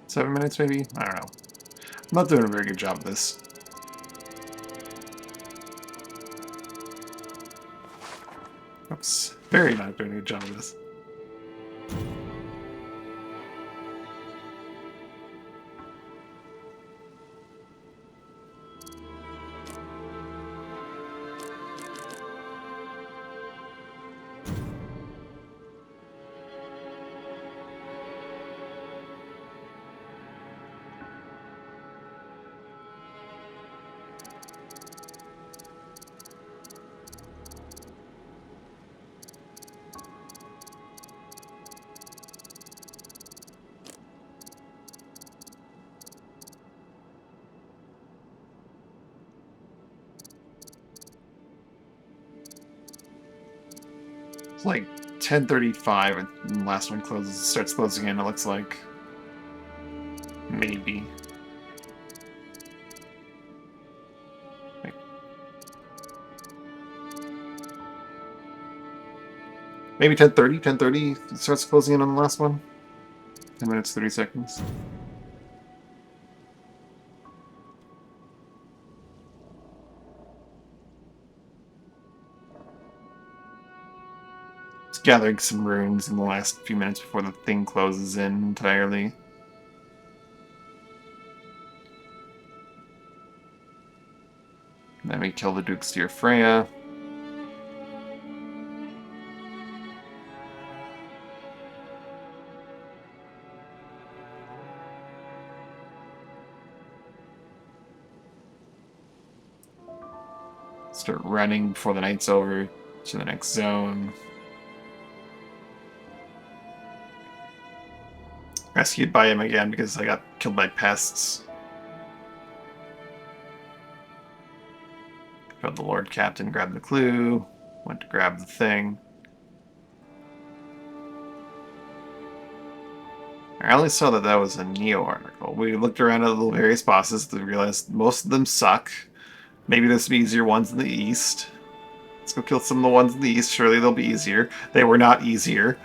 [SPEAKER 1] 7 minutes, maybe? I don't know. I'm not doing a very good job of this. Oops. Very not doing a good job of this. It's like 10:35 and the last one starts closing in, it looks like. Maybe. Maybe 10:30. 10:30 starts closing in on the last one. 10 minutes, 30 seconds. Just gathering some runes in the last few minutes before the thing closes in entirely. Then we kill the Duke's Dear Freya. Start running before the night's over to the next zone. Rescued by him again because I got killed by pests. Got the Lord Captain, grabbed the clue, went to grab the thing. I only saw that that was a Neo article. We looked around at the various bosses to realize most of them suck. Maybe there's some easier ones in the east. Let's go kill some of the ones in the east. Surely they'll be easier. They were not easier.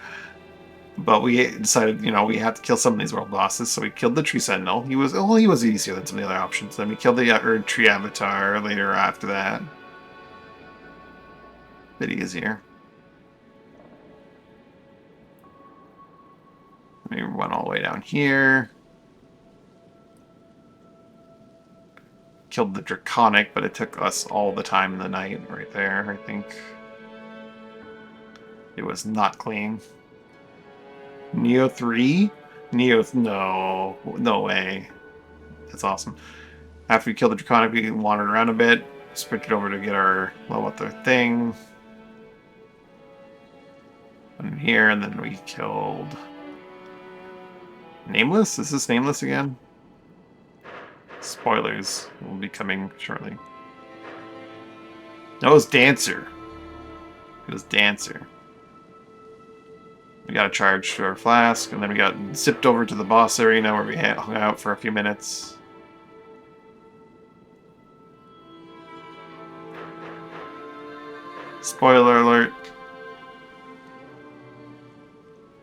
[SPEAKER 1] But we decided, you know, we had to kill some of these world bosses, so we killed the Tree Sentinel. He was easier than some of the other options. Then we killed the Erd Tree Avatar later after that. Bit easier. We went all the way down here. Killed the Draconic, but it took us all the time in the night right there, I think. It was not clean. Neo 3? Neo... No. No way. That's awesome. After we killed the Draconic, we wandered around a bit. Sprinted over to get our level up their thing. And here, and then we killed... Nameless? Is this Nameless again? Spoilers will be coming shortly. No, it was Dancer. It was Dancer. We got a charge to our flask, and then we got zipped over to the boss arena where we hung out for a few minutes. Spoiler alert.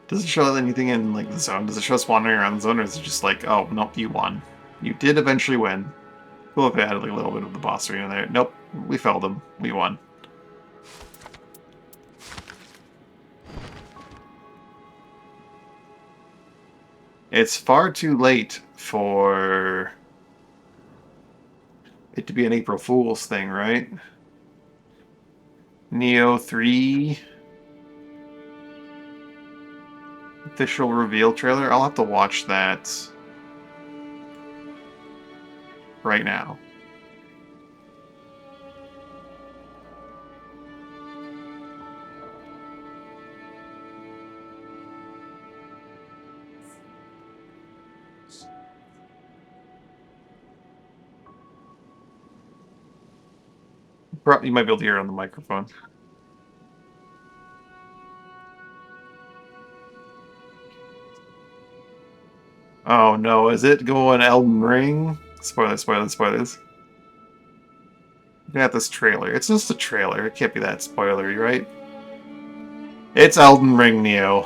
[SPEAKER 1] Does it show anything in like the zone? Does it show us wandering around the zone, or is it just like, oh, nope, you won? You did eventually win. Cool if it had like a little bit of the boss arena there. Nope, we felled him. We won. It's far too late for it to be an April Fool's thing, right? Neo 3 official reveal trailer. I'll have to watch that right now. You might be able to hear it on the microphone. Oh no, is it going Elden Ring? Spoilers, spoilers, spoilers. Look at this trailer. It's just a trailer. It can't be that spoilery, right? It's Elden Ring, Neo.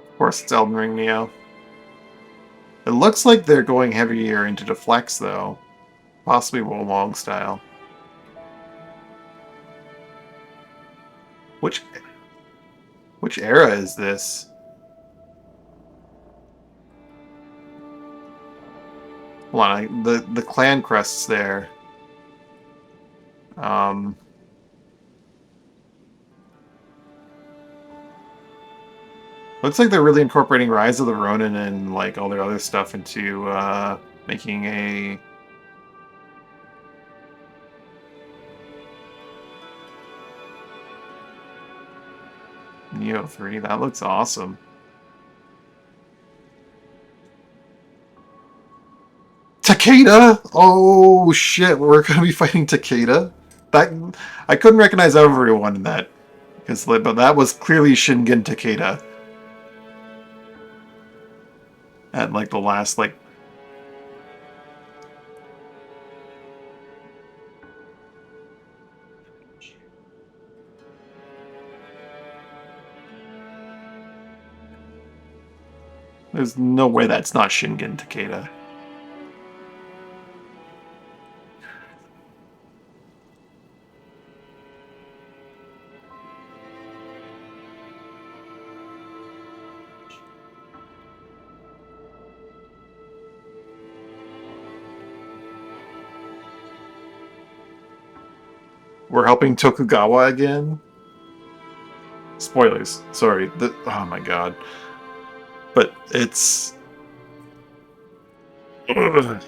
[SPEAKER 1] Of course it's Elden Ring, Neo. It looks like they're going heavier into Deflex, though. Possibly Wolong style. Which era is this? Hold on, the clan crests there. Looks like they're really incorporating Rise of the Ronin and like all their other stuff into making a Neo 3. That looks awesome. Takeda! Oh shit, we're gonna be fighting Takeda? That I couldn't recognize everyone in that. But that was clearly Shingen Takeda. at like the last like. There's no way that's not Shingen Takeda. We're helping Tokugawa again. Spoilers. Sorry. Oh my god. But it's. Ugh.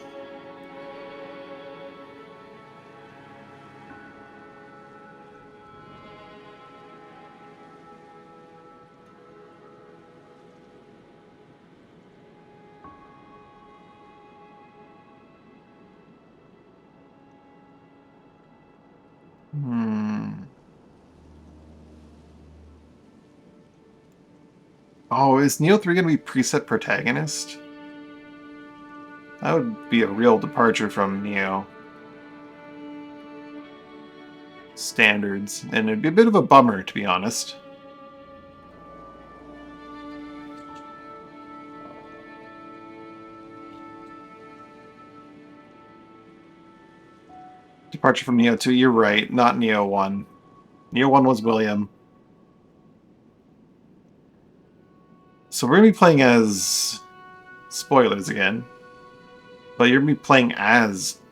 [SPEAKER 1] Hmm. Oh, is Neo 3 gonna be preset protagonist? That would be a real departure from Neo standards, and it'd be a bit of a bummer, to be honest. Departure from Neo 2, you're right, not Neo 1. Neo 1 was William. So we're gonna be playing as spoilers again, but you're gonna be playing as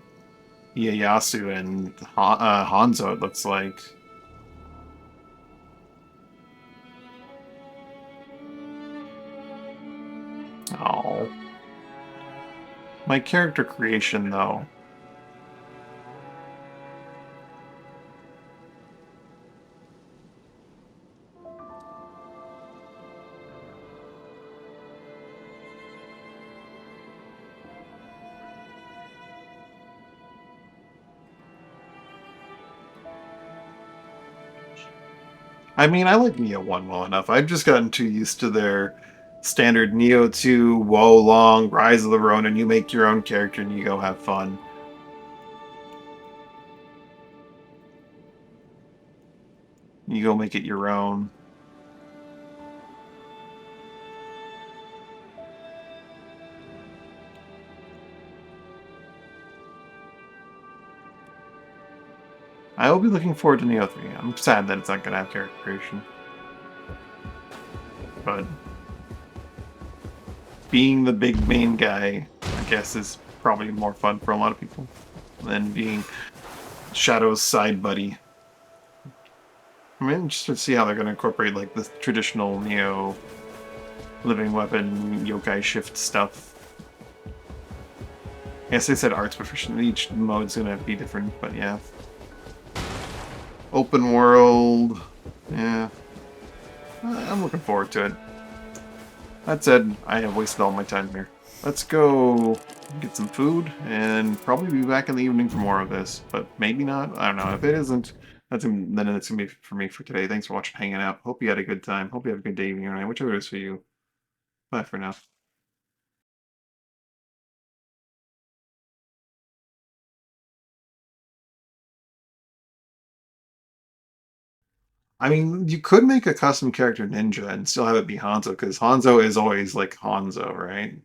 [SPEAKER 1] Ieyasu and Hanzo, it looks like. Oh. My character creation, though. I mean, I like Neo 1 well enough. I've just gotten too used to their standard Neo 2, Wo Long, Rise of the Ronin. You make your own character and you go have fun. You go make it your own. I will be looking forward to Neo 3. I'm sad that it's not going to have character creation. But being the big main guy, I guess, is probably more fun for a lot of people than being Shadow's side buddy. I'm interested to see how they're going to incorporate like the traditional Neo living weapon yokai shift stuff. Yes, they said arts proficient. Each mode's going to be different, but yeah. Open world. Yeah. I'm looking forward to it. That said, I have wasted all my time here. Let's go get some food and probably be back in the evening for more of this, but maybe not. I don't know. If it isn't, then it's gonna be for me for today. Thanks for watching, hanging out. Hope you had a good time. Hope you have a good day, evening, or night, whichever it is for you. Bye for now. I mean, you could make a custom character ninja and still have it be Hanzo, because Hanzo is always like Hanzo, right?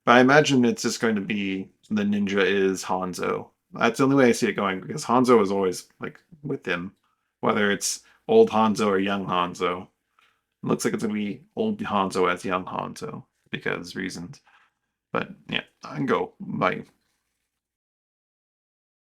[SPEAKER 1] But I imagine it's just going to be the ninja is Hanzo. That's the only way I see it going, because Hanzo is always like with him, whether it's old Hanzo or young Hanzo. It looks like it's gonna be old Hanzo as young Hanzo because reasons. But yeah, I can go. Bye.